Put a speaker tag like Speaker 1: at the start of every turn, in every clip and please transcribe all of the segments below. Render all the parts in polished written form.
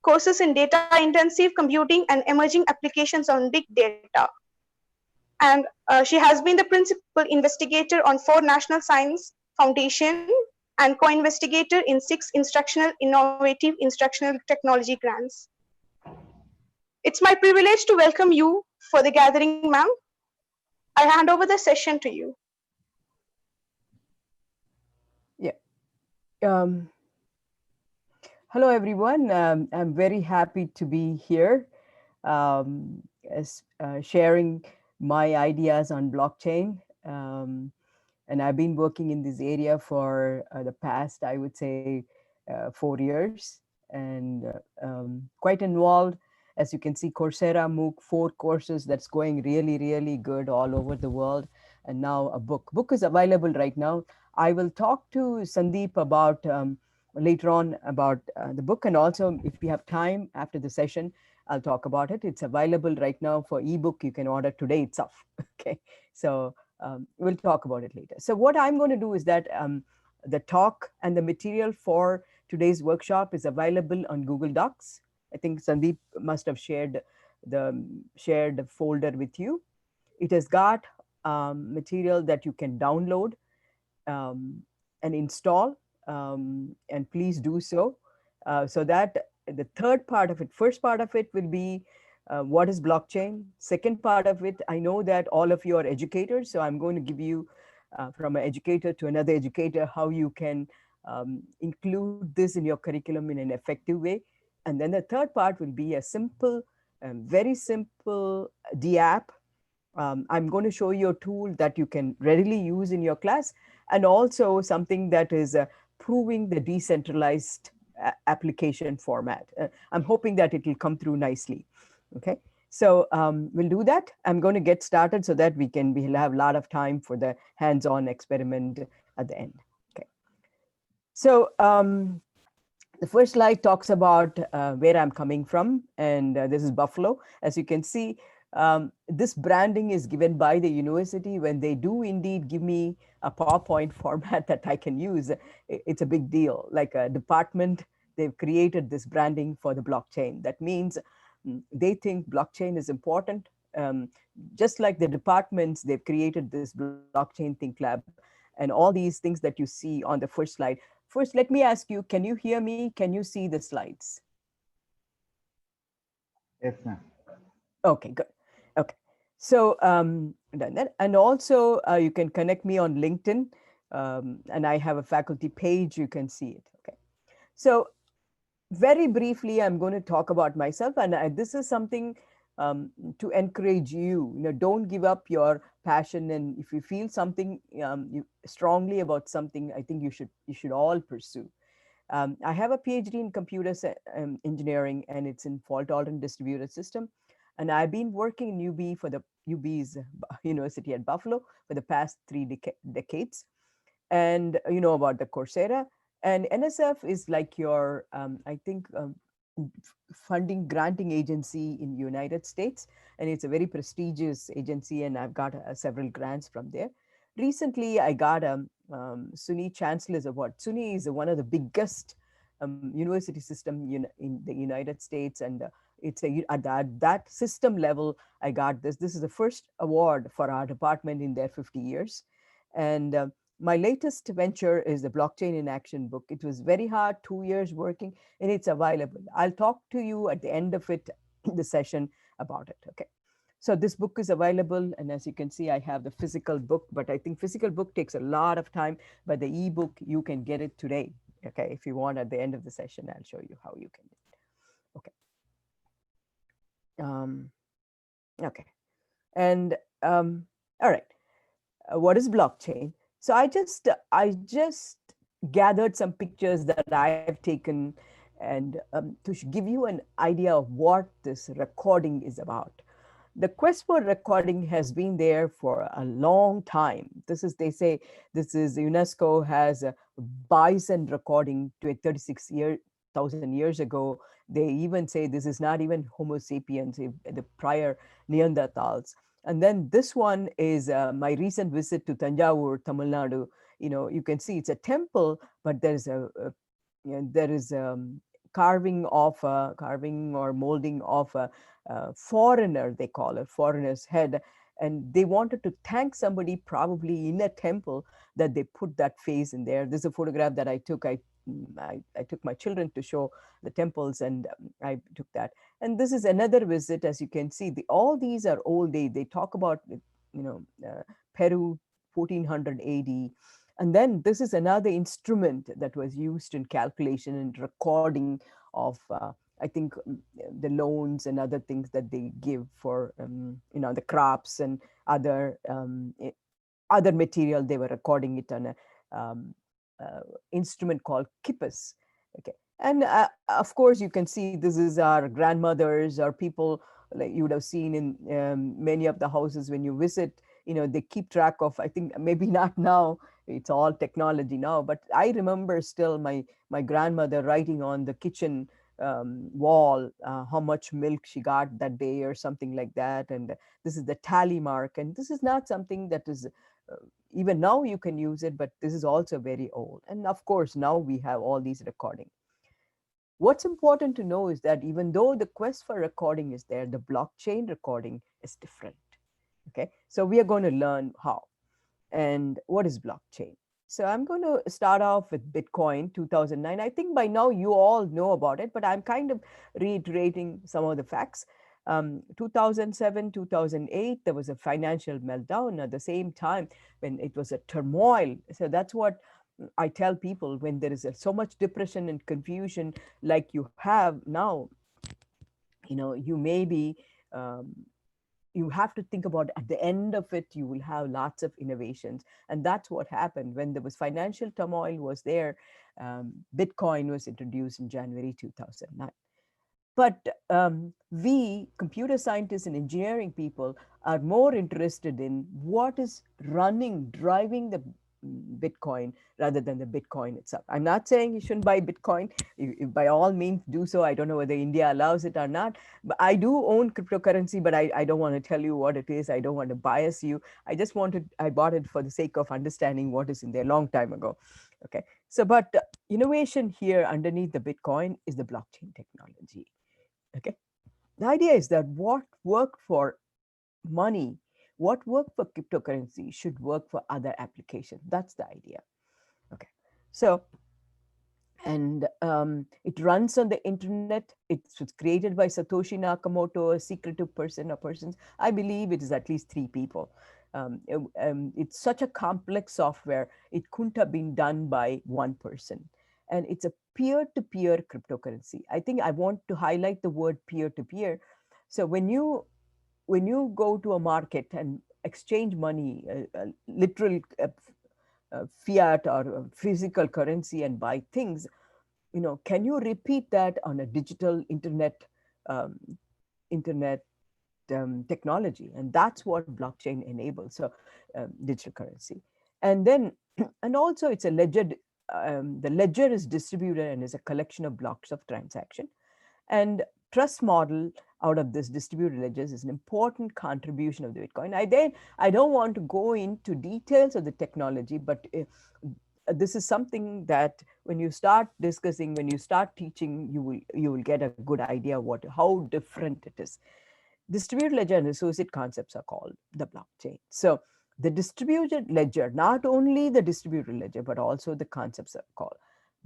Speaker 1: courses in data-intensive computing and emerging applications on big data. And she has been the principal investigator on 4 National Science Foundation and co-investigator in 6 innovative instructional technology grants. It's my privilege to welcome you for the gathering, ma'am. I hand over the session to you.
Speaker 2: Yeah. Hello, everyone. I'm very happy to be here sharing my ideas on blockchain. And I've been working in this area for the past, I would say, 4 years, and quite involved. As you can see, Coursera, MOOC, 4 courses that's going really, really good all over the world. And now a book. Book is available right now. I will talk to Sandeep about later on about the book, and also if we have time after the session, I'll talk about it. It's available right now for ebook. You can order today itself. Okay, so we'll talk about it later. So what I'm going to do is that the talk and the material for today's workshop is available on Google Docs. I think Sandeep must have shared the folder with you. It has got material that you can download and install, and please do so. So that the third part of it, first part of it will be what is blockchain. Second part of it, I know that all of you are educators, so I'm going to give you from an educator to another educator how you can include this in your curriculum in an effective way. And then the third part will be a simple, very simple D-app. I'm going to show you a tool that you can readily use in your class, and also something that is proving the decentralized application format. I'm hoping that it will come through nicely. Okay, so we'll do that. I'm going to get started so that we'll have a lot of time for the hands-on experiment at the end. Okay, so the first slide talks about where I'm coming from, and this is Buffalo. As you can see, this branding is given by the university. When they do indeed give me a PowerPoint format that I can use, it's a big deal. Like a department, they've created this branding for the blockchain. That means they think blockchain is important. Just like the departments, they've created this blockchain think lab and all these things that you see on the first slide. First, let me ask you, can you hear me? Can you see the slides?
Speaker 3: Yes, ma'am.
Speaker 2: Okay, good. Okay, so done that. And also you can connect me on LinkedIn, and I have a faculty page, you can see it. Okay, so very briefly, I'm going to talk about myself, and this is something to encourage you. Don't give up your passion, and if you feel something strongly about something, I think you should all pursue. I have a PhD in computer engineering, and it's in fault-tolerant distributed system. And I've been working in UB for the UB's University at Buffalo for the past 3 decades. And you know about the Coursera. And NSF is like your, I think, funding granting agency in United States. And it's a very prestigious agency, and I've got several grants from there. Recently, I got a SUNY Chancellor's Award. SUNY is one of the biggest university system in the United States, and it's at that system level, I got this. This is the first award for our department in their 50 years. And my latest venture is the Blockchain in Action book. It was very hard, 2 years working, and it's available. I'll talk to you at the end of it, the session, about it. Okay. So this book is available, and as you can see, I have the physical book, but I think physical book takes a lot of time, but the ebook, you can get it today. Okay, if you want, at the end of the session, I'll show you how you can do it. Okay. Okay. And all right, what is blockchain? So I just gathered some pictures that I've taken, and to give you an idea of what this recording is about. The quest for recording has been there for a long time. They say this is UNESCO has a bison recording to 36,000 years ago. They even say this is not even Homo sapiens, the prior Neanderthals. And then this one is my recent visit to Tanjavur, Tamil Nadu. You can see it's a temple, but there is carving or molding of a foreigner, they call it foreigner's head, and they wanted to thank somebody probably in a temple that they put that face in there. This is a photograph that I took. I took my children to show the temples, and I took that. And this is another visit. As you can see, all these are old age. They talk about, Peru, 1400 AD. And then this is another instrument that was used in calculation and recording of, I think, the loans and other things that they give for, the crops and other other material. They were recording it on a um, instrument called kippus. Okay, and of course you can see this is our grandmothers or people like you would have seen in many of the houses when you visit. They keep track of, I think maybe not now, it's all technology now, but I remember still my grandmother writing on the kitchen wall how much milk she got that day or something like that. And this is the tally mark, and this is not something that is even now you can use it, but this is also very old. And of course now we have all these recording. What's important to know is that even though the quest for recording is there, the blockchain recording is different. Okay, so we are going to learn how and what is blockchain. So I'm going to start off with Bitcoin 2009. I think by now you all know about it, but I'm kind of reiterating some of the facts. 2007, 2008, there was a financial meltdown at the same time when it was a turmoil. So that's what I tell people when there is so much depression and confusion like you have now, you may be um, you have to think about at the end of it you will have lots of innovations. And that's what happened when there was financial turmoil was there. Bitcoin was introduced in January 2009. But we computer scientists and engineering people are more interested in what is driving the Bitcoin rather than the Bitcoin itself. I'm not saying you shouldn't buy Bitcoin. You by all means do so. I don't know whether India allows it or not. But I do own cryptocurrency, but I don't want to tell you what it is. I don't want to bias you. I bought it for the sake of understanding what is in there long time ago. Okay. So, but innovation here underneath the Bitcoin is the blockchain technology. Okay. The idea is that what worked for money, what worked for cryptocurrency should work for other applications. That's the idea. Okay. So, and it runs on the internet. It was created by Satoshi Nakamoto, a secretive person or persons. I believe it is at least 3 people. It's such a complex software, it couldn't have been done by one person. And it's a peer-to-peer cryptocurrency. I think I want to highlight the word peer-to-peer. So when you go to a market and exchange money, literal fiat or physical currency and buy things, can you repeat that on a digital um, internet technology? And that's what blockchain enables. So digital currency. And then and also it's a ledger. The ledger is distributed and is a collection of blocks of transaction. And trust model out of this distributed ledgers is an important contribution of the Bitcoin. I don't want to go into details of the technology, but this is something that when you start discussing, when you start teaching, you will get a good idea how different it is. Distributed ledger and associate concepts are called the blockchain. So the distributed ledger, not only the distributed ledger, but also the concepts are called.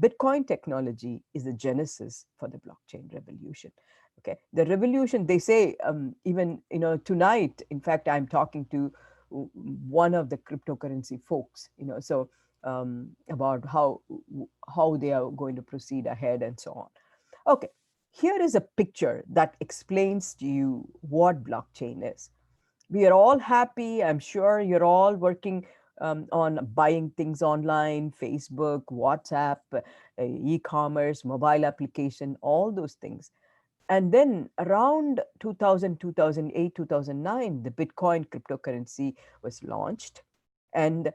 Speaker 2: Bitcoin technology is the genesis for the blockchain revolution. Okay, the revolution, they say, even tonight, in fact, I'm talking to one of the cryptocurrency folks, so about how they are going to proceed ahead and so on. Okay, here is a picture that explains to you what blockchain is. We are all happy. I'm sure you're all working on buying things online, Facebook, WhatsApp, e-commerce, mobile application, all those things. And then around 2000, 2008, 2009, the Bitcoin cryptocurrency was launched. And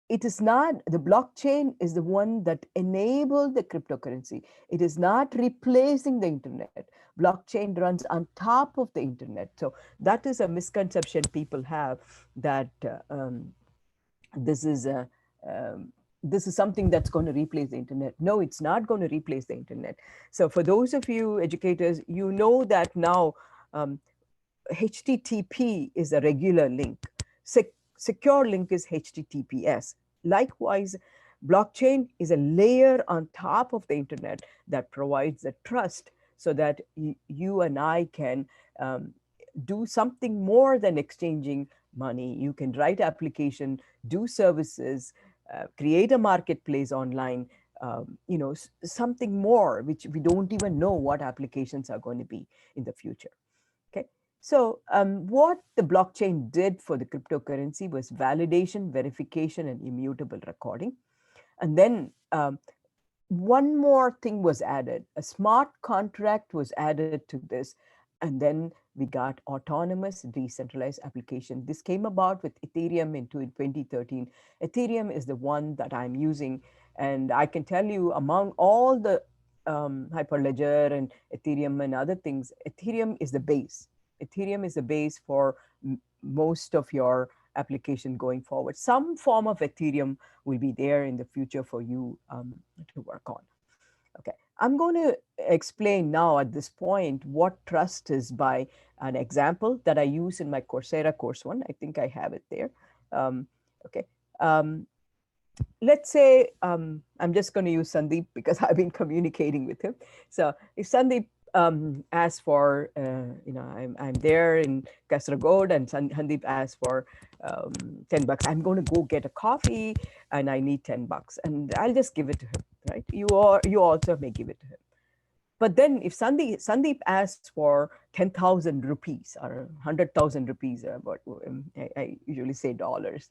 Speaker 2: it is not, the blockchain is the one that enabled the cryptocurrency. It is not replacing the internet. Blockchain runs on top of the internet. So that is a misconception people have, that this is a this is something that's going to replace the internet. No, it's not going to replace the internet. So for those of you educators, you know that now um, HTTP is a regular link. Secure link is HTTPS. Likewise, blockchain is a layer on top of the internet that provides the trust so that you and I can um, do something more than exchanging money. You can write application, do services, create a marketplace online, something more which we don't even know what applications are going to be in the future. Okay. So, what the blockchain did for the cryptocurrency was validation, verification, and immutable recording. And then one more thing was added. A smart contract was added to this. And then we got autonomous decentralized application. This came about with Ethereum in 2013. Ethereum is the one that I'm using. And I can tell you, among all the Hyperledger and Ethereum and other things, Ethereum is the base. Ethereum is the base for most of your application going forward. Some form of Ethereum will be there in the future for you to work on. Okay, I'm going to explain now at this point what trust is by an example that I use in my Coursera course one. I think I have it there. Um, okay. Um, let's say I'm just going to use Sandeep because I've been communicating with him. So if Sandeep asks for, I'm there in Kasaragod and Sandeep asks for $10, I'm going to go get a coffee and I need $10 and I'll just give it to him, right? You also may give it to him. But then if Sandeep asks for 10,000 rupees or 100,000 rupees, what I usually say dollars,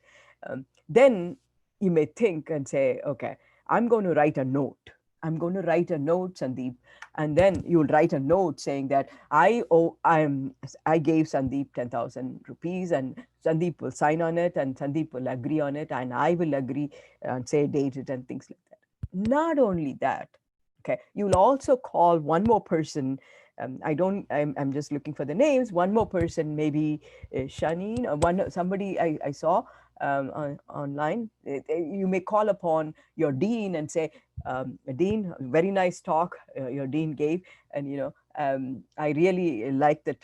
Speaker 2: then you may think and say, okay, I'm going to write a note. I'm going to write a note, Sandeep, and then you'll write a note saying that I gave Sandeep 10,000 rupees, and Sandeep will sign on it, and Sandeep will agree on it, and I will agree and say date it and things like that. Not only that, okay, you'll also call one more person. I'm just looking for the names. One more person, maybe Shanine, or somebody I saw online. You may call upon your dean and say, Dean, very nice talk your dean gave, and I really like the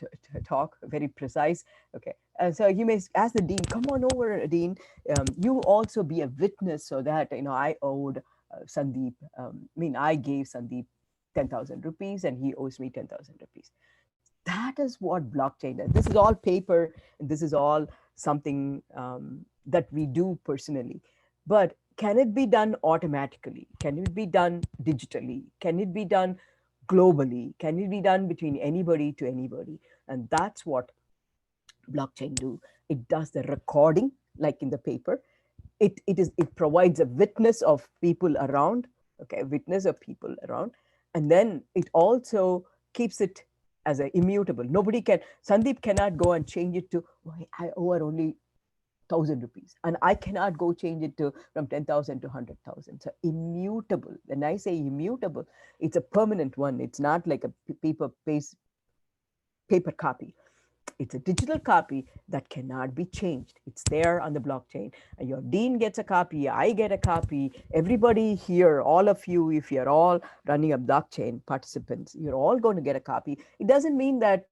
Speaker 2: talk, very precise. Okay, so you may ask the dean, come on over, dean. You also be a witness so that I owed Sandeep. I gave Sandeep 10,000 rupees and he owes me 10,000 rupees. That is what blockchain is. This is all paper, and this is all something that we do personally. But can it be done automatically? Can it be done digitally? Can it be done globally? Can it be done between anybody to anybody? And that's what blockchain do. It does the recording, like in the paper. It provides a witness of people around, okay, witness of people around, and then it also keeps it as a immutable. Nobody can, Sandeep cannot go and change it to, oh, I owe her only 1,000 rupees, and I cannot go change it to from 10,000 to 100,000. So immutable. When I say immutable, it's a permanent one. It's not like a paper copy. It's a digital copy that cannot be changed. It's there on the blockchain. And your dean gets a copy, I get a copy. Everybody here, all of you, if you're all running a blockchain participants, you're all going to get a copy. It doesn't mean that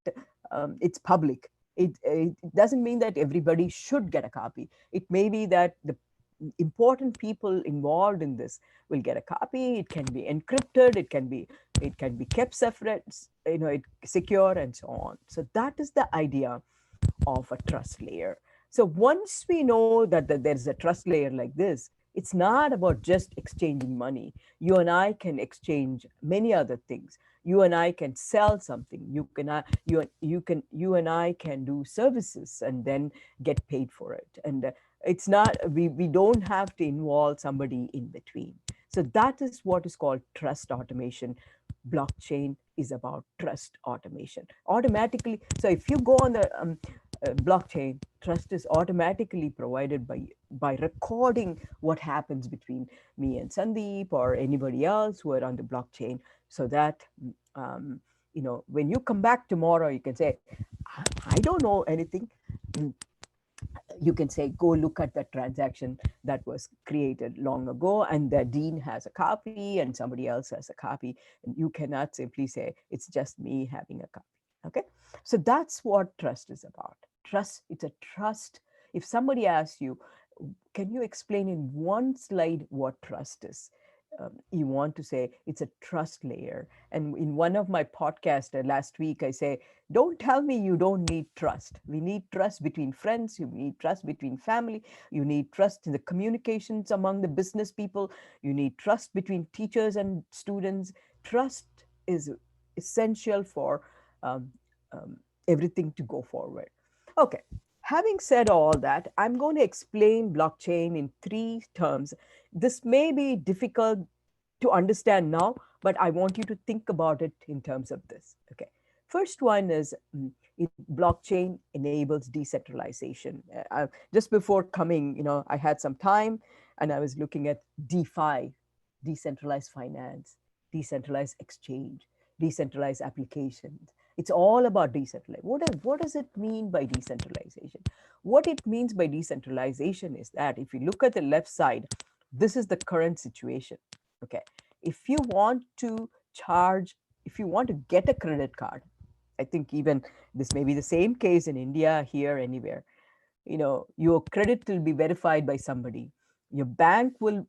Speaker 2: it's public. It doesn't mean that everybody should get a copy. It may be that the important people involved in this will get a copy. It can be encrypted. It can be kept separate, secure, and so on. So that is the idea of a trust layer. So once we know that there's a trust layer like this, it's not about just exchanging money. You and I can exchange many other things. You and I can sell something. You and I can do services and then get paid for it. And it's not, we don't have to involve somebody in between. So that is what is called trust automation. Blockchain is about trust automation automatically. So if you go on the blockchain, trust is automatically provided by recording what happens between me and Sandeep or anybody else who are on the blockchain, so that when you come back tomorrow, you can say, I don't know anything. You can say, go look at that transaction that was created long ago, and the dean has a copy and somebody else has a copy, and you cannot simply say it's just me having a copy. Okay, so that's what trust is about. Trust, it's a trust. If somebody asks you, can you explain in one slide what trust is, you want to say it's a trust layer. And in one of my podcasts last week, I say, don't tell me you don't need trust. We need trust between friends, you need trust between family, you need trust in the communications among the business people, you need trust between teachers and students. Trust is essential for um, um, everything to go forward. Okay, having said all that, I'm going to explain blockchain in three terms. This may be difficult to understand now, but I want you to think about it in terms of this. Okay. First one is blockchain enables decentralization. Just before coming, I had some time and I was looking at DeFi, decentralized finance, decentralized exchange, decentralized applications. It's all about decentralization. What does it mean by decentralization? What it means by decentralization is that if you look at the left side, this is the current situation. Okay. If you want to charge, if you want to get a credit card, I think even this may be the same case in India, here, anywhere. Your credit will be verified by somebody. Your bank will,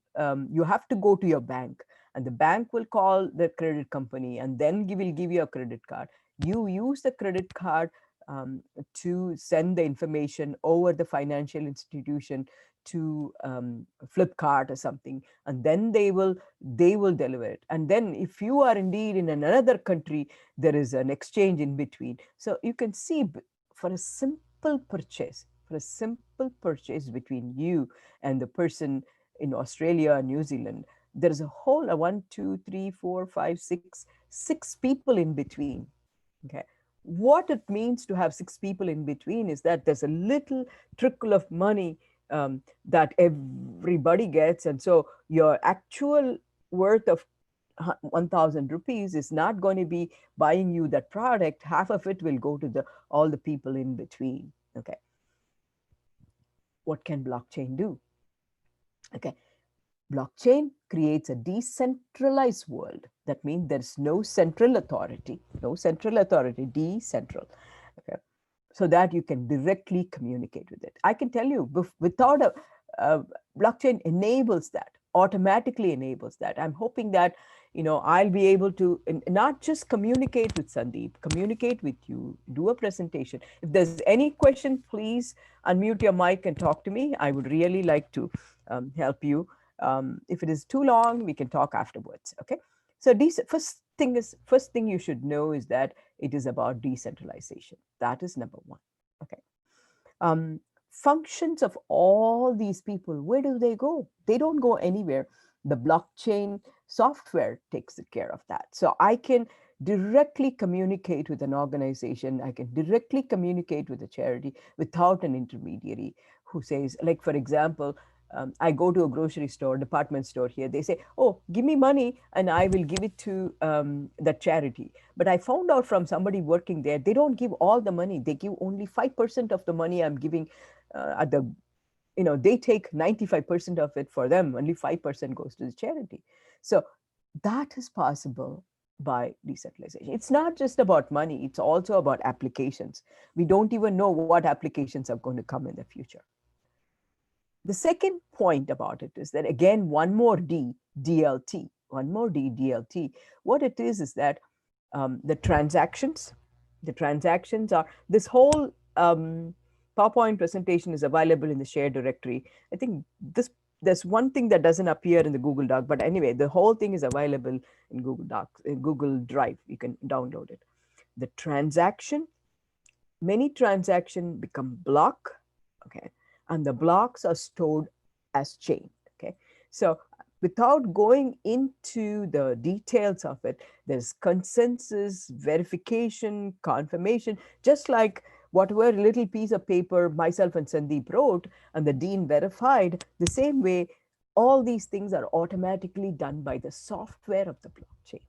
Speaker 2: you have to go to your bank, and the bank will call the credit company, and then will give you a credit card. You use the credit card to send the information over the financial institution to Flipkart or something, and then they will deliver it. And then if you are indeed in another country, there is an exchange in between. So you can see, for a simple purchase between you and the person in Australia or New Zealand, there is a whole one, two, three, four, five, six people in between. Okay. What it means to have six people in between is that there's a little trickle of money that everybody gets. And so your actual worth of 1,000 rupees is not going to be buying you that product. Half of it will go to all the people in between. Okay. What can blockchain do? Okay. Blockchain creates a decentralized world. That means there's no central authority, decentral. Okay. So that you can directly communicate with it. I can tell you, without a blockchain enables that, automatically enables that. I'm hoping that I'll be able to not just communicate with Sandeep, communicate with you, do a presentation. If there's any question, please unmute your mic and talk to me. I would really like to help you. If it is too long, we can talk afterwards. Okay. So first thing you should know is that it is about decentralization. That is number one. Okay. Functions of all these people, where do they go? They don't go anywhere. The blockchain software takes care of that. So I can directly communicate with an organization. I can directly communicate with a charity without an intermediary who says, like, for example, I go to a grocery store, department store here. They say, oh, give me money and I will give it to that charity. But I found out from somebody working there, they don't give all the money. They give only 5% of the money I'm giving at the, they take 95% of it for them. Only 5% goes to the charity. So that is possible by decentralization. It's not just about money. It's also about applications. We don't even know what applications are going to come in the future. The second point about it is that, again, one more DLT. What it is that the transactions are, this whole PowerPoint presentation is available in the shared directory. I think there's one thing that doesn't appear in the Google Doc, but anyway, the whole thing is available in Google Docs, in Google Drive. You can download it. The transaction, many transactions become block, okay, and the blocks are stored as chain. Okay, so without going into the details of it, there's consensus, verification, confirmation, just like whatever little piece of paper myself and Sandeep wrote and the dean verified, the same way all these things are automatically done by the software of the blockchain.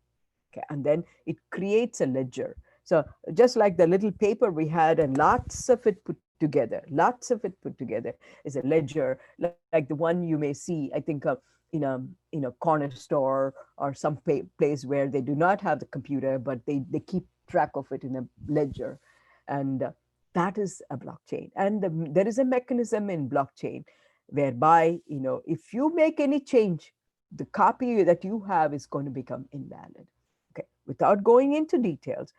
Speaker 2: Okay, and then it creates a ledger. So just like the little paper we had and lots of it put together, lots of it put together, is a ledger like the one you may see, I think, in a corner store or some place where they do not have the computer, but they keep track of it in a ledger. And that is a blockchain. And there is a mechanism in blockchain whereby, if you make any change, the copy that you have is going to become invalid. Okay, without going into details,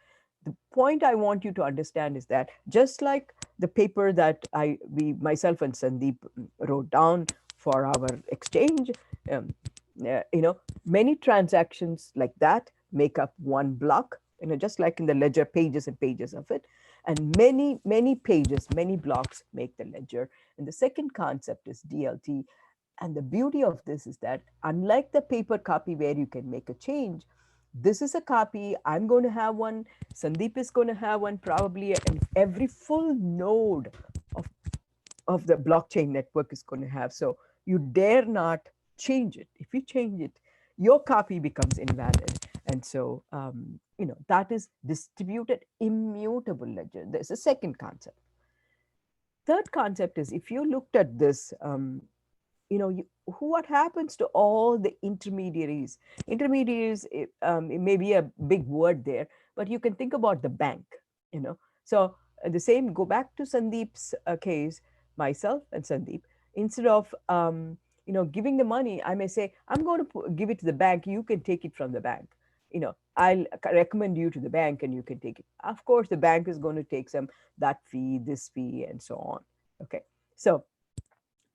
Speaker 2: the point I want you to understand is that just like the paper that myself and Sandeep wrote down for our exchange, um, many transactions like that make up one block, just like in the ledger, pages and pages of it. And many, many pages, many blocks make the ledger. And the second concept is DLT. And the beauty of this is that, unlike the paper copy where you can make a change, this is a copy. I'm going to have one. Sandeep is going to have one probably, and every full node of, of the blockchain network is going to have. So you dare not change it. If you change it, your copy becomes invalid. And so, that is distributed immutable ledger. There's a second concept. Third concept is, if you looked at this, what happens to all the intermediaries? Intermediaries, it may be a big word there, but you can think about the bank. So the same, go back to Sandeep's case, myself and Sandeep. Instead of giving the money, I may say, I'm going to give it to the bank. You can take it from the bank. I'll recommend you to the bank, and you can take it. Of course, the bank is going to take some that fee, this fee, and so on. Okay, so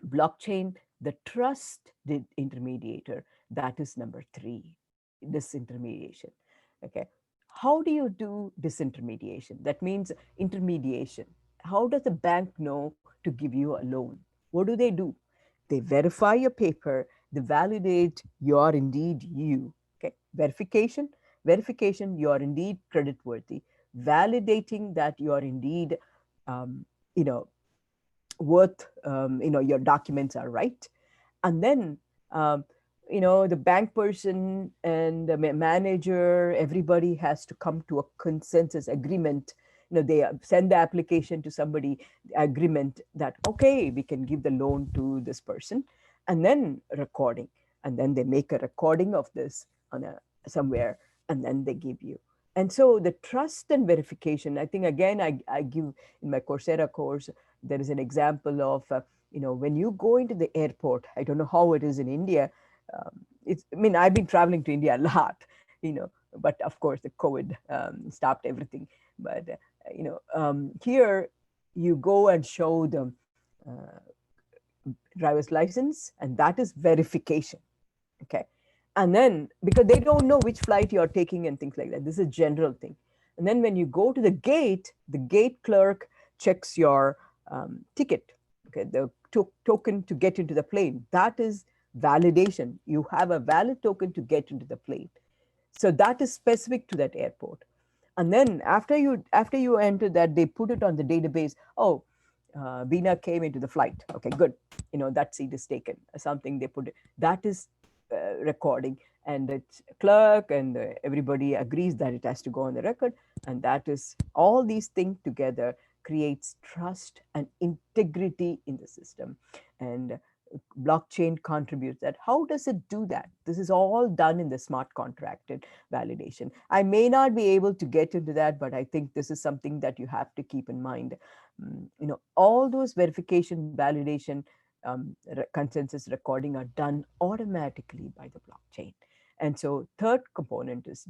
Speaker 2: blockchain, the trust intermediator, that is number three, disintermediation. Okay, how do you do disintermediation? That means intermediation. How does the bank know to give you a loan? What do? They verify your paper, they validate you are indeed you. Okay, verification, you are indeed credit worthy, validating that you are indeed um, you know worth, your documents are right. And then um, the bank person and the manager, everybody has to come to a consensus agreement. They send the application to somebody, the agreement that, okay, we can give the loan to this person. And then recording, and then they make a recording of this on a somewhere, and then they give you. And so the trust and verification, I think, again, I give in my Coursera course, there is an example of when you go into the airport. I don't know how it is in India. I've been traveling to India a lot, but of course the COVID stopped everything. But here you go and show them uh, driver's license, and that is verification. Okay, and then, because they don't know which flight you're taking and things like that, this is a general thing. And then when you go to the gate clerk checks your ticket. Okay, the token to get into the plane, that is validation. You have a valid token to get into the plane. So that is specific to that airport. And then after you enter that, they put it on the database. Oh, Bina came into the flight. Okay, good. That seat is taken. Something they put. That is recording, and the clerk and everybody agrees that it has to go on the record. And that is, all these things together creates trust and integrity in the system. And blockchain contributes that. How does it do that? This is all done in the smart contracted validation. I may not be able to get into that, but I think this is something that you have to keep in mind. All those verification, validation, consensus recording are done automatically by the blockchain. And so third component is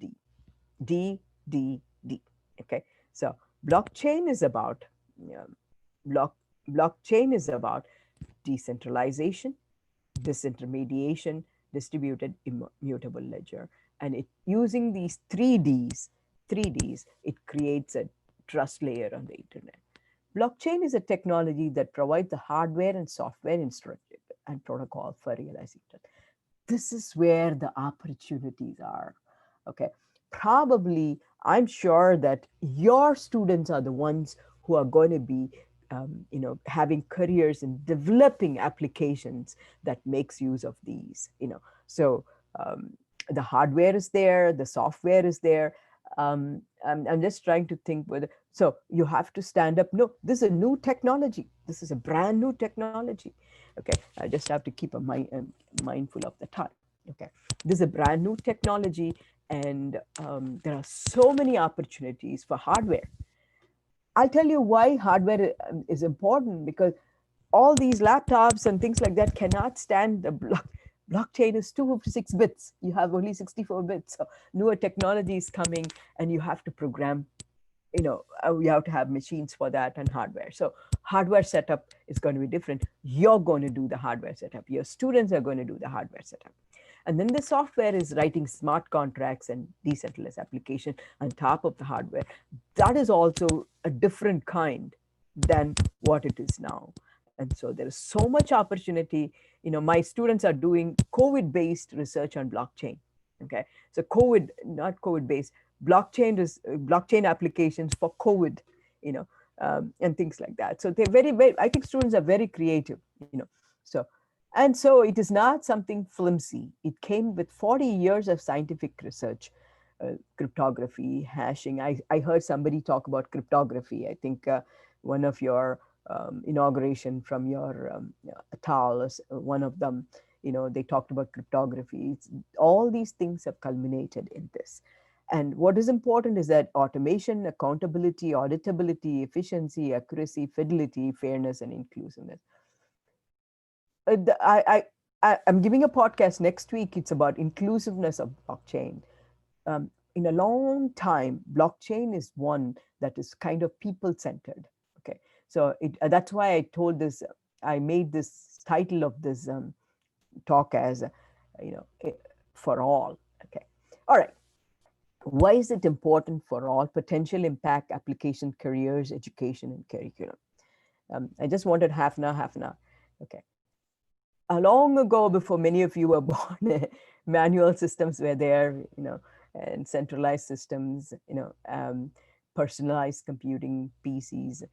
Speaker 2: D, D, D. Okay, so blockchain is about um, block blockchain is about decentralization, disintermediation, distributed immutable ledger. And it, using these three Ds, it creates a trust layer on the internet. Blockchain is a technology that provides the hardware and software infrastructure and protocol for realizing it. This is where the opportunities are. Okay, probably, I'm sure that your students are the ones who are going to be having careers in developing applications that makes use of these. So um, the hardware is there, the software is there. I'm just trying to think whether, so you have to stand up. No, this is a new technology. This is a brand new technology. Okay, I just have to keep mindful of the time. Okay, this is a brand new technology, and there are so many opportunities for hardware. I'll tell you why hardware is important, because all these laptops and things like that cannot stand the blockchain is 256 bits. You have only 64 bits. So newer technology is coming, and you have to program, you have to have machines for that and hardware. So hardware setup is going to be different. You're going to do the hardware setup. Your students are going to do the hardware setup. And then the software is writing smart contracts and decentralized application on top of the hardware. That is also a different kind than what it is now. And so there is so much opportunity. My students are doing COVID-based research on blockchain. Okay, so COVID, not COVID-based, blockchain applications for COVID, you know, and things like that. So they're very, very. I think students are very creative. So and so it is not something flimsy. It came with 40 years of scientific research, cryptography, hashing. I heard somebody talk about cryptography. I think one of your inauguration from your Atal, one of them, they talked about cryptography. All these things have culminated in this. And what is important is that automation, accountability, auditability, efficiency, accuracy, fidelity, fairness, and inclusiveness. I'm giving a podcast next week. It's about inclusiveness of blockchain. In a long time, blockchain is one that is kind of people centered. Okay, so that's why I told this. I made this title of this talk as, you know, for all. Okay, all right. Why is it important for all? Potential impact, application, careers, education, and curriculum. I just wanted half an hour, half an hour. Okay, long ago, before many of you were born, manual systems were there, and centralized systems, personalized computing PCs,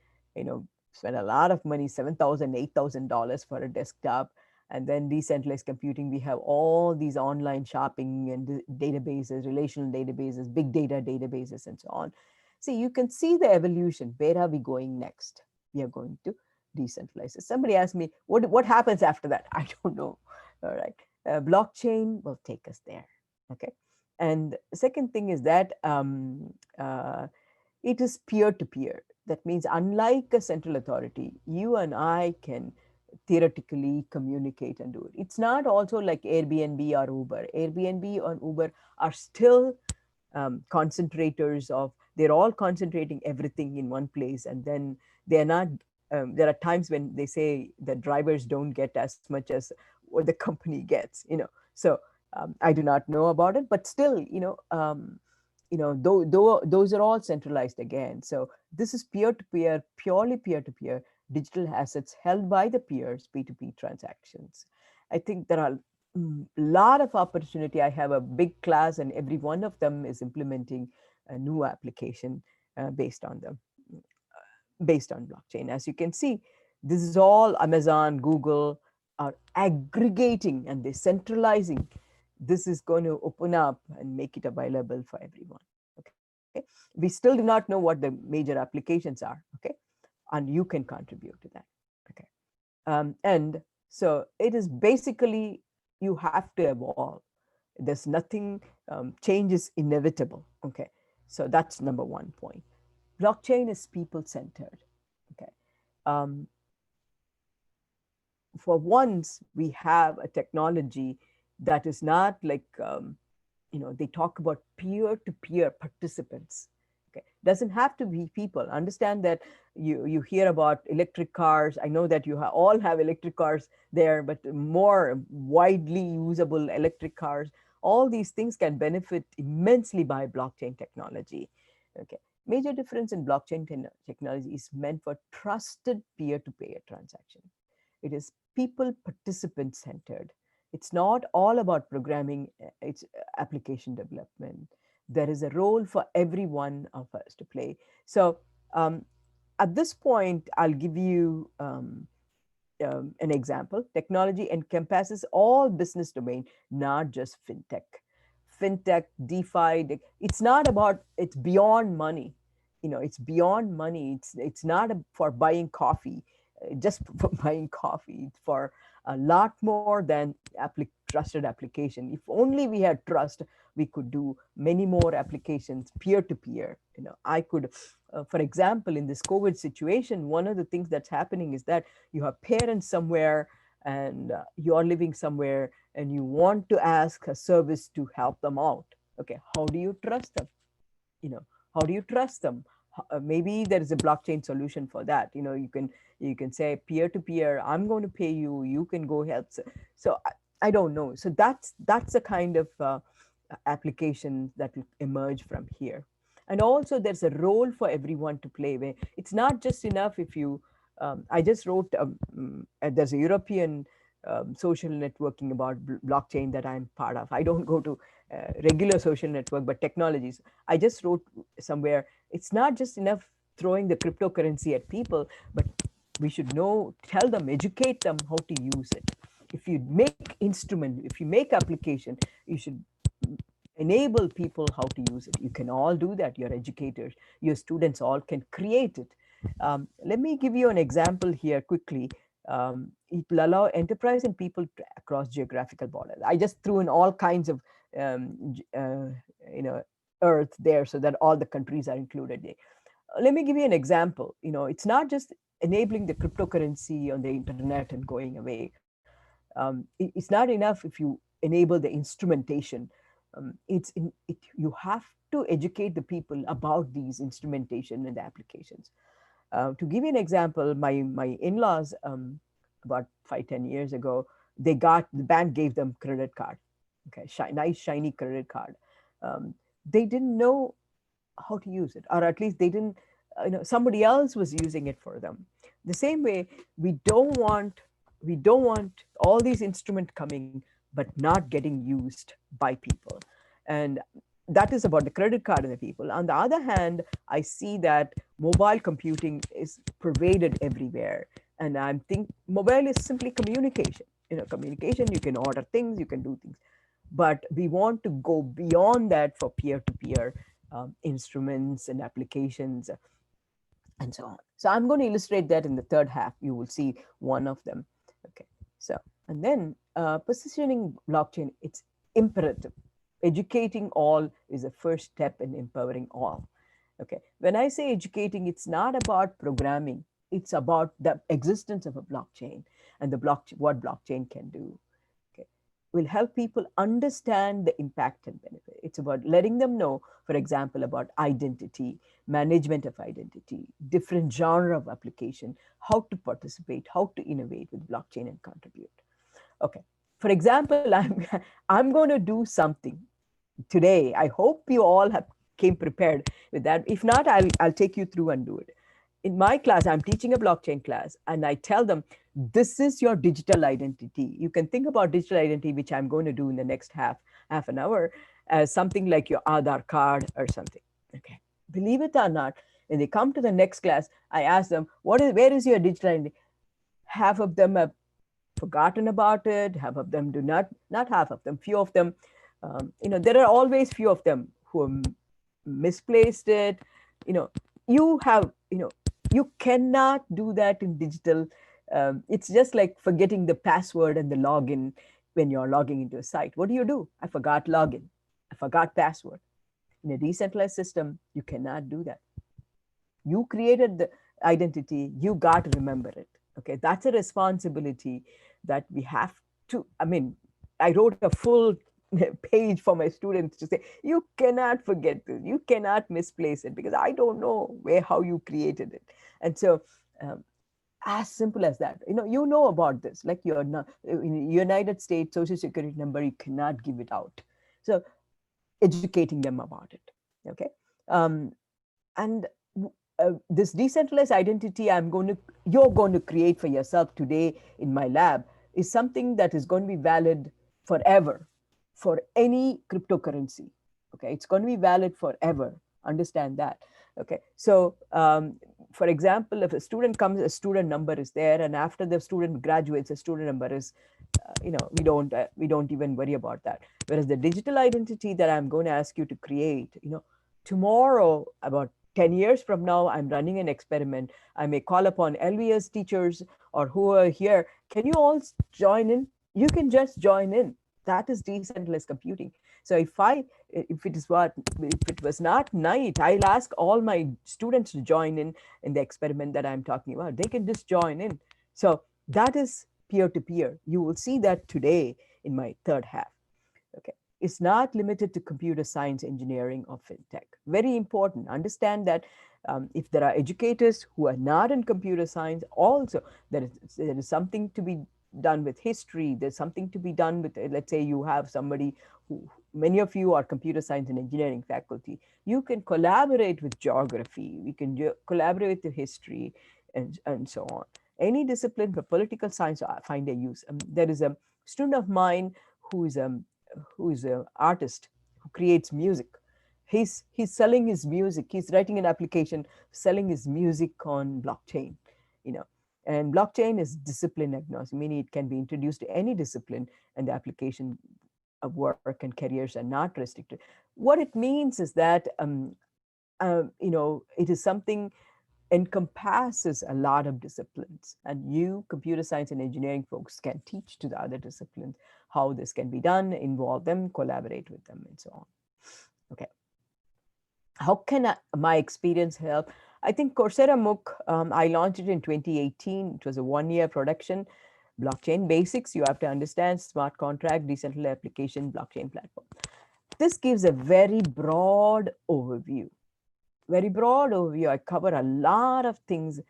Speaker 2: spent a lot of money, $7,000, $8,000 for a desktop. And then decentralized computing, we have all these online shopping and databases, relational databases, big data databases, and so on. See, you can see the evolution. Where are we going next? We are going to decentralized. So somebody asked me, what happens after that? I don't know. All right. Blockchain will take us there. Okay. And the second thing is that it is peer to peer. That means, unlike a central authority, you and I can theoretically communicate and do it. It's not also like Airbnb or Uber. Airbnb or Uber are still concentrators of, they're all concentrating everything in one place, and then they're not, there are times when they say the drivers don't get as much as what the company gets. So I do not know about it, but still, though those are all centralized again. So this is peer to peer, purely peer to peer, digital assets held by the peers, P2P transactions. I think there are a lot of opportunity. I have a big class, and every one of them is implementing a new application based on them, based on blockchain. As you can see, this is all Amazon, Google are aggregating and they're centralizing. This is going to open up and make it available for everyone. Okay. We still do not know what the major applications are. Okay. And you can contribute to that. Okay. And so it is basically, you have to evolve. There's nothing, change is inevitable. Okay. So that's number one point. Blockchain is people centered. Okay. Um, for once, we have a technology that is not like, they talk about peer to peer participants. Okay. Doesn't have to be people. Understand that you hear about electric cars. I know that you all have electric cars there, but more widely usable electric cars. All these things can benefit immensely by blockchain technology. Okay. Major difference in blockchain technology is meant for trusted peer-to-peer transaction. It is people participant centered. It's not all about programming, it's application development. There is a role for every one of us to play. So at this point, I'll give you an example. Technology encompasses all business domain, not just fintech. fintech, DeFi. It's not about, it's beyond money. It's beyond money. It's not for buying coffee, just for buying coffee. It's for a lot more than trusted application. If only we had trust, we could do many more applications peer to peer. I could, for example, in this COVID situation, one of the things that's happening is that you have parents somewhere, and you're living somewhere, and you want to ask a service to help them out. Okay, how do you trust them? you know how do you trust them? Maybe there is a blockchain solution for that. You can say peer to peer, I'm going to pay you, you can go help. So I don't know. So that's a kind of application that will emerge from here. And also there's a role for everyone to play, where it's not just enough if you I just wrote there's a European social networking about blockchain that I'm part of. I don't go to regular social network, but technologies. I just wrote somewhere, it's not just enough throwing the cryptocurrency at people, but we should tell them, educate them how to use it. If you make instrument, if you make application, you should enable people how to use it. You can all do that. Your educators, your students all can create it. Let me give you an example here quickly. It will allow enterprise and people to across geographical borders. I just threw in all kinds of you know earth there, so that all the countries are included there. Let me give you an example. It's not just enabling the cryptocurrency on the internet and going away. It's not enough if you enable the instrumentation. You have to educate the people about these instrumentation and the applications. To give you an example, my in-laws, about 5-10 years ago, the bank gave them credit card. Okay, nice shiny credit card. They didn't know how to use it, or at least they didn't. Somebody else was using it for them. The same way, we don't want all these instruments coming but not getting used by people. And that is about the credit card and the people. On the other hand, I see that mobile computing is pervaded everywhere. And I think mobile is simply communication. Communication, you can order things, you can do things. But we want to go beyond that for peer-to-peer instruments and applications and so on. So I'm going to illustrate that in the third half. You will see one of them. Okay. So, and then positioning blockchain, it's imperative. Educating all is the first step in empowering all. Okay. When I say educating, it's not about programming. It's about the existence of a blockchain and what blockchain can do. Okay. Will help people understand the impact and benefit. It's about letting them know, for example, about identity, management of identity, different genre of application, how to participate, how to innovate with blockchain and contribute. Okay. For example, I'm going to do something today. I hope you all have came prepared with that. If not, I'll take you through and do it. In my class, I'm teaching a blockchain class, and I tell them, this is your digital identity. You can think about digital identity, which I'm going to do in the next half an hour, as something like your Aadhaar card or something. Okay. Believe it or not, when they come to the next class, I ask them, where is your digital identity? Half of them have forgotten about it. Half of them do not half of them, few of them. There are always few of them who have misplaced it. You have, you cannot do that in digital. It's just like forgetting the password and the login when you're logging into a site. What do? I forgot login. I forgot password. In a decentralized system, you cannot do that. You created the identity, you got to remember it. Okay, that's a responsibility that we have to. I wrote a full page for my students to say, you cannot forget this, you cannot misplace it, because I don't know how you created it. And so as simple as that. You know about this, like you're not in United States social security number, you cannot give it out. So educating them about it. Okay. And this decentralized identity you're going to create for yourself today in my lab is something that is going to be valid forever for any cryptocurrency. Okay, it's going to be valid forever. Understand that. Okay, so for example, if a student comes, a student number is there, and after the student graduates, a student number is we don't even worry about that. Whereas the digital identity that I'm going to ask you to create, tomorrow, about 10 years from now, I'm running an experiment. I may call upon LVS teachers or who are here. Can you all join in? You can just join in. That is decentralized computing. So if it is what, if it was not night, I'll ask all my students to join in the experiment that I'm talking about. They can just join in. So that is peer to peer. You will see that today in my third half. Okay. It's not limited to computer science, engineering, or fintech. Very important. Understand that if there are educators who are not in computer science, also there is something to be done with history. There's something to be done with, let's say you have somebody who, many of you are computer science and engineering faculty. You can collaborate with geography. We can collaborate with history and so on. Any discipline for political science, I find a use. There is a student of mine who is an artist who creates music. He's selling his music. He's writing an application selling his music on blockchain. You know, and blockchain is discipline agnostic, meaning it can be introduced to any discipline, and the application of work and careers are not restricted. What it means is that it is something encompasses a lot of disciplines, and you computer science and engineering folks can teach to the other disciplines how this can be done, involve them, collaborate with them, and so on. Okay, how can my experience help? I think Coursera MOOC, I launched it in 2018. It was a 1-year production. Blockchain basics, you have to understand smart contract, decentralized application, blockchain platform. This gives a very broad overview. I cover a lot of things,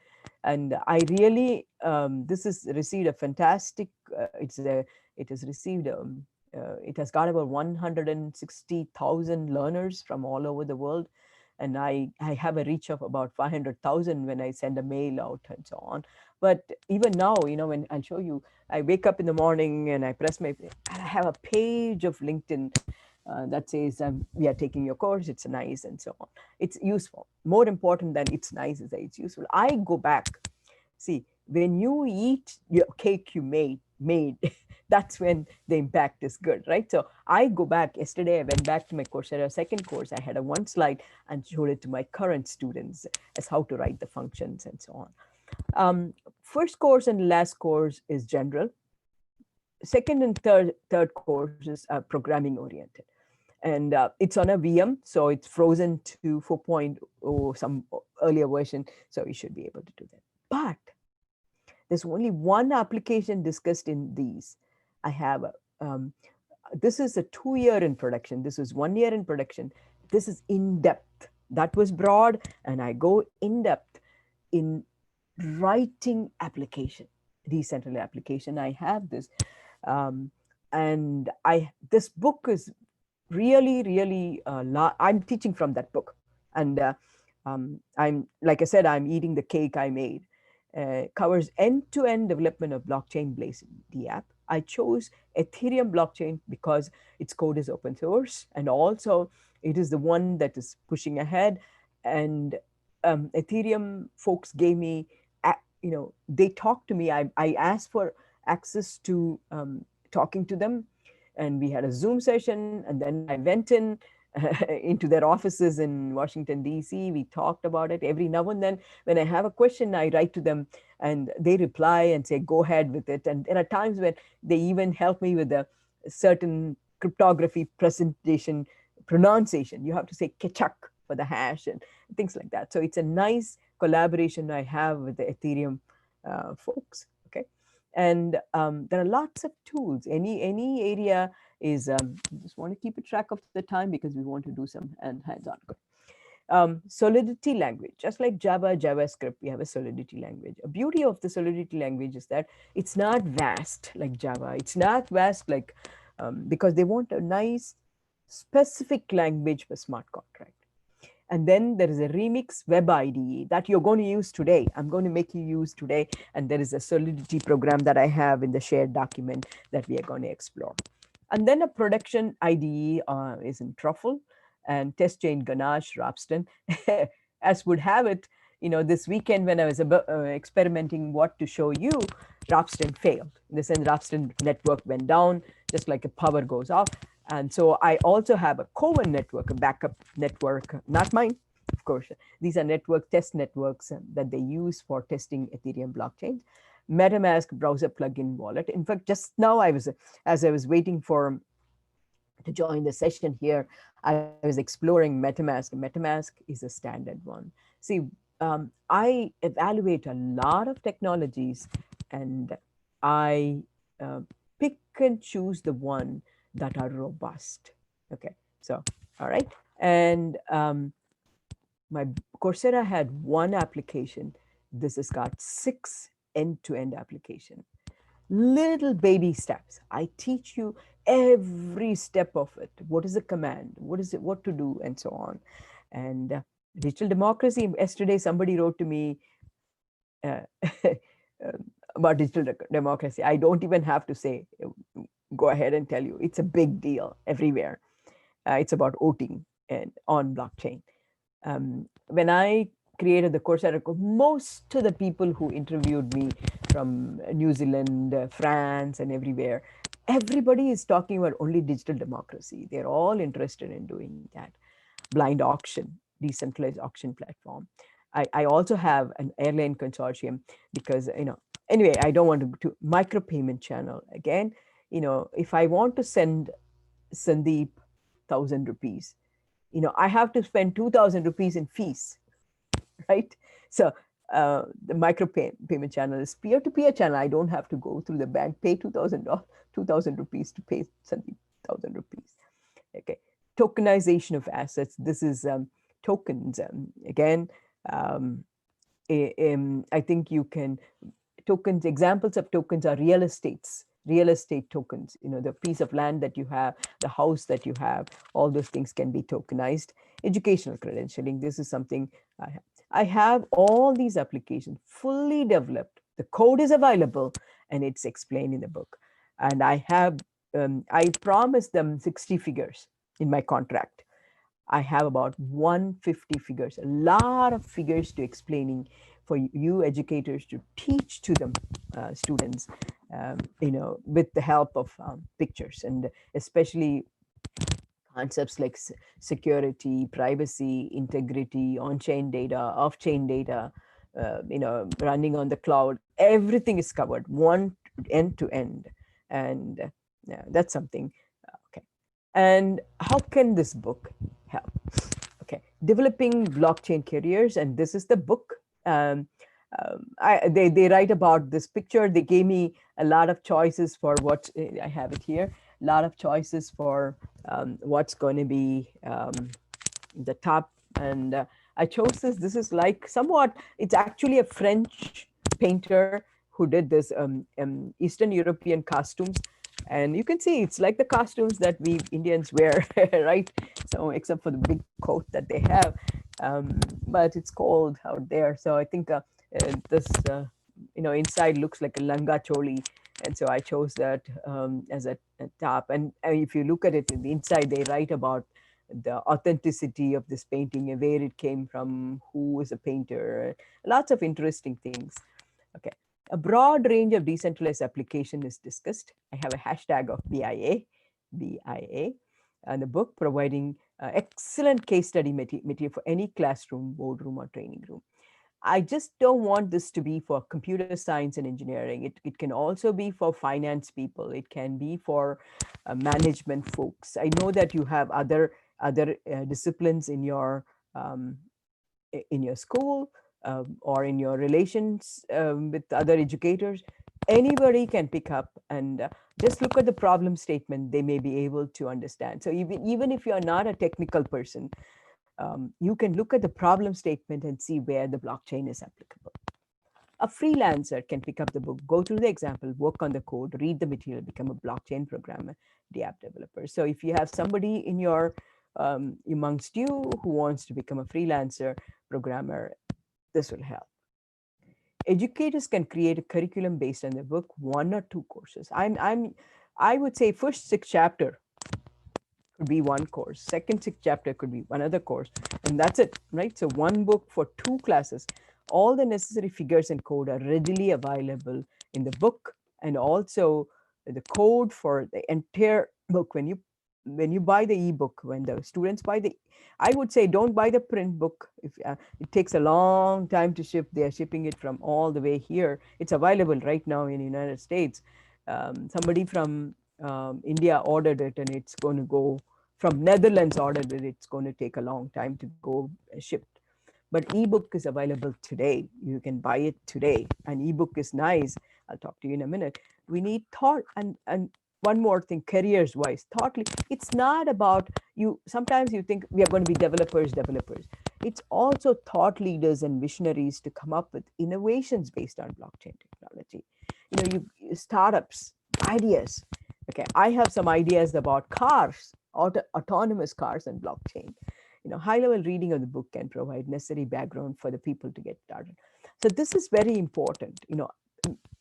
Speaker 2: and I really this has received a fantastic. It has received. It has got about 160,000 learners from all over the world, and I have a reach of about 500,000 when I send a mail out and so on. But even now, when I'll show you, I wake up in the morning and I press my. I have a page of LinkedIn that says we are taking your course, it's nice, and so on. It's useful. More important than it's nice is that it's useful. I go back. See, when you eat your cake you made that's when the impact is good, right? So I go back. Yesterday I went back to my Coursera second course. I had a one slide and showed it to my current students as how to write the functions and so on. First course and last course is general. Second and third course is programming oriented, and it's on a VM, so it's frozen to 4.0, some earlier version, so you should be able to do that. But there's only one application discussed in these. I have this is a 2-year in production. This is 1 year in production. This is in depth. That was broad, and I go in depth in writing application, decentralized application. I have this, and this book is really I'm teaching from that book, and I'm, like I said, I'm eating the cake I made. Covers end-to-end development of blockchain based the app. I chose Ethereum blockchain because its code is open source, and also it is the one that is pushing ahead. And Ethereum folks gave me, they talked to me. I asked for access to talking to them, and we had a Zoom session, and then I went in into their offices in Washington, D.C. We talked about it. Every now and then, when I have a question, I write to them, and they reply and say, go ahead with it. And there are times when they even help me with a certain cryptography presentation pronunciation. You have to say kechak for the hash and things like that. So it's a nice collaboration I have with the Ethereum folks. Okay. And there are lots of tools. Any area is, just want to keep a track of the time because we want to do some hands-on. Solidity language, just like Java, JavaScript, we have a Solidity language. A beauty of the Solidity language is that it's not vast like Java. It's not vast like, because they want a nice specific language for smart contract. And then there is a Remix Web IDE that you're going to use today. I'm going to make you use today. And there is a Solidity program that I have in the shared document that we are going to explore. And then a production IDE is in Truffle and test chain Ganache, Rapston. As would have it, this weekend when I was experimenting what to show you, Rapston failed. In the sense, Rapston network went down, just like a power goes off. And so I also have a Cohen network, a backup network, not mine, of course. These are network test networks that they use for testing Ethereum blockchains. MetaMask browser plugin wallet. In fact, just now as I was waiting for to join the session here, I was exploring MetaMask. MetaMask is a standard one. See, I evaluate a lot of technologies and I uh, pick and choose the one that are robust. Okay, so, all right. And my Coursera had one application. This has got 6 end-to-end application, little baby steps. I teach you every step of it. What is a command? What is it? What to do? And so on. And digital democracy. Yesterday, somebody wrote to me uh, about digital democracy. I don't even have to say, go ahead and tell you. It's a big deal everywhere. It's about voting and on blockchain. When I created the Coursera course, most of the people who interviewed me from New Zealand, France, and everywhere, everybody is talking about only digital democracy. They're all interested in doing that. Blind auction, decentralized auction platform. I also have an airline consortium because, anyway, I don't want to micropayment channel. Again, if I want to send Sandeep 1,000 rupees, I have to spend 2,000 rupees in fees, right? So the micro payment channel is peer-to-peer channel. I don't have to go through the bank, pay 2,000 rupees to pay Sandeep 1,000 rupees. Okay, tokenization of assets. This is tokens. Again, um, I think you can tokens. Examples of tokens are real estate tokens. The piece of land that you have, the house that you have, all those things can be tokenized. Educational credentialing. This is something I have all these applications fully developed. The code is available and it's explained in the book. And I promised them 60 figures in my contract. I have about 150 figures, a lot of figures to explaining for you educators to teach to them students, with the help of pictures, and especially concepts like security, privacy, integrity, on-chain data, off-chain data, running on the cloud. Everything is covered, one end to end, and yeah, that's something. Okay, and how can this book help? Okay, developing blockchain careers, and this is the book. They write about this picture. They gave me a lot of choices for what I have it here. A lot of choices for what's going to be the top, and I chose this. This is like somewhat. It's actually a French painter who did this Eastern European costumes, and you can see it's like the costumes that we Indians wear, right? So except for the big coat that they have, but it's cold out there. So I think this inside looks like a langa choli, and so I chose that as a top. And if you look at it in the inside, they write about the authenticity of this painting and where it came from, who is a painter, lots of interesting things. Okay. A broad range of decentralized application is discussed. I have a hashtag of BIA, and the book providing excellent case study material for any classroom, boardroom, or training room. I just don't want this to be for computer science and engineering. It can also be for finance people. It can be for management folks. I know that you have other disciplines um, in your school, or in your relations with other educators. Anybody can pick up and just look at the problem statement. They may be able to understand. So even if you're not a technical person, you can look at the problem statement and see where the blockchain is applicable. A freelancer can pick up the book, go through the example, work on the code, read the material, become a blockchain programmer, the app developer. So if you have somebody in your amongst you who wants to become a freelancer programmer, this will help. Educators can create a curriculum based on the book, 1 or 2 courses. I would say first 6 chapter could be one course, second 6 chapter could be another course, and that's it, right? So one book for 2 classes. all the necessary figures and code are readily available in the book, and also the code for the entire book. When you buy the ebook, when the students buy the, I would say don't buy the print book. If it takes a long time to ship, they are shipping it from all the way here. It's available right now in the United States. Somebody from India ordered it, and it's going to go from Netherlands ordered it. It's going to take a long time to go shipped. But ebook is available today. You can buy it today. An ebook is nice. I'll talk to you in a minute. We need thought, and one more thing, careers wise, thought. It's not about you. Sometimes you think we are going to be developers. It's also thought leaders and visionaries to come up with innovations based on blockchain technology. Startups, ideas. Okay, I have some ideas about cars, autonomous cars, and blockchain. High level reading of the book can provide necessary background for the people to get started. So this is very important.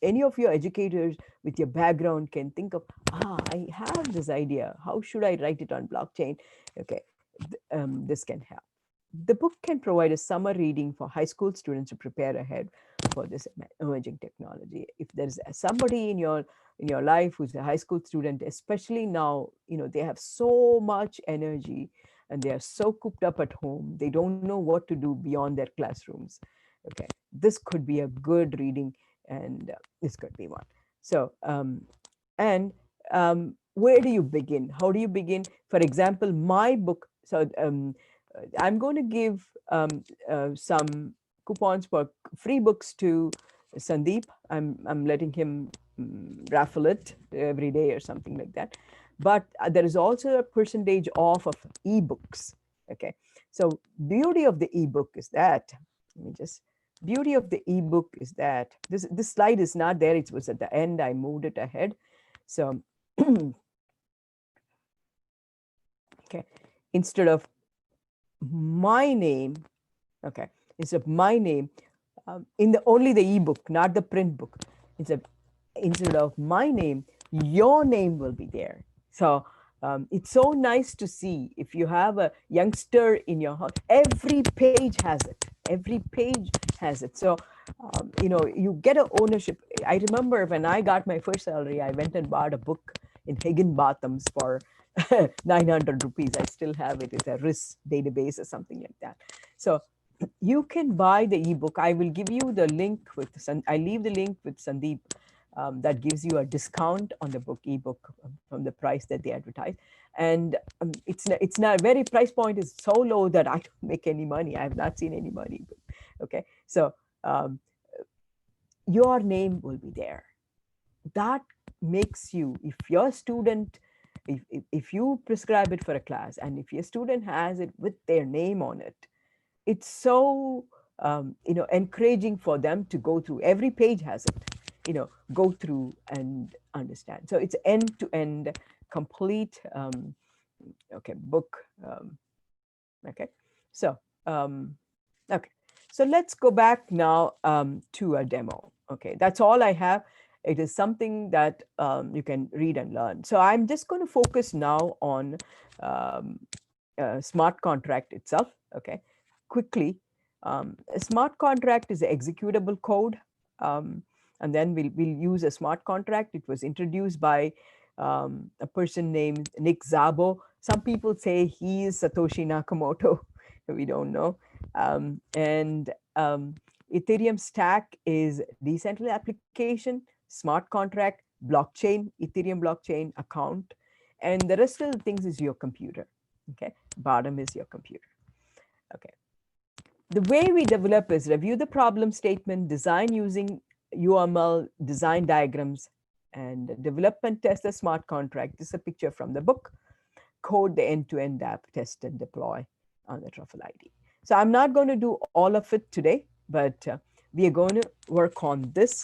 Speaker 2: Any of your educators with your background can think of, I have this idea. How should I write it on blockchain? Okay, this can help. The book can provide a summer reading for high school students to prepare ahead for this emerging technology. If there's somebody in your life who's a high school student, especially now, they have so much energy and they are so cooped up at home, they don't know what to do beyond their classrooms. Okay, this could be a good reading, and this could be one. So, and where do you begin? How do you begin? For example, my book. So I'm going to give some coupons for free books to Sandeep. I'm letting him raffle it every day or something like that. But there is also a percentage off of ebooks. Okay, so beauty of the ebook is that, let me just, beauty of the ebook is that this slide is not there. It was at the end. I moved it ahead. So okay, instead of my name, okay, instead of my name, in the only the ebook, not the print book, instead of my name, your name will be there. So it's so nice to see. If you have a youngster in your house, every page has it. Every page has it. So you get a ownership. I remember when I got my first salary, I went and bought a book in Higginbotham's for 900 rupees. I still have it. It's a risk database or something like that. So you can buy the ebook. I will give you the link with I leave the link with Sandeep. That gives you a discount on the ebook from the price that they advertise. And it's not very, price point is so low that I don't make any money. I have not seen any money. Okay, so your name will be there. That makes you, if your student, if you prescribe it for a class and if your student has it with their name on it, it's so encouraging for them to go through. Every page has it, go through and understand. So it's end to end, complete okay, book. Okay, so okay, so let's go back now to a demo. Okay, that's all I have. It is something that you can read and learn. So I'm just going to focus now on smart contract itself. Okay, quickly. A smart contract is an executable code, and then we'll use a smart contract. It was introduced by a person named Nick Szabo. Some people say he is Satoshi Nakamoto. We don't know. And Ethereum stack is decentralized application, smart contract, blockchain, Ethereum blockchain account, and the rest of the things is your computer. Okay, bottom is your computer. Okay, the way we develop is review the problem statement, design using UML, design diagrams, and develop and test the smart contract. This is a picture from the book. Code the end-to-end app, test and deploy on the Truffle ID. So I'm not going to do all of it today, but we are going to work on this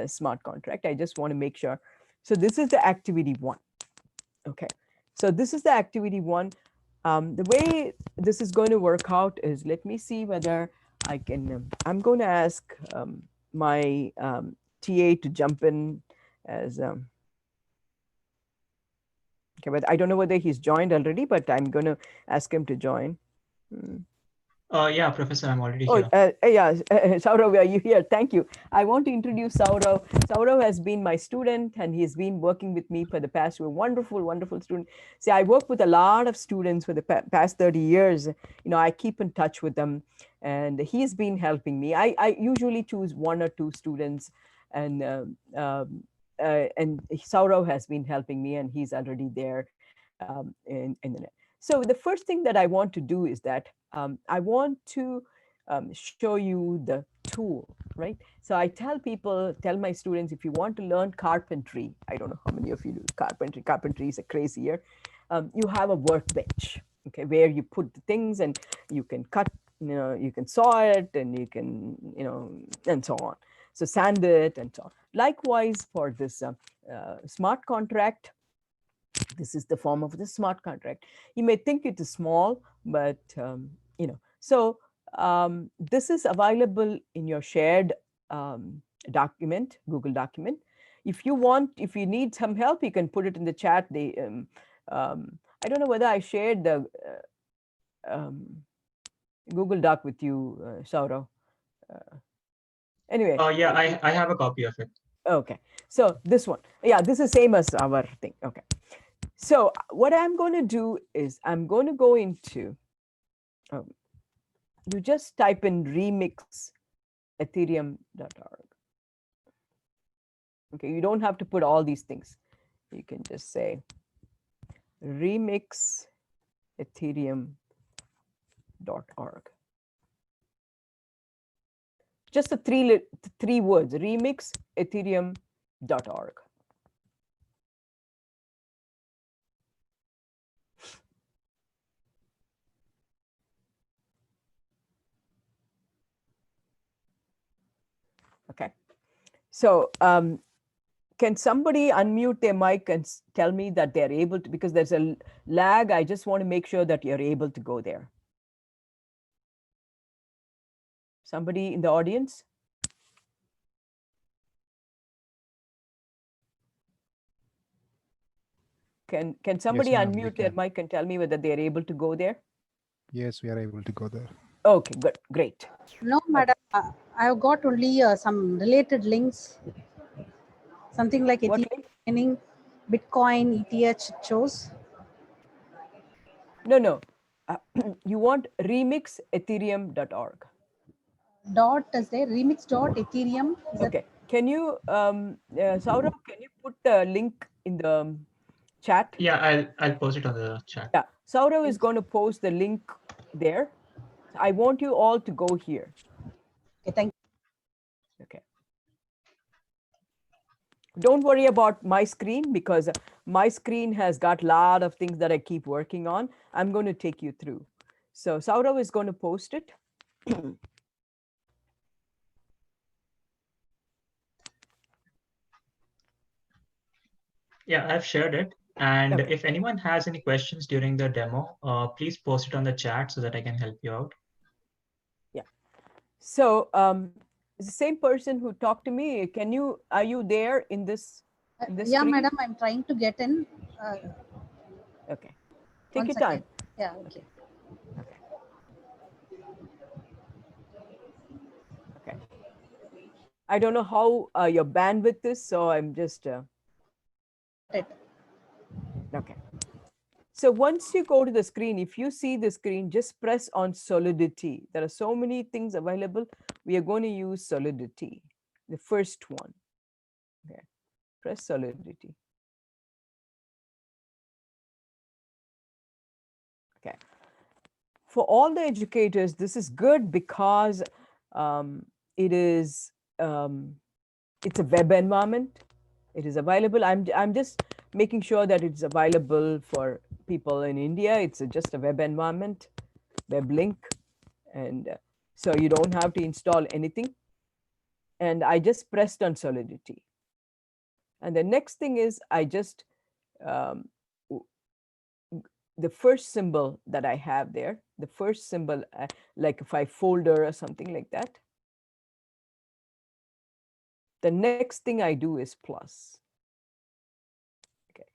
Speaker 2: smart contract. I just want to make sure. So this is the activity one. Okay, so this is the activity one. The way this is going to work out is, let me see whether I can, I'm going to ask my TA to jump in as, okay, but I don't know whether he's joined already, but I'm going to ask him to join.
Speaker 3: Yeah, Professor, I'm already
Speaker 2: Oh,
Speaker 3: here.
Speaker 2: yeah, Saurav, are you here? Thank you. I want to introduce Saurav. Saurav has been my student and he's been working with me for the past year. Wonderful, wonderful student. See, I work with a lot of students for the past 30 years. You know, I keep in touch with them and he's been helping me. I usually choose one or two students and and Saurav has been helping me and he's already there in the net. So the first thing that I want to do is that I want to show you the tool, right? So I tell people, tell my students, if you want to learn carpentry, I don't know how many of you do carpentry. Carpentry is a crazy here. You have a workbench, okay, where you put the things and you can cut, you know, you can saw it and you can, you know, and so on. So sand it and so on. Likewise for this smart contract, this is the form of the smart contract. You may think it is small, but you know, so this is available in your shared document, Google document. If you want, if you need some help, you can put it in the chat. I don't know whether I shared the um, Google Doc with you, Saurav. Uh, anyway,
Speaker 3: Yeah, I have a copy of it.
Speaker 2: okay. So this one, yeah, this is same as our thing. Okay. So what I'm going to do is I'm going to go into, um, you just type in remix ethereum.org. Okay, you don't have to put all these things. You can just say remix ethereum.org. Just the three words, remix ethereum.org. Okay. So can somebody unmute their mic and tell me that they're able to, because there's a lag. I just want to make sure that you're able to go there. Somebody in the audience? Can
Speaker 4: Yes,
Speaker 2: somebody
Speaker 4: ma'am, we
Speaker 2: unmute their
Speaker 4: can.
Speaker 2: mic and tell me whether they're able to go there?
Speaker 4: Yes, we are able to go there.
Speaker 2: Okay, good, great.
Speaker 5: No,
Speaker 2: Okay,
Speaker 5: madam. I've got only some related links, something like
Speaker 2: what
Speaker 5: Ethereum
Speaker 2: link?
Speaker 5: mining, Bitcoin, ETH it shows.
Speaker 2: No, no. You want remix ethereum.org.
Speaker 5: Dot is there, remix dot Ethereum. Is that
Speaker 2: Okay, can you, Saurabh, can you put the link in the chat?
Speaker 3: Yeah, I'll post it on the chat.
Speaker 2: Yeah, Saurabh is going to post the link there. I want you all to go here.
Speaker 5: okay? Thank
Speaker 2: Okay. Don't worry about my screen because my screen has got a lot of things that I keep working on. I'm going to take you through. So Saurav is going to post it.
Speaker 3: Yeah, I've shared it. And
Speaker 2: Okay.
Speaker 3: if anyone has any questions during the demo, please post it on the chat so that I can help you out.
Speaker 2: Yeah. So the same person who talked to me, are you there in this
Speaker 5: yeah,
Speaker 2: screen?
Speaker 5: madam. I'm trying to get in. Uh,
Speaker 2: Okay. Take
Speaker 5: one
Speaker 2: your
Speaker 5: second.
Speaker 2: time.
Speaker 5: Yeah, okay.
Speaker 2: Okay. Okay. Okay. I don't know how your bandwidth is, so I'm just
Speaker 5: Got it.
Speaker 2: okay. So once you go to the screen, if you see the screen, just press on Solidity. There are so many things available. We are going to use Solidity, the first one. Okay, press Solidity. Okay. For all the educators, this is good because um, it is it's a web environment. It is available. I'm just making sure that it's available for people in India. It's just a web environment, web link, and so you don't have to install anything. And I just pressed on Solidity. And the next thing is I just um, the first symbol that I have there, the first symbol, like if I folder or something like that, the next thing I do is plus. Okay,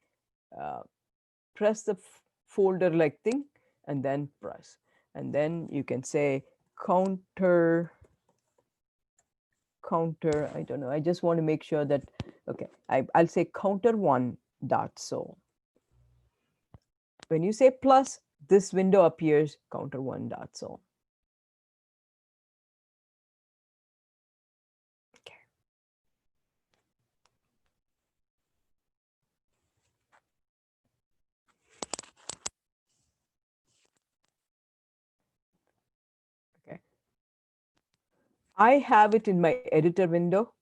Speaker 2: press the folder like thing, and then press. and then you can say counter, I don't know, I just want to make sure that, okay, I'll say counter one dot so. When you say plus, this window appears counter one dot so. Okay. Okay. I have it in my editor window.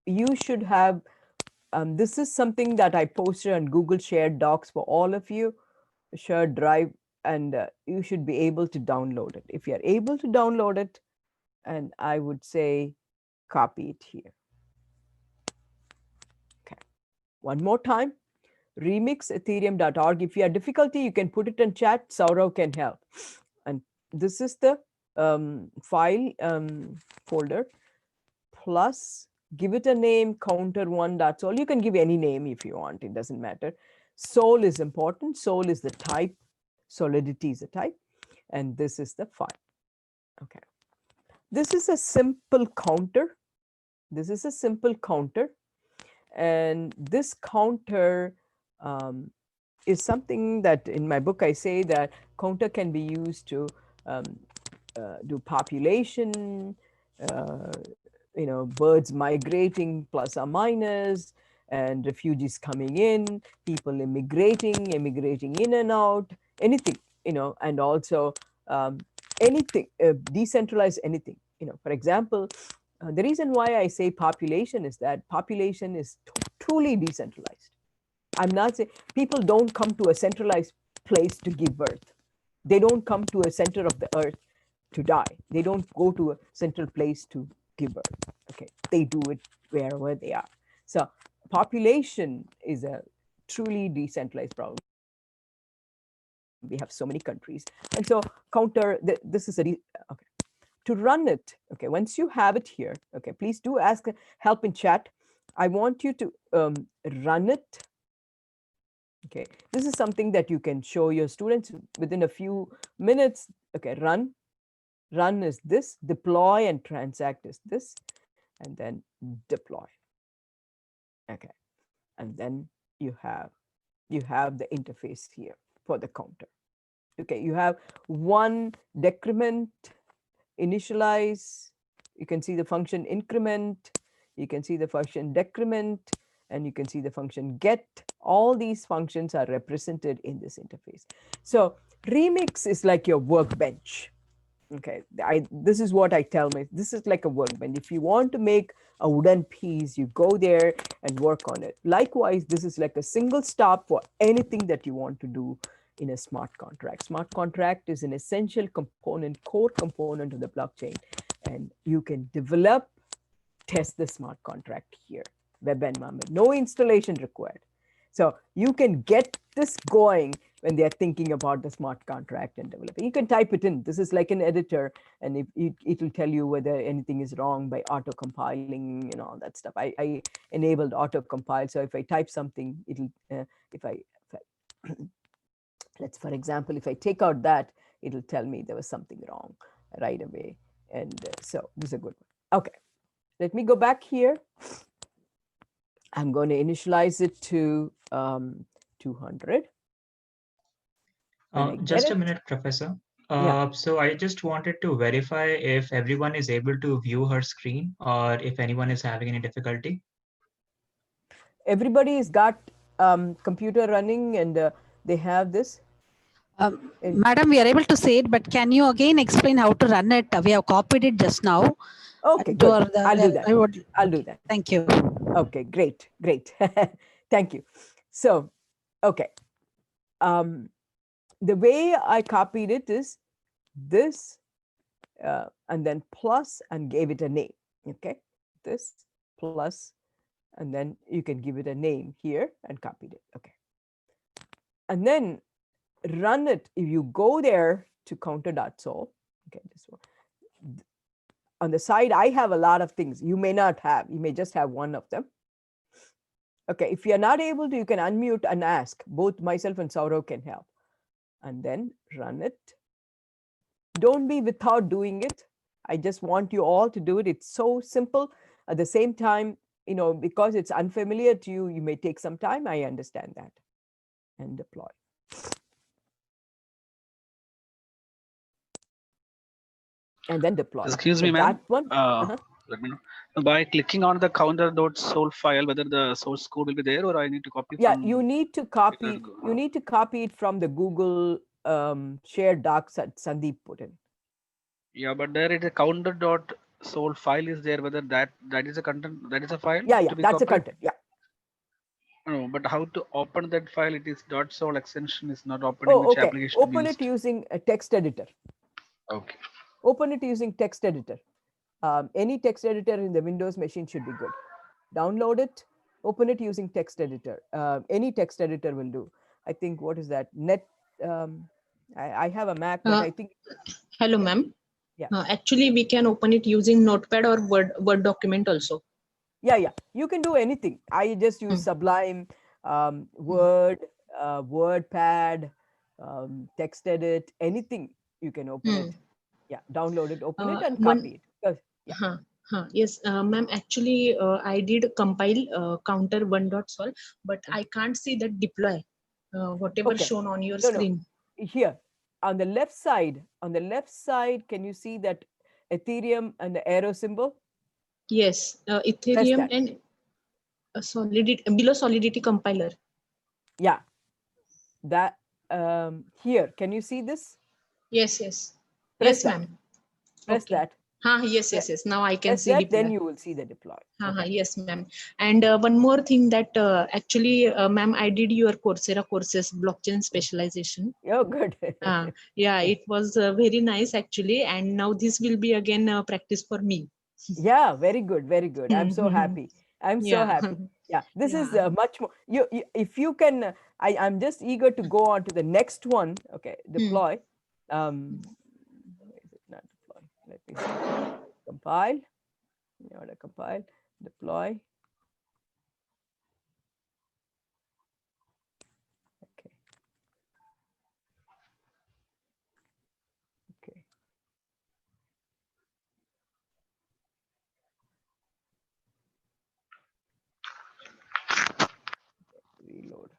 Speaker 2: You should have, this is something that I posted on Google Shared Docs for all of you, shared drive, and you should be able to download it. If you're able to download it, and I would say copy it here. Okay. One more time, remixethereum.org. If you have difficulty, you can put it in chat. Saurav can help. And this is the file folder. Plus, give it a name, counter one dot sol. You can give any name if you want, it doesn't matter. Sol is important. Sol is the type, solidity is the type, and this is the file. Okay. This is a simple counter. This is a simple counter, and this counter is something that in my book I say that counter can be used to do population, birds migrating plus or minus, and refugees coming in, people immigrating in and out, anything, and also anything, decentralize anything. For example, the reason why I say population is that population is truly decentralized. I'm not saying people don't come to a centralized place to give birth. They don't come to a center of the earth to die. They don't go to a central place to give birth. Okay, they do it wherever they are. So population is a truly decentralized problem. We have so many countries, and so counter. This is a okay. To run it, okay. Once you have it here, okay. Please do ask help in chat. I want you to run it. Okay, this is something that you can show your students within a few minutes. Okay, run is this, deploy and transact is this, and then deploy. Okay, and then you have the interface here for the counter. Okay, you have one decrement, initialize, you can see the function increment, you can see the function decrement, and you can see the function get. All these functions are represented in this interface. So Remix is like your workbench. Okay, this is what I tell my, this is like a workbench. If you want to make a wooden piece, you go there and work on it. Likewise, this is like a single stop for anything that you want to do in a smart contract. Smart contract is an essential component, core component of the blockchain, and you can develop, test the smart contract here, web environment, no installation required. So you can get this going when they're thinking about the smart contract and developing. You can type it in. This is like an editor, and it will tell you whether anything is wrong by auto compiling and all that stuff. I enabled auto compile, so if I type something, it'll if I let's, for example, if I take out that, it'll tell me there was something wrong right away. And so this is a good one. Okay, let me go back here. I'm going to initialize it to 200.
Speaker 3: Just a minute, Professor.
Speaker 2: Yeah.
Speaker 3: So I just wanted to verify if everyone is able to view her screen or if anyone is having any difficulty.
Speaker 2: Everybody's got computer running and they have this.
Speaker 5: Madam, we are able to say it, but can you again explain how to run it? We have copied it just now.
Speaker 2: Okay, good. I'll do that. I'll do that.
Speaker 5: Thank you.
Speaker 2: Okay, great. Thank you. So, okay. The way I copied it is this and then plus and gave it a name. Okay, this plus, and then you can give it a name here and copied it. Okay. And then run it. If you go there to counter.sol, okay, this one. On the side, I have a lot of things you may not have. You may just have one of them. Okay, if you're not able to, you can unmute and ask. Both myself and Saurav can help. And then run it. don't be without doing it. I just want you all to do it. It's so simple. At the same time, because it's unfamiliar to you, you may take some time. I understand that. And deploy. And then deploy.
Speaker 6: Excuse
Speaker 2: So
Speaker 6: me, ma'am.
Speaker 2: that one.
Speaker 6: Let me know. By clicking on the counter.sol file, whether the source code will be there, or I need to copy
Speaker 2: Yeah,
Speaker 6: from.
Speaker 2: you need to copy. You need to copy it from the Google shared docs that Sandeep put in.
Speaker 6: Yeah, but there is a counter.sol file is there. Whether that is a content, that is a file.
Speaker 2: Yeah,
Speaker 6: to be
Speaker 2: that's a
Speaker 6: copied?
Speaker 2: content. Yeah.
Speaker 6: No, but how to open that file? It is .sol extension is not opening.
Speaker 2: Oh,
Speaker 6: Which
Speaker 2: okay.
Speaker 6: application to be
Speaker 2: Open
Speaker 6: used?
Speaker 2: it using a text editor.
Speaker 6: Okay.
Speaker 2: Open it using text editor. Any text editor in the Windows machine should be good. Download it, open it using text editor. Any text editor will do. I think, what is that? I have a Mac, but I think.
Speaker 7: Hello, ma'am.
Speaker 2: Yeah.
Speaker 7: Actually, we can open it using Notepad or Word document also.
Speaker 2: Yeah. You can do anything. I just use Sublime, Word, WordPad, TextEdit, anything you can open it. Yeah, download it, open it, and copy it.
Speaker 7: Yes, ma'am. Actually, I did compile counter 1.sol, but I can't see that deploy. Whatever shown on your screen.
Speaker 2: Here on the left side, can you see that Ethereum and the arrow symbol?
Speaker 7: Yes, Ethereum and Solidity below Solidity compiler.
Speaker 2: Yeah, that here. Can you see this?
Speaker 7: Yes. Yes, ma'am.
Speaker 2: Press that.
Speaker 7: Yes. Now I can
Speaker 2: press
Speaker 7: see
Speaker 2: that,
Speaker 7: deploy.
Speaker 2: then you will see the deploy.
Speaker 7: Yes, ma'am. And one more thing that actually, ma'am, I did your Coursera courses, blockchain specialization.
Speaker 2: Oh, good.
Speaker 7: Yeah, it was very nice actually. And now this will be again practice for me.
Speaker 2: Yeah, very good, very good. I'm so happy. So happy. Yeah, this is much more. If you can, I'm just eager to go on to the next one. Okay, deploy. Is it not deploy? Let me see. Compile. You want to compile, deploy. Okay. Okay. Reload.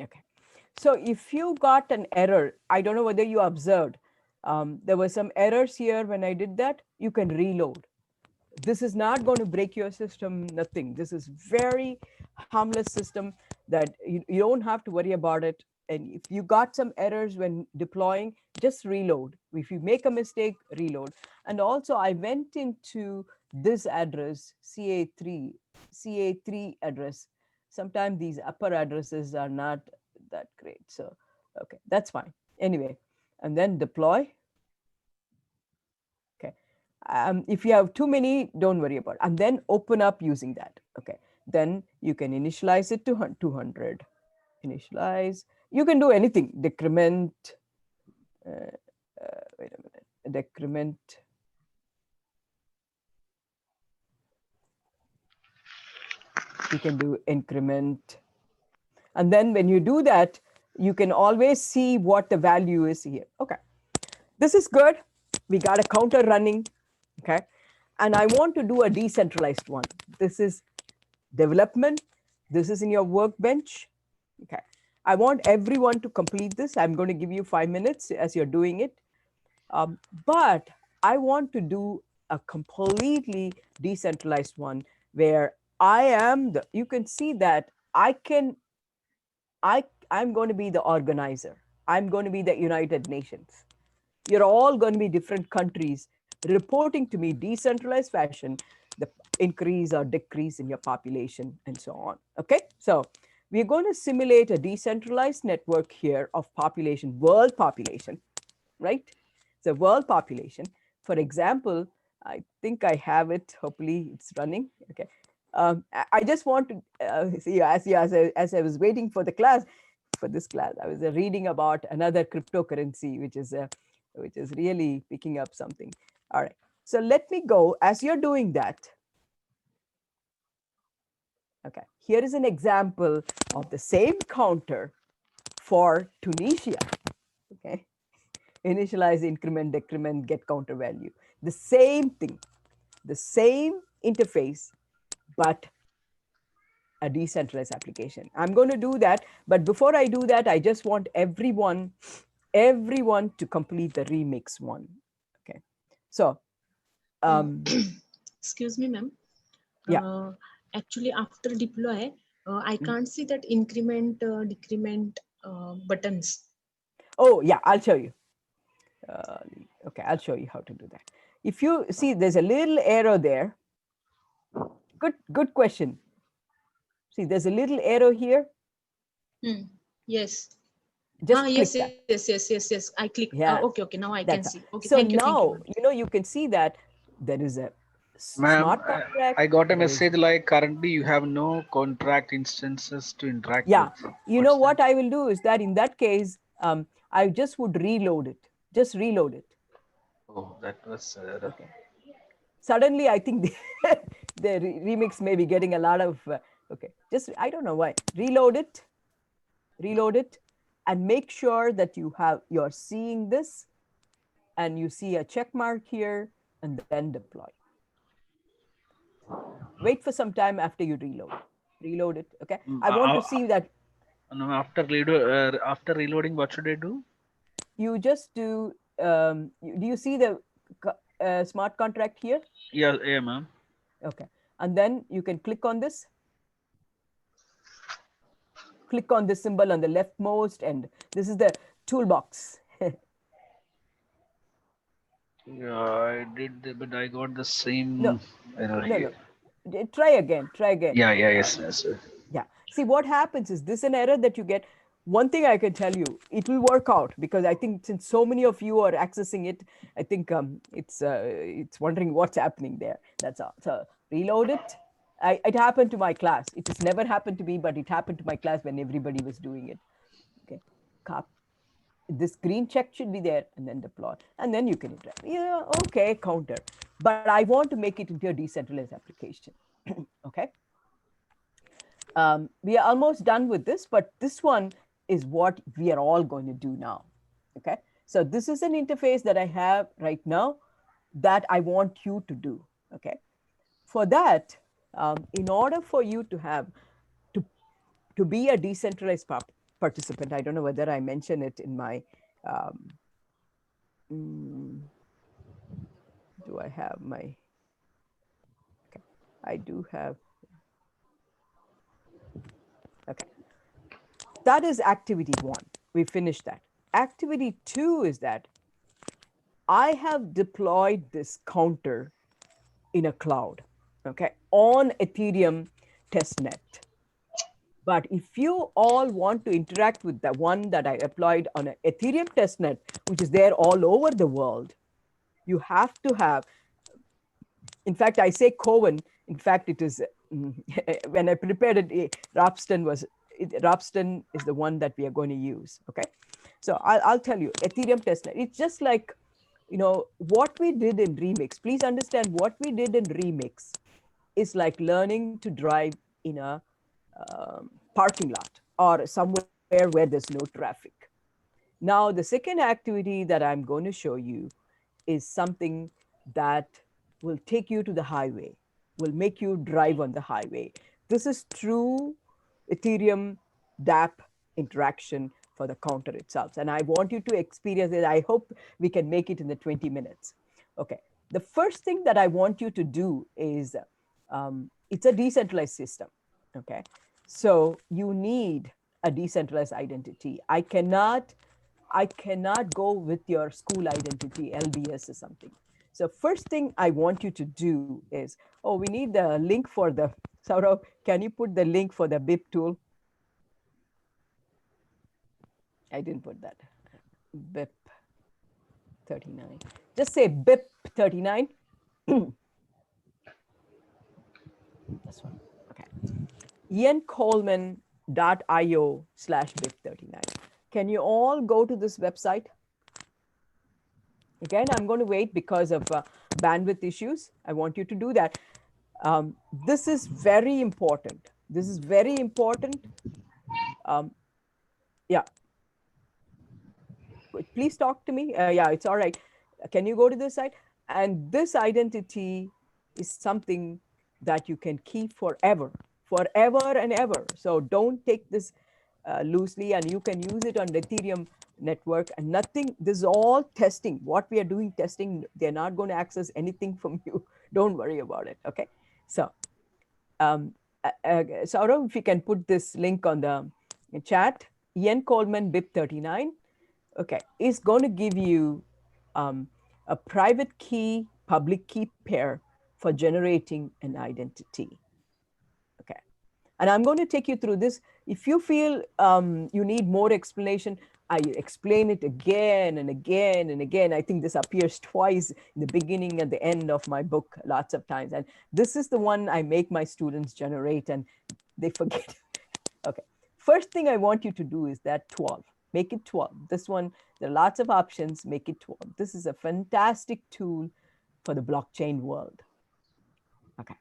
Speaker 2: Okay. So if you got an error, I don't know whether you observed, there were some errors here when I did that. You can reload. This is not going to break your system, nothing. This is very harmless system that you don't have to worry about it. And if you got some errors when deploying, just reload. If you make a mistake, reload. And also I went into this address, CA3 address. Sometimes these upper addresses are not that great. So, okay, that's fine. Anyway, and then deploy. Okay. If you have too many, don't worry about it. And then open up using that. Okay. Then you can initialize it to 200. Initialize. You can do anything. Decrement. Wait a minute. Decrement. You can do increment. And then when you do that, you can always see what the value is here. Okay. This is good. We got a counter running. Okay. And I want to do a decentralized one. This is development. This is in your workbench. Okay. I want everyone to complete this. I'm going to give you 5 minutes as you're doing it. But I want to do a completely decentralized one where I am the, you can see that I'm going to be the organizer. I'm going to be the United Nations. You're all going to be different countries reporting to me decentralized fashion, the increase or decrease in your population and so on. Okay, so we're going to simulate a decentralized network here of population, world population, right? So world population. For example, I think I have it. Hopefully it's running. Okay. I just want to see, as I was waiting for the class, for this class, I was reading about another cryptocurrency, which is really picking up something. All right. So let me go. As you're doing that, okay, here is an example of the same counter for Tunisia. Okay, initialize, increment, decrement, get counter value. The same thing, the same interface, but a decentralized application. I'm going to do that, but before I do that, I just want everyone to complete the remix one. Okay, so
Speaker 7: Excuse me, ma'am.
Speaker 2: yeah.
Speaker 7: Actually, after deploy, I can't see that increment, decrement buttons.
Speaker 2: Oh yeah, I'll show you. Okay, I'll show you how to do that. If you see, there's a little arrow there. Good question. See, there's a little arrow here.
Speaker 7: Yes.
Speaker 2: Just click
Speaker 7: Yes,
Speaker 2: that.
Speaker 7: yes. I click.
Speaker 2: Yeah,
Speaker 7: Okay. Now I can
Speaker 2: that's
Speaker 7: see. Okay,
Speaker 2: so
Speaker 7: thank you,
Speaker 2: now
Speaker 7: ma'am.
Speaker 2: you can see that there is a
Speaker 6: Ma'am,
Speaker 2: smart contract.
Speaker 6: I got a
Speaker 2: There is,
Speaker 6: message like currently you have no contract instances to interact
Speaker 2: yeah.
Speaker 6: with.
Speaker 2: You know
Speaker 6: What's that?
Speaker 2: what I will do is that in that case, I just would reload it. Just reload it.
Speaker 6: Oh, that was
Speaker 2: Okay. Suddenly, I think the remix may be getting a lot of. Okay, just I don't know why. Reload it, and make sure that you're seeing this, and you see a check mark here, and then deploy. Wait for some time after you reload it. Okay, I want to see that.
Speaker 6: no, after reloading, what should I do?
Speaker 2: You just do. Do you see the smart contract here?
Speaker 6: Yeah, ma'am.
Speaker 2: Okay, and then you can click on this. Click on this symbol on the leftmost end. This is the toolbox.
Speaker 6: Yeah, I did, but I got the
Speaker 2: No,
Speaker 6: same error
Speaker 2: no.
Speaker 6: here.
Speaker 2: Try again.
Speaker 6: Yeah, yes.
Speaker 2: Yeah. See, what happens is this an error that you get. One thing I can tell you, it will work out because I think since so many of you are accessing it, I think it's wondering what's happening there. That's all. So reload it. It happened to my class. It has never happened to me, but it happened to my class when everybody was doing it. Okay. This green check should be there, and then deploy, and then you can interact. Yeah, okay, counter. But I want to make it into a decentralized application. Okay. We are almost done with this, but this one is what we are all going to do now. Okay. So this is an interface that I have right now that I want you to do. Okay. For that, in order for you to have to to be a decentralized participant, I don't know whether I mentioned it in my. Do I have my? Okay, I do have. Okay, that is activity one. We finished that. Activity two is that I have deployed this counter in a cloud, okay, on Ethereum testnet. But if you all want to interact with the one that I applied on an Ethereum testnet, which is there all over the world, you have to have, in fact, I say Cohen, in fact, it is, when I prepared it, Ropsten is the one that we are going to use, okay? So I'll tell you, Ethereum testnet, it's just like, what we did in Remix. Please understand what we did in Remix is like learning to drive in a parking lot or somewhere where there's no traffic. Now, the second activity that I'm going to show you is something that will take you to the highway, will make you drive on the highway. This is true Ethereum dApp interaction for the counter itself. And I want you to experience it. I hope we can make it in the 20 minutes. Okay. The first thing that I want you to do is it's a decentralized system. Okay. So you need a decentralized identity. I cannot go with your school identity, LBS or something. So first thing I want you to do is, we need the link for the, Saurav, can you put the link for the BIP tool? I didn't put that. BIP 39. Just say BIP 39. This one. iancoleman.io/bit39. Can you all go to this website? Again, I'm going to wait because of bandwidth issues. I want you to do that. This is very important. This is very important. Yeah. Please talk to me. Yeah, it's all right. Can you go to this site? And this identity is something that you can keep forever, forever and ever. So don't take this loosely, and you can use it on the Ethereum network and nothing. This is all testing. What we are doing testing, they're not going to access anything from you. Don't worry about it. Okay. So, Saurav, if you can put this link on the chat, Ian Coleman BIP39, okay, is going to give you a private key, public key pair for generating an identity. Okay. And I'm going to take you through this. If you feel you need more explanation, I explain it again and again and again. I think this appears twice in the beginning and the end of my book lots of times. And this is the one I make my students generate and they forget. Okay. First thing I want you to do is that 12. Make it 12. This one, there are lots of options. Make it 12. This is a fantastic tool for the blockchain world. Okay.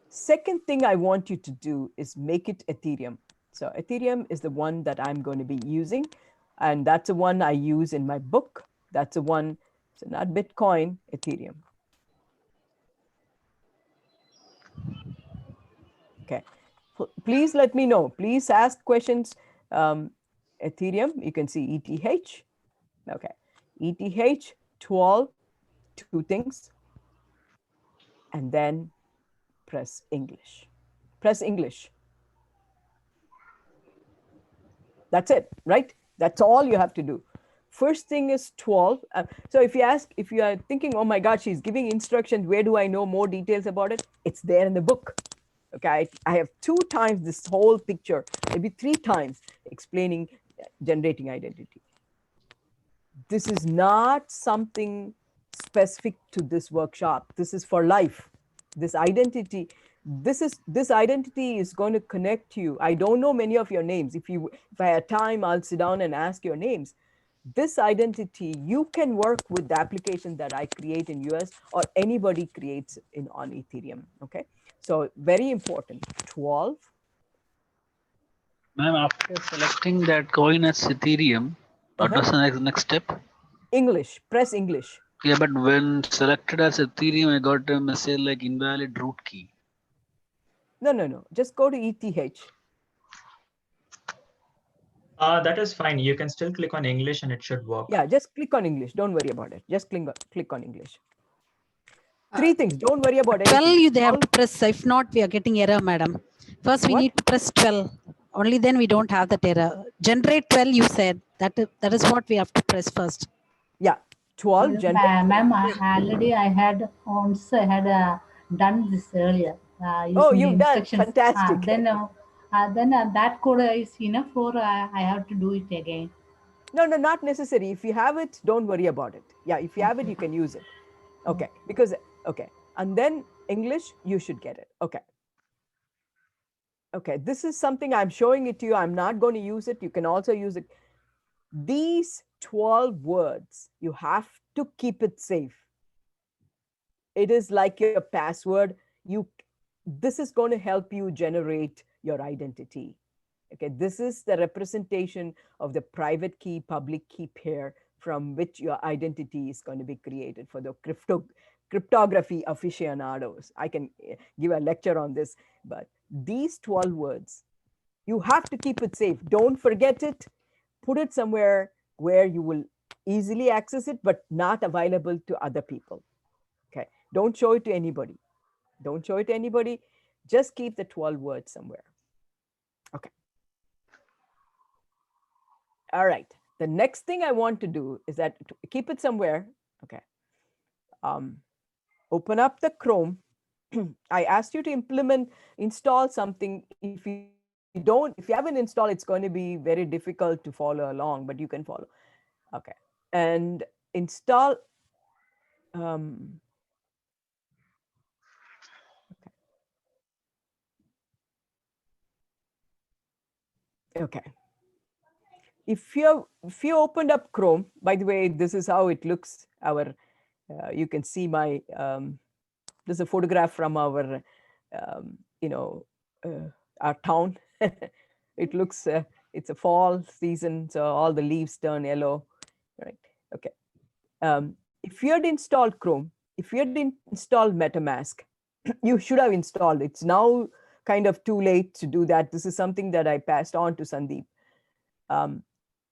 Speaker 2: Second thing I want you to do is make it Ethereum. So Ethereum is the one that I'm going to be using. And that's the one I use in my book. That's the one, so not Bitcoin, Ethereum. Okay. Please let me know. Please ask questions. Ethereum, you can see ETH. Okay. ETH, 12, two things. And then press English. Press English. That's it, right? That's all you have to do. First thing is 12. So if you are thinking, oh my God, she's giving instructions, where do I know more details about it? It's there in the book. Okay, I have 2 times this whole picture, maybe 3 times explaining generating identity. This is not something specific to this workshop. This is for life. This identity, this identity is going to connect you. I don't know many of your names. If I had time, I'll sit down and ask your names. This identity, you can work with the application that I create in US or anybody creates on Ethereum. Okay, so very important. 12.
Speaker 6: Ma'am, after selecting that coin as Ethereum, what was the next step?
Speaker 2: English. Press English.
Speaker 6: Yeah, but when selected as Ethereum, I got a message like invalid root key.
Speaker 2: No. Just go to ETH.
Speaker 3: That is fine. You can still click on English and it should work.
Speaker 2: Yeah, just click on English. Don't worry about it. Just click on English. 3 things. Don't worry about
Speaker 5: 12
Speaker 2: anything.
Speaker 5: they have to press. If not, we are getting error, madam. First, we
Speaker 2: What?
Speaker 5: need to press 12. Only then we don't have that error. Generate 12, you said. That is what we have to press first.
Speaker 2: Yeah, 12.
Speaker 8: Ma'am, already I had once I had done this earlier using
Speaker 2: Oh,
Speaker 8: the
Speaker 2: you've done.
Speaker 8: instructions.
Speaker 2: Fantastic.
Speaker 8: Then that code is enough for I have to do it again.
Speaker 2: No, not necessary. If you have it, don't worry about it. Yeah, if you have it, you can use it. Okay, because, okay. And then English, you should get it. Okay. Okay, this is something I'm showing it to you. I'm not going to use it. You can also use it. These 12 words, you have to keep it safe. It is like your password. This is going to help you generate your identity. Okay, this is the representation of the private key, public key pair from which your identity is going to be created for the cryptography aficionados. I can give a lecture on this, but these 12 words, you have to keep it safe. Don't forget it. Put it somewhere where you will easily access it, but not available to other people. Okay, don't show it to anybody. Don't show it to anybody. Just keep the 12 words somewhere. Okay. All right. The next thing I want to do is that keep it somewhere. Okay. Open up the Chrome. I asked you to install something. If you haven't installed, it's going to be very difficult to follow along, but you can follow. Okay. And install. Okay. Okay. If you opened up Chrome, by the way, this is how it looks. You can see my this is a photograph from our you know our town. It looks it's a fall season, so all the leaves turn yellow, right? Okay. If you had installed Chrome, if you had installed MetaMask, you should have installed. It's now kind of too late to do that. This is something that I passed on to Sandeep.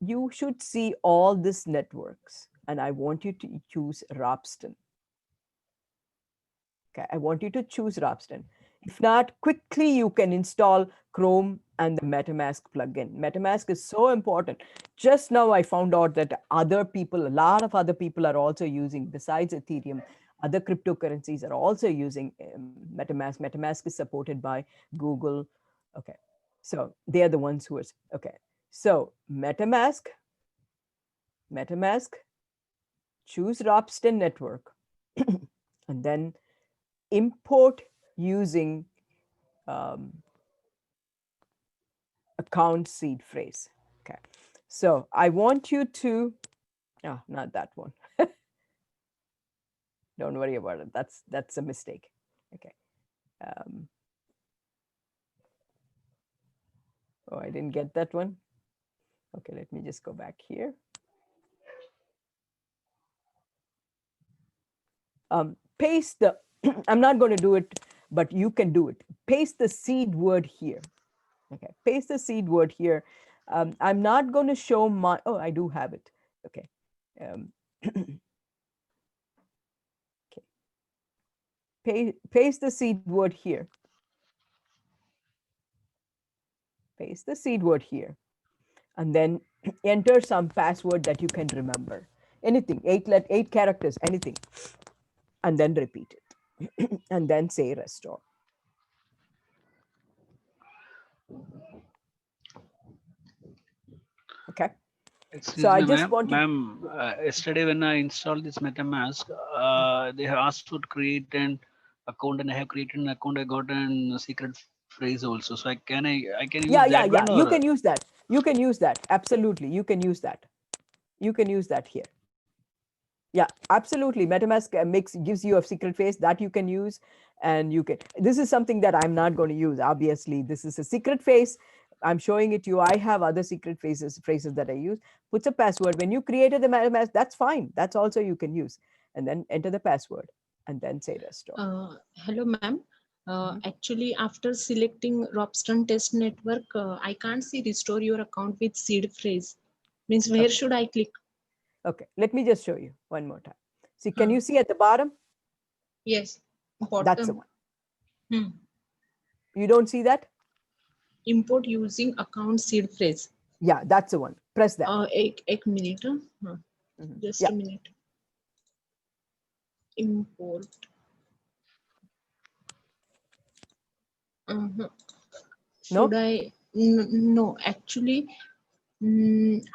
Speaker 2: You should see all these networks, and I want you to choose Ropsten. Okay, I want you to choose Ropsten. If not, quickly you can install Chrome and the MetaMask plugin. MetaMask is so important. Just now I found out that other people, a lot of other people are also using, besides Ethereum, other cryptocurrencies are also using MetaMask. MetaMask is supported by Google. Okay, so they are the ones who are, okay. So MetaMask, choose Ropsten network, and then import using account seed phrase. Okay, so I want you to, oh, not that one. Don't worry about it. That's a mistake. Okay. Oh, I didn't get that one. Okay, let me just go back here. Paste the, I'm not going to do it, but you can do it. Paste the seed word here. Okay, paste the seed word here. I'm not going to show my, oh, I do have it. Okay. Okay. Paste the seed word here. Paste the seed word here. And then enter some password that you can remember. Anything, 8 characters, anything. And then repeat it. And then say restore. Okay.
Speaker 6: Excuse
Speaker 2: So I
Speaker 6: me,
Speaker 2: just
Speaker 6: ma'am.
Speaker 2: want to,
Speaker 6: Ma'am, yesterday when I installed this MetaMask, they have asked to create an account, and I have created an account. I got a secret phrase also. So I can use that
Speaker 2: yeah.
Speaker 6: one,
Speaker 2: You
Speaker 6: or
Speaker 2: can use that. You can use that. Absolutely. You can use that. You can use that here. Yeah, absolutely. MetaMask gives you a secret phrase that you can use, and you can. This is something that I'm not going to use. Obviously, this is a secret phrase. I'm showing it to you. I have other secret phrases that I use. Puts a password. When you created the MetaMask, that's fine. That's also you can use, and then enter the password, and then say restore.
Speaker 7: Hello, ma'am. Actually, after selecting Ropsten Test Network, I can't see restore your account with seed phrase. Means where
Speaker 2: Okay.
Speaker 7: should I click?
Speaker 2: Okay, let me just show you one more time. See, can you see at the bottom?
Speaker 7: Yes,
Speaker 2: That's the
Speaker 7: bottom.
Speaker 2: one. You don't see that?
Speaker 7: Import using account seed phrase.
Speaker 2: Yeah, that's the one. Press that.
Speaker 7: Ek minute. Just
Speaker 2: Yeah.
Speaker 7: a minute. Import. Should I? No, actually,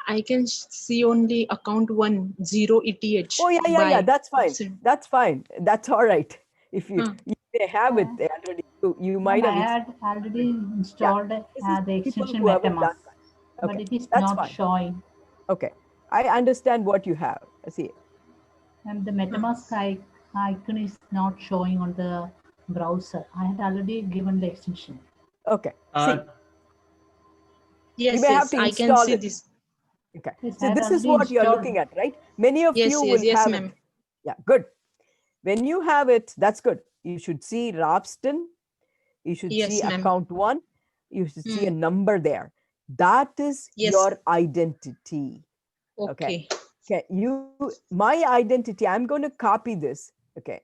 Speaker 7: I can see only account 10 ETH.
Speaker 2: Oh, yeah. That's fine.
Speaker 7: Option.
Speaker 2: That's fine. That's all right. If you they have it already, you might
Speaker 8: Ma'am,
Speaker 2: have.
Speaker 8: I had already installed
Speaker 2: This is
Speaker 8: the
Speaker 2: people
Speaker 8: extension
Speaker 2: who haven't done
Speaker 8: MetaMask,
Speaker 2: that.
Speaker 8: but
Speaker 2: Okay,
Speaker 8: it is
Speaker 2: that's
Speaker 8: not
Speaker 2: fine.
Speaker 8: showing.
Speaker 2: Okay, I understand what you have. I see.
Speaker 8: And the MetaMask icon is not showing on the browser. I had already given the extension.
Speaker 2: Okay, see. You
Speaker 7: Yes,
Speaker 2: may have to
Speaker 7: I can
Speaker 2: install
Speaker 7: see
Speaker 2: it.
Speaker 7: this.
Speaker 2: Okay,
Speaker 8: Yes, I
Speaker 2: so
Speaker 8: had
Speaker 2: this is
Speaker 8: already
Speaker 2: what you're
Speaker 8: installed.
Speaker 2: looking at, right? Many of you will
Speaker 7: Yes,
Speaker 2: have
Speaker 7: ma'am.
Speaker 2: it. Yeah, good. When you have it, that's good. You should see Ropsten. You should see
Speaker 7: Yes, ma'am.
Speaker 2: account 1. You should see a number there. That is your identity.
Speaker 7: Okay.
Speaker 2: Okay. My identity, I'm going to copy this. Okay.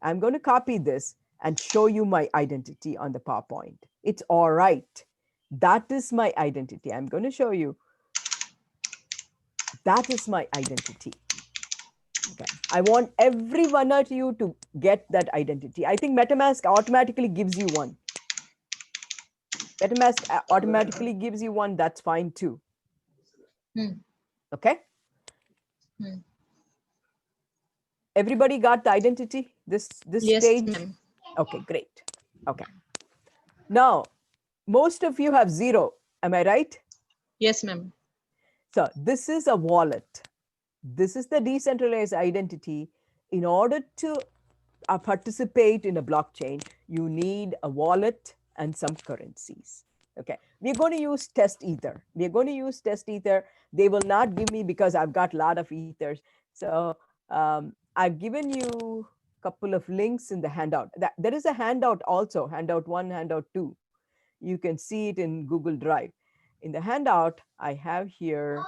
Speaker 2: I'm going to copy this and show you my identity on the PowerPoint. It's all right. That is my identity. I'm going to show you. That is my identity. Okay. I want every one of you to get that identity. I think MetaMask automatically gives you one. MetaMask automatically gives you one. That's fine too. Okay. Everybody got the identity? This
Speaker 7: Yes,
Speaker 2: stage?
Speaker 7: ma'am.
Speaker 2: Okay, great. Okay. Now, most of you have 0. Am I right?
Speaker 7: Yes, ma'am.
Speaker 2: So this is a wallet. This is the decentralized identity. In order to participate in a blockchain, you need a wallet and some currencies. Okay, we're going to use test ether. We're going to use test ether. They will not give me because I've got a lot of ethers. So I've given you a couple of links in the handout. There is a handout also, handout 1, handout 2. You can see it in Google Drive. In the handout, I have here,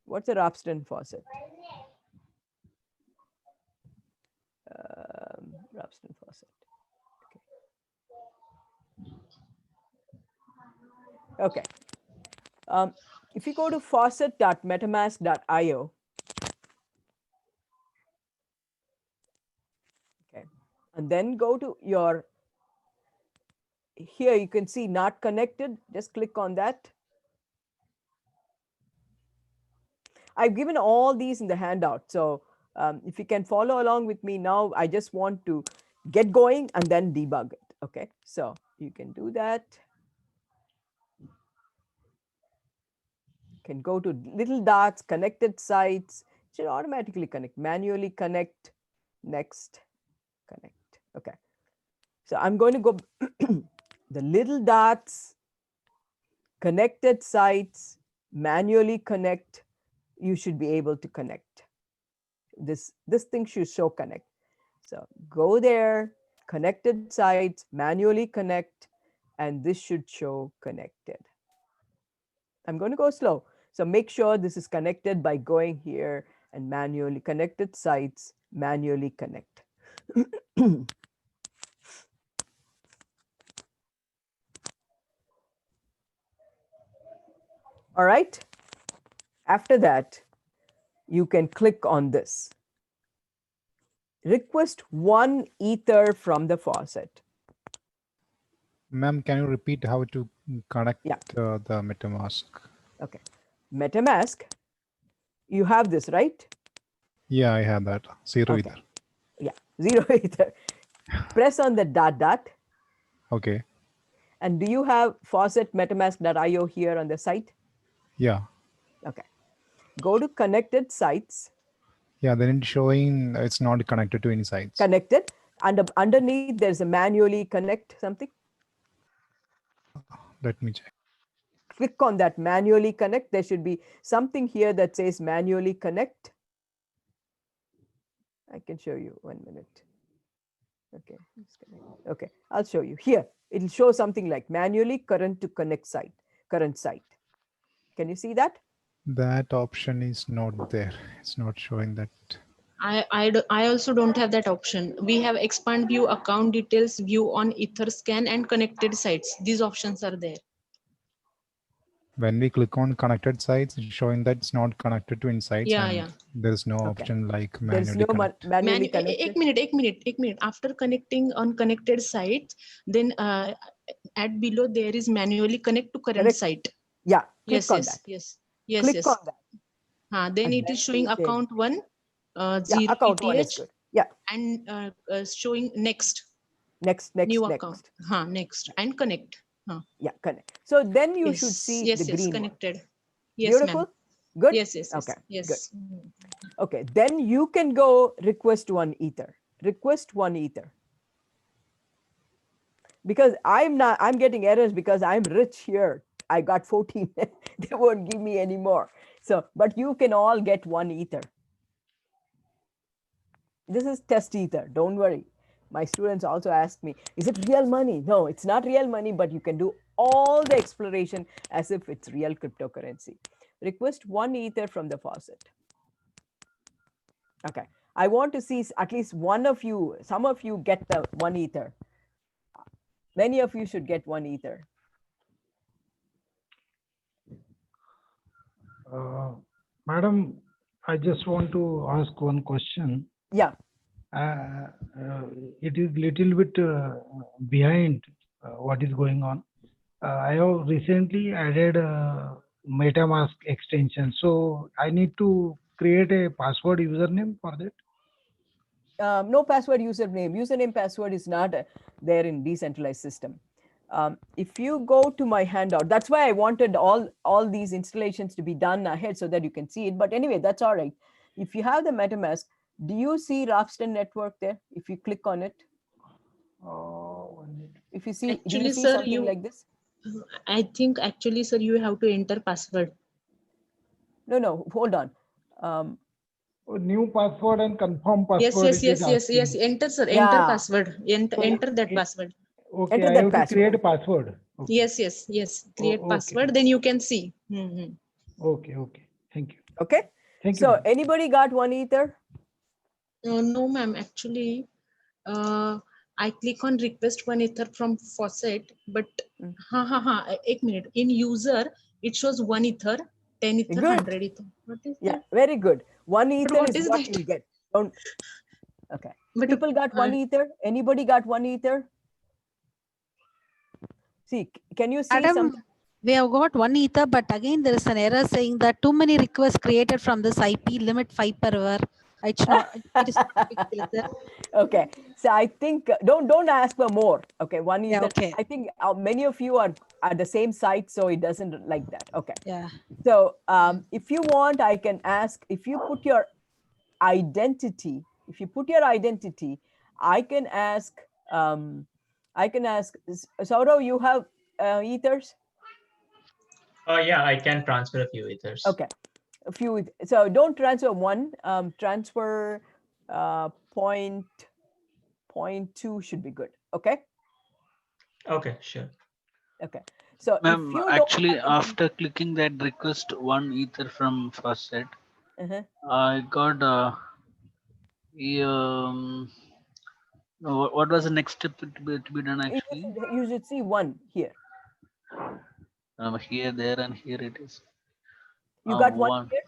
Speaker 2: what's a Robston faucet? Robston faucet. Okay. If you go to faucet.metamask.io, okay, and then go to your, here you can see not connected, just click on that. I've given all these in the handout. So if you can follow along with me now, I just want to get going and then debug it. Okay, so you can do that. You can go to little dots, connected sites. It should automatically connect, manually connect, next, connect. Okay, so I'm going to go the little dots, connected sites, manually connect. You should be able to connect. This thing should show connect. So go there, connected sites, manually connect, and this should show connected. I'm going to go slow. So make sure this is connected by going here and manually connected sites, manually connect. All right. After that, you can click on this. Request 1 ether from the faucet.
Speaker 4: Ma'am, can you repeat how to connect
Speaker 2: Yeah.
Speaker 4: the MetaMask?
Speaker 2: Okay. MetaMask, you have this, right?
Speaker 4: Yeah, I have that. Zero
Speaker 2: Okay.
Speaker 4: ether.
Speaker 2: Yeah, 0 ether. Press on the dot.
Speaker 4: Okay.
Speaker 2: And do you have faucet metamask.io here on the site?
Speaker 4: Yeah.
Speaker 2: Okay. Go to connected sites.
Speaker 4: Yeah, then it's showing it's not connected to any sites.
Speaker 2: Connected. And underneath, there's a manually connect something.
Speaker 4: Let me check.
Speaker 2: Click on that manually connect. There should be something here that says manually connect. I can show you 1 minute. Okay, okay, I'll show you here. It'll show something like manually current to connect site, current site. Can you see that?
Speaker 4: That option is not there. It's not showing that.
Speaker 7: I also don't have that option. We have expand view, account details, view on Etherscan and connected sites. These options are there.
Speaker 4: When we click on connected sites, it's showing that it's not connected to any sites.
Speaker 7: Yeah,
Speaker 4: and
Speaker 7: yeah.
Speaker 4: There's no
Speaker 2: Okay.
Speaker 4: option like
Speaker 2: There's
Speaker 4: manually
Speaker 2: no
Speaker 4: connect.
Speaker 2: manually connected.
Speaker 7: Ek minute. After connecting on connected sites, then at below there is manually connect to current
Speaker 2: Correct.
Speaker 7: site.
Speaker 2: Yeah, click
Speaker 7: Yes,
Speaker 2: on
Speaker 7: yes,
Speaker 2: that.
Speaker 7: yes,
Speaker 2: Click
Speaker 7: yes.
Speaker 2: on that.
Speaker 7: Then
Speaker 2: And
Speaker 7: it is showing
Speaker 2: then
Speaker 7: account 1,
Speaker 2: yeah,
Speaker 7: 0
Speaker 2: account 1 is
Speaker 7: ETH,
Speaker 2: good. Yeah,
Speaker 7: and showing next.
Speaker 2: next,
Speaker 7: New
Speaker 2: next.
Speaker 7: account. Next and connect.
Speaker 2: Yeah, connect. So then you
Speaker 7: Yes,
Speaker 2: should see
Speaker 7: yes,
Speaker 2: the
Speaker 7: yes,
Speaker 2: green
Speaker 7: connected.
Speaker 2: one.
Speaker 7: Yes,
Speaker 2: Beautiful.
Speaker 7: ma'am.
Speaker 2: Good.
Speaker 7: Yes, yes, yes,
Speaker 2: Okay.
Speaker 7: yes.
Speaker 2: Good. Okay. Then you can go request 1 ether. Request 1 ether. Because I'm getting errors because I'm rich here. I got 14. They won't give me any more. So, but you can all get 1 ether. This is test ether. Don't worry. My students also ask me, is it real money? No, it's not real money, but you can do all the exploration as if it's real cryptocurrency. Request 1 ether from the faucet. Okay. I want to see at least one of you, some of you get the 1 ether. Many of you should get 1 ether.
Speaker 9: Madam, I just want to ask one question.
Speaker 2: Yeah.
Speaker 9: Uh, it is little bit behind what is going on. I have recently added a MetaMask extension, so I need to create a password username for that.
Speaker 2: No password username. Username password is not there in decentralized system. If you go to my handout, that's why I wanted all these installations to be done ahead so that you can see it. But anyway, that's all right. If you have the MetaMask, do you see Rapston network there? If you click on it, if you see, do you
Speaker 7: Actually,
Speaker 2: see
Speaker 7: sir,
Speaker 2: something like this?
Speaker 7: I think actually, sir, you have to enter password.
Speaker 2: No, hold on.
Speaker 9: New password and confirm
Speaker 7: Yes,
Speaker 9: password
Speaker 7: yes,
Speaker 9: it is
Speaker 7: yes, yes, yes.
Speaker 9: asking.
Speaker 7: Enter, sir. Enter
Speaker 2: Yeah,
Speaker 7: password. Enter,
Speaker 9: So
Speaker 7: enter that
Speaker 9: it,
Speaker 7: password.
Speaker 9: okay,
Speaker 2: enter
Speaker 9: I
Speaker 2: that
Speaker 9: have to create
Speaker 2: password.
Speaker 9: a password. Okay.
Speaker 7: Yes, yes, yes. Create
Speaker 9: Okay.
Speaker 7: password. Then you can see.
Speaker 9: Okay. Thank you.
Speaker 2: Okay.
Speaker 9: Thank you,
Speaker 2: So
Speaker 9: ma'am.
Speaker 2: anybody got 1 ether?
Speaker 7: No, ma'am. Actually, I click on request 1 ether from faucet, but एक minute. In user, it shows 1 ether, 10 ether,
Speaker 2: Good.
Speaker 7: 100 ether. What is
Speaker 2: Yeah,
Speaker 7: that?
Speaker 2: very good. 1 ether
Speaker 7: what
Speaker 2: is
Speaker 7: is
Speaker 2: what
Speaker 7: that?
Speaker 2: you get. Don't. Okay.
Speaker 7: But
Speaker 2: People got 1 ether. Anybody got 1 ether? See, can you see
Speaker 5: Madam,
Speaker 2: something?
Speaker 5: we have got 1 ether, but again there is an error saying that too many requests created from this IP, limit 5 per hour. It's not. It is not fixed, sir.
Speaker 2: Okay, so I think don't ask for more. Okay, 1 ether.
Speaker 5: Yeah, okay.
Speaker 2: I think many of you are at the same site, so it doesn't like that. Okay.
Speaker 5: Yeah.
Speaker 2: So if you want, I can ask if you put your identity. If you put your identity, I can ask. Saurav, you have ethers?
Speaker 3: Yeah, I can transfer a few ethers.
Speaker 2: Okay, a few. So don't transfer one. Transfer point 0.2 should be good. Okay.
Speaker 3: Okay, sure.
Speaker 2: Okay. So if
Speaker 6: Ma'am,
Speaker 2: you don't
Speaker 6: actually,
Speaker 2: have the
Speaker 6: after clicking that request 1 ether from first set,
Speaker 2: uh-huh.
Speaker 6: I got um, what was the next step to be done actually?
Speaker 2: You should see one here.
Speaker 6: Here, there, and here it is.
Speaker 2: You got one
Speaker 6: One.
Speaker 2: here.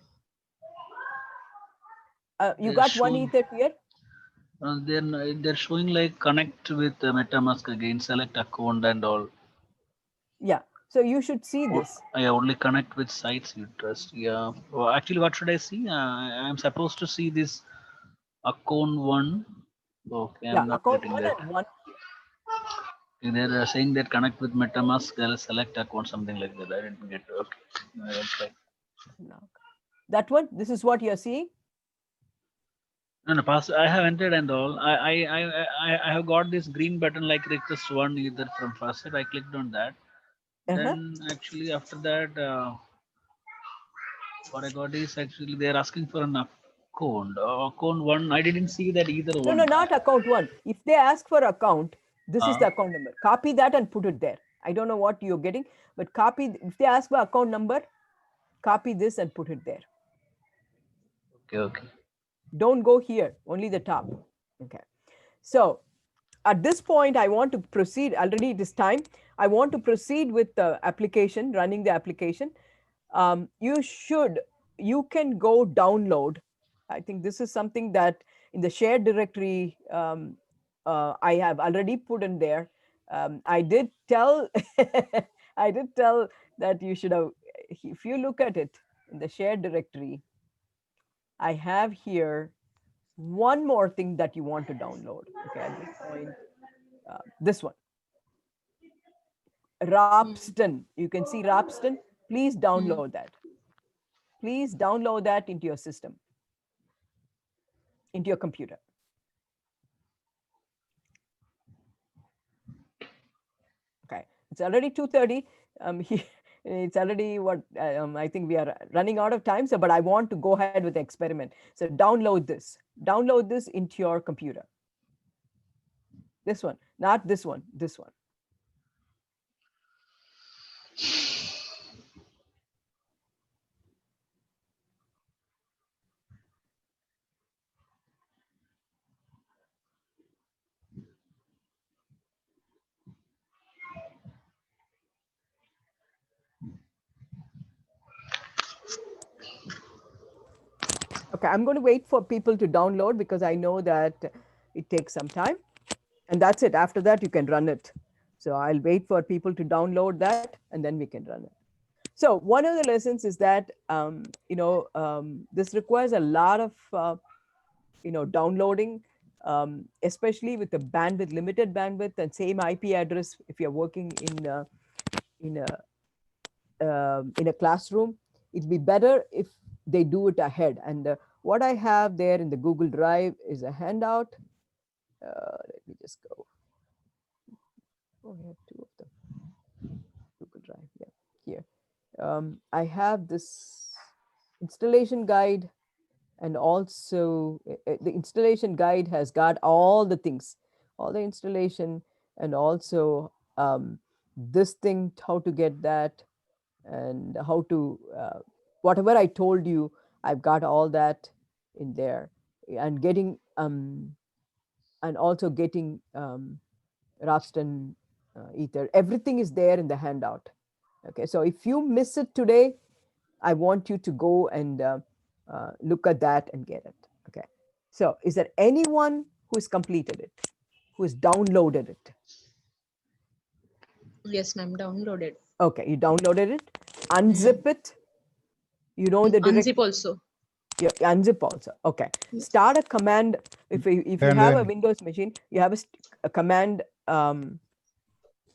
Speaker 2: You
Speaker 6: They're
Speaker 2: got one
Speaker 6: showing.
Speaker 2: ether here.
Speaker 6: They're showing like connect with MetaMask again, select account and all.
Speaker 2: Yeah. So you should see this.
Speaker 6: I only connect with sites you trust. Yeah. Well, actually, what should I see? I'm supposed to see this account one. Okay,
Speaker 2: Yeah,
Speaker 6: I'm not
Speaker 2: account
Speaker 6: getting
Speaker 2: one
Speaker 6: that.
Speaker 2: and one here.
Speaker 6: They're saying that connect with MetaMask, they'll select account, something like that. I didn't get. Okay. I'll try.
Speaker 2: No. That one. This is what you're seeing.
Speaker 6: No, pass. I have entered and all. I have got this green button like request 1 ether from Faucet. I clicked on that. Then actually after that, what I got is actually they're asking for an account. Account one. I didn't see that either
Speaker 2: No,
Speaker 6: one.
Speaker 2: not account one. If they ask for account, this is the account number. Copy that and put it there. I don't know what you're getting, but copy. If they ask for account number, copy this and put it there.
Speaker 6: Okay.
Speaker 2: Don't go here. Only the top. Okay. So at this point, I want to proceed. Already it is time. I want to proceed with the application, running the application. You can go download. I think this is something that in the shared directory, I have already put in there. I did tell, I did tell that you should have, if you look at it in the shared directory, I have here one more thing that you want to download. Okay, at this point, this one. Rapston. You can see Rapston. Please download that. Please download that into your system, into your computer. Okay, it's already 2:30. It's already what I think we are running out of time. So, but I want to go ahead with the experiment. So download this. Download this into your computer. This one, not this one. This one. Okay, I'm going to wait for people to download because I know that it takes some time. And that's it. After that, you can run it. So I'll wait for people to download that and then we can run it. So one of the lessons is that, this requires a lot of, downloading. especially with the bandwidth, limited bandwidth, and same IP address. If you're working in a classroom, it'd be better if they do it ahead. And what I have there in the Google Drive is a handout. Let me just go. Oh, I have two of them. Google Drive, yeah, here. I have this installation guide, and also the installation guide has got all the things, all the installation, and also this thing, how to get that, and how to, whatever I told you, I've got all that in there, and getting, and also getting Rapston Ether. Everything is there in the handout. Okay, so if you miss it today, I want you to go and look at that and get it. Okay, so is there anyone who has completed it, who has downloaded it?
Speaker 7: Yes, ma'am. Downloaded.
Speaker 2: Okay, you downloaded it, unzip it. You know the
Speaker 7: Unzip
Speaker 2: direct.
Speaker 7: also.
Speaker 2: Yeah, unzip also. Okay, start a command. If you have a Windows machine, you have a command.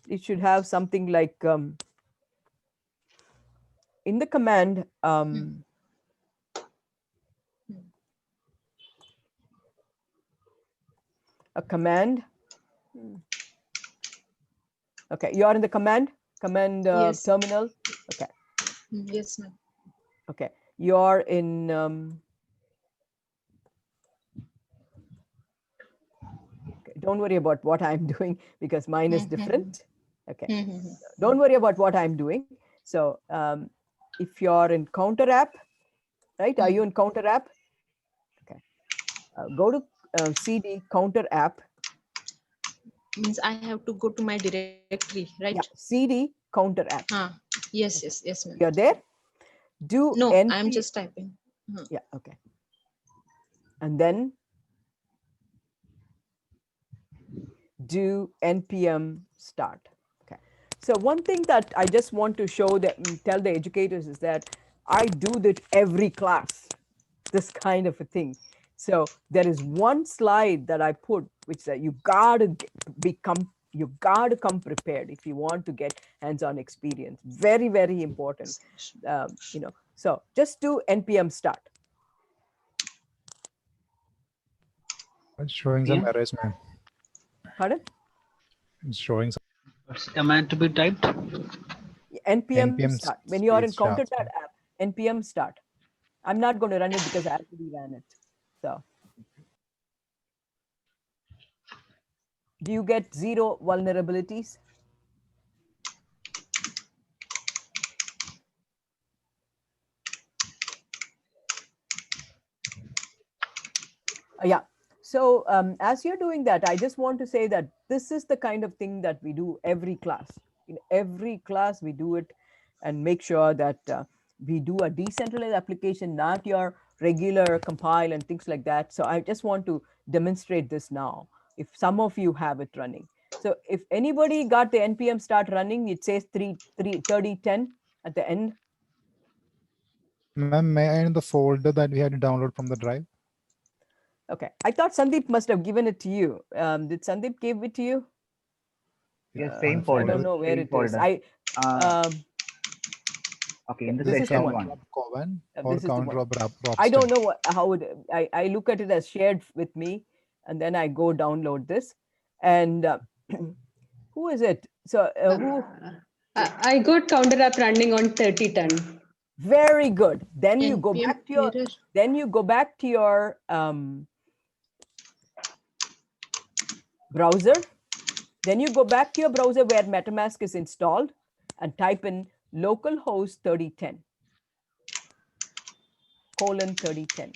Speaker 2: It should have something like in the command. A command. Okay, you are in the command
Speaker 7: Yes.
Speaker 2: terminal. Okay.
Speaker 7: Yes, ma'am.
Speaker 2: Okay, you are in. Okay, don't worry about what I'm doing because mine is different. Okay, don't worry about what I'm doing. So if you're in Counter app, right? Are you in Counter app? Okay, go to CD Counter app.
Speaker 7: Means I have to go to my directory, right?
Speaker 2: Yeah, CD Counter app.
Speaker 7: Yes, yes, yes, ma'am.
Speaker 2: You're there. Do
Speaker 7: no,
Speaker 2: NP.
Speaker 7: I'm just typing.
Speaker 2: Yeah. Okay. And then do npm start. Okay. So one thing that I just want to show that tell the educators is that I do that every class, this kind of a thing. So there is one slide that I put, which said you gotta come prepared if you want to get hands-on experience. Very, very important. So just do npm start.
Speaker 4: It's showing some errors, ma'am.
Speaker 2: Pardon?
Speaker 4: It's showing some.
Speaker 6: What's the command to be typed?
Speaker 2: npm start. When you are in
Speaker 4: start.
Speaker 2: Counter app, npm start. I'm not going to run it because I already ran it. So, do you get 0 vulnerabilities? Yeah. So as you're doing that, I just want to say that this is the kind of thing that we do every class. In every class, we do it and make sure that we do a decentralized application, not your regular compile and things like that. So I just want to demonstrate this now, if some of you have it running. So if anybody got the npm start running, it says 3010 at the end.
Speaker 4: Ma'am, may I in the folder that we had to download from the drive?
Speaker 2: Okay, I thought Sandeep must have given it to you. Did Sandeep give it to you?
Speaker 10: Yes, same folder.
Speaker 2: I don't know where
Speaker 10: same
Speaker 2: it
Speaker 10: folder.
Speaker 2: is.
Speaker 10: Okay, in the
Speaker 2: this is the
Speaker 10: second
Speaker 2: one.
Speaker 4: This is the one.
Speaker 2: I don't know how it. I look at it as shared with me, and then I go download this. And who is it? So who?
Speaker 11: I got Counter app running on 3010.
Speaker 2: Very good. Then you go
Speaker 7: NPM
Speaker 2: back to your.
Speaker 7: error.
Speaker 2: Then you go back to your browser. Then you go back to your browser where MetaMask is installed and type in localhost 3010 :3010.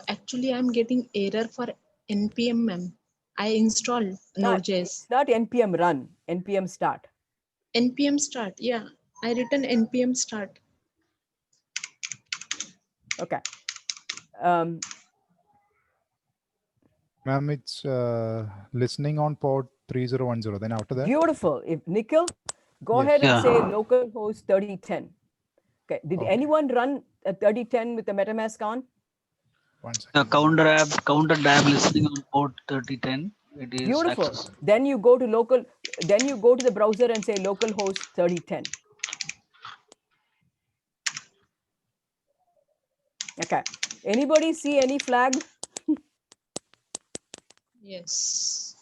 Speaker 7: Actually, I'm getting error for npm, ma'am. I installed Node.js.
Speaker 2: It's not npm run, npm start.
Speaker 7: npm start. Yeah, I written npm start.
Speaker 2: Okay.
Speaker 4: Ma'am, it's listening on port 3010. Then after that.
Speaker 2: Beautiful. If Nikhil, go
Speaker 4: Yes.
Speaker 2: ahead and
Speaker 6: Yeah.
Speaker 2: say localhost 3010. Okay. Did anyone run a 3010 with the MetaMask on?
Speaker 4: 1
Speaker 6: The
Speaker 4: second.
Speaker 6: counter dab listening on port 3010. It is
Speaker 2: Beautiful.
Speaker 6: access.
Speaker 2: Then you go to local, then you go to the browser and say localhost 3010. Okay. Anybody see any flag?
Speaker 7: Yes.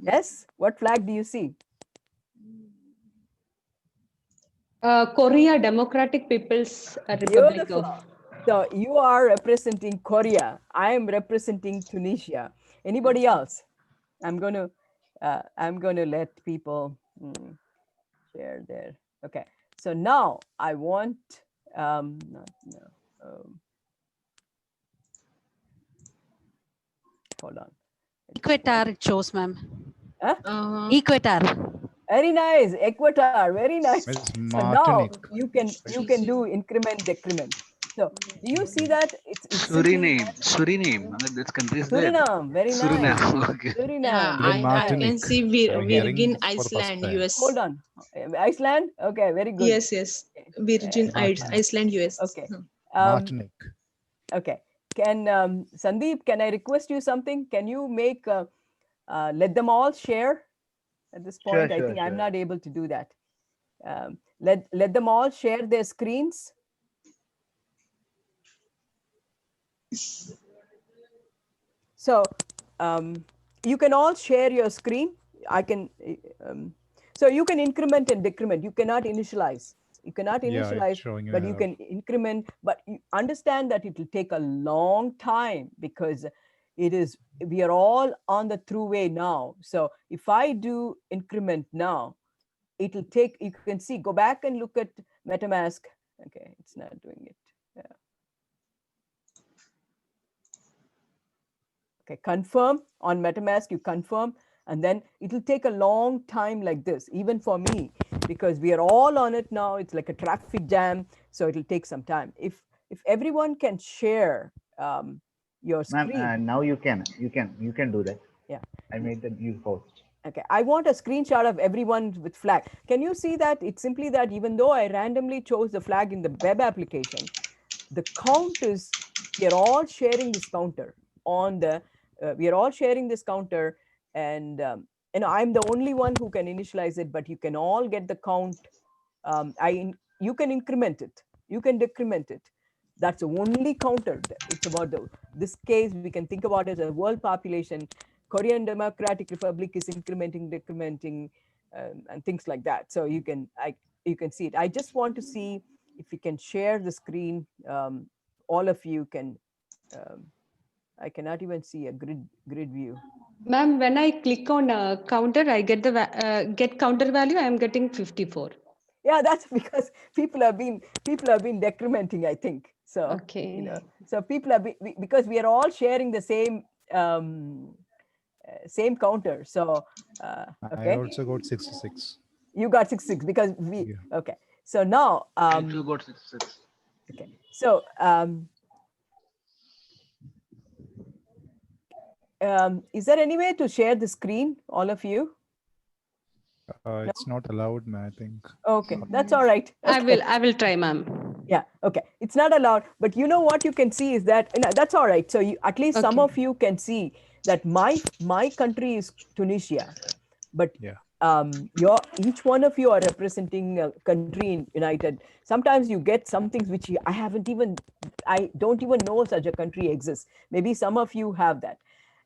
Speaker 2: Yes. What flag do you see?
Speaker 11: Korea Democratic People's Republic
Speaker 2: Beautiful.
Speaker 11: of.
Speaker 2: So you are representing Korea. I am representing Tunisia. Anybody else? I'm going to let people share there. Okay. So now I want, no, hold on.
Speaker 5: Equator it shows, ma'am.
Speaker 2: Huh?
Speaker 5: Equator.
Speaker 2: Very nice. Equator. Very nice.
Speaker 4: It's
Speaker 2: So now
Speaker 4: Martinique.
Speaker 2: you can do increment, decrement. So do you see that it's simply
Speaker 6: Suriname. This country is there.
Speaker 2: Suriname. Very nice.
Speaker 6: Suriname. Okay.
Speaker 2: Suriname.
Speaker 4: Even
Speaker 2: Very
Speaker 7: I
Speaker 2: nice.
Speaker 7: can
Speaker 4: Martinique.
Speaker 7: see
Speaker 4: I'm hearing
Speaker 7: Virgin
Speaker 4: this for the first
Speaker 7: Iceland,
Speaker 4: time.
Speaker 7: US.
Speaker 2: Hold on. Iceland? Okay, very good.
Speaker 7: Yes. Virgin
Speaker 4: Martinique.
Speaker 7: Iceland, US.
Speaker 2: Okay.
Speaker 4: Martinique.
Speaker 2: Okay. Can Sandeep, can I request you something? Can you make let them all share at this
Speaker 10: Sure,
Speaker 2: point? I
Speaker 10: sure,
Speaker 2: think I'm
Speaker 10: sure.
Speaker 2: not able to do that. Let them all share their screens. So you can all share your screen. I can, so you can increment and decrement. You cannot initialize. You cannot
Speaker 4: Yeah, it's
Speaker 2: initialize,
Speaker 4: showing an
Speaker 2: but you
Speaker 4: error.
Speaker 2: can increment. But you understand that it will take a long time because we are all on the throughway now. So if I do increment now, it'll take, you can see, go back and look at MetaMask. Okay, it's not doing it. Yeah. Okay, confirm on MetaMask, you confirm, and then it'll take a long time like this, even for me, because we are all on it now. It's like a traffic jam, so it'll take some time. If everyone can share your screen.
Speaker 10: Ma'am, now you can do that.
Speaker 2: Yeah.
Speaker 10: I made the new host.
Speaker 2: Okay, I want a screenshot of everyone with flag. Can you see that? It's simply that even though I randomly chose the flag in the web application, the count is, we are all sharing this counter on the, we are all sharing this counter, and I'm the only one who can initialize it, but you can all get the count. You can increment it, you can decrement it. That's the only counter. It's about this case, we can think about it as a world population. Korean Democratic Republic is incrementing, decrementing, and things like that. So you can see it. I just want to see if we can share the screen. All of you can. I cannot even see a grid view.
Speaker 11: Ma'am, when I click on counter, I get the get counter value. I am getting 54.
Speaker 2: Yeah, that's because people have been decrementing, I think. So
Speaker 11: Okay.
Speaker 2: so people have been, because we are all sharing the same same counter. So okay.
Speaker 4: I also got 66.
Speaker 2: You got 66 because we,
Speaker 4: yeah.
Speaker 2: Okay. So now
Speaker 6: I too got 66.
Speaker 2: Okay. So is there any way to share the screen, all of you?
Speaker 4: It's not allowed, I think.
Speaker 2: Okay, that's all right. Okay.
Speaker 11: I will try, ma'am.
Speaker 2: Yeah, okay. It's not allowed, but you know what you can see is that, that's all right. So you, at least some of you can see that my country is Tunisia, but each one of you are representing a country in United. Sometimes you get some things which I don't even know such a country exists. Maybe some of you have that.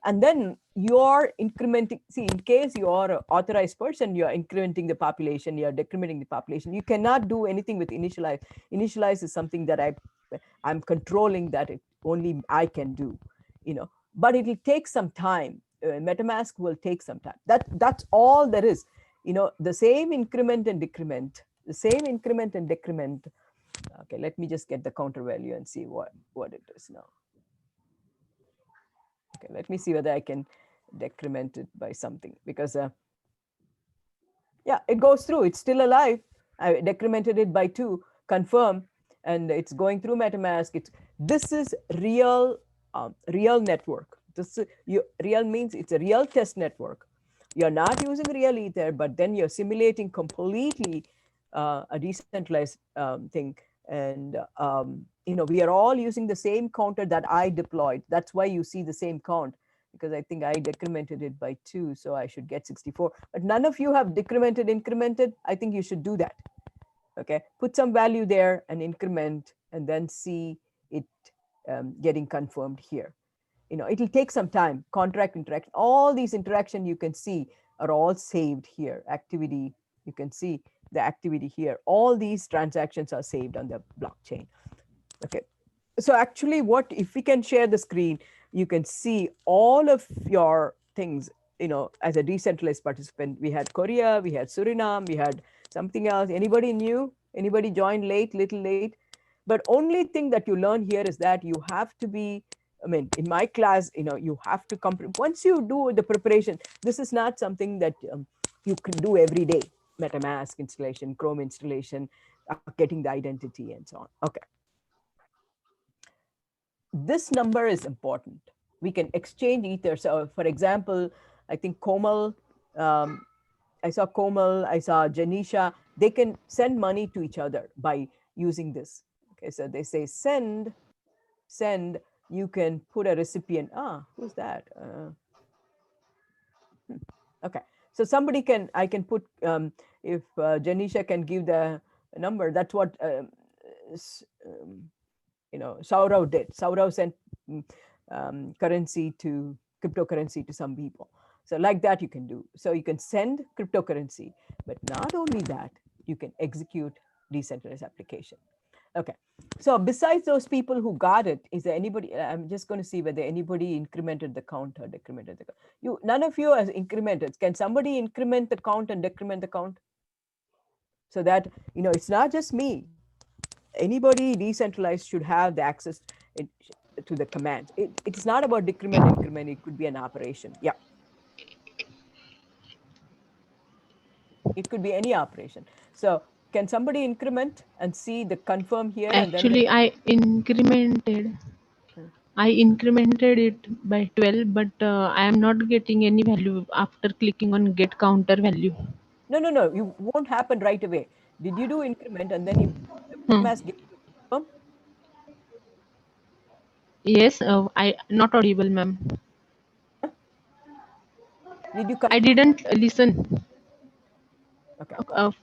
Speaker 2: And then you're incrementing, see, in case you are an authorized person, you're incrementing the population, you're decrementing the population. You cannot do anything with initialize. Initialize is something that I'm controlling, that only I can do, but it'll take some time. MetaMask will take some time. That's all there is. The same increment and decrement, the same increment and decrement. Okay, let me just get the counter value and see what it is now. Okay, let me see whether I can decrement it by something, because yeah, it goes through. It's still alive. I decremented it by 2, confirm, and it's going through MetaMask. This is real network. Real means it's a real test network. You're not using real ether, but then you're simulating completely a decentralized thing. And we are all using the same counter that I deployed. That's why you see the same count, because I think I decremented it by 2, so I should get 64. But none of you have decremented, incremented. I think you should do that. Okay, put some value there and increment, and then see it getting confirmed here. It'll take some time. Contract interaction, all these interaction you can see are all saved here. Activity, you can see the activity here. All these transactions are saved on the blockchain. Okay, so actually if we can share the screen, you can see all of your things, as a decentralized participant. We had Korea, we had Suriname, we had something else. Anybody new? Anybody joined little late? But only thing that you learn here is that you have to be, in my class, you have to come, once you do the preparation, this is not something that you can do every day. MetaMask installation, Chrome installation, getting the identity and so on. Okay. This number is important. We can exchange Ether. So for example, I think Komal, I saw Komal, I saw Janisha, they can send money to each other by using this. Okay, so they say send, you can put a recipient. Who's that? Okay, so I can put, if Janisha can give the number, that's what, Saurav did. Saurav sent cryptocurrency to some people. So like that you can do. So you can send cryptocurrency, but not only that, you can execute decentralized application. Okay, so besides those people who got it, is there anybody, I'm just going to see whether anybody incremented the count or decremented the count. None of you has incremented. Can somebody increment the count and decrement the count? So that, it's not just me. Anybody decentralized should have the access to the command. It's not about decrement, increment. It could be an operation. Yeah. It could be any operation. So can somebody increment and see the confirm here?
Speaker 7: Actually,
Speaker 2: and
Speaker 7: then I incremented it by 12, but I am not getting any value after clicking on get counter value.
Speaker 2: No. You won't happen right away. Did you do increment and then you MetaMask give you confirm?
Speaker 7: Yes, I not audible, ma'am.
Speaker 2: Did you
Speaker 7: I didn't listen.
Speaker 2: Okay.
Speaker 7: Okay.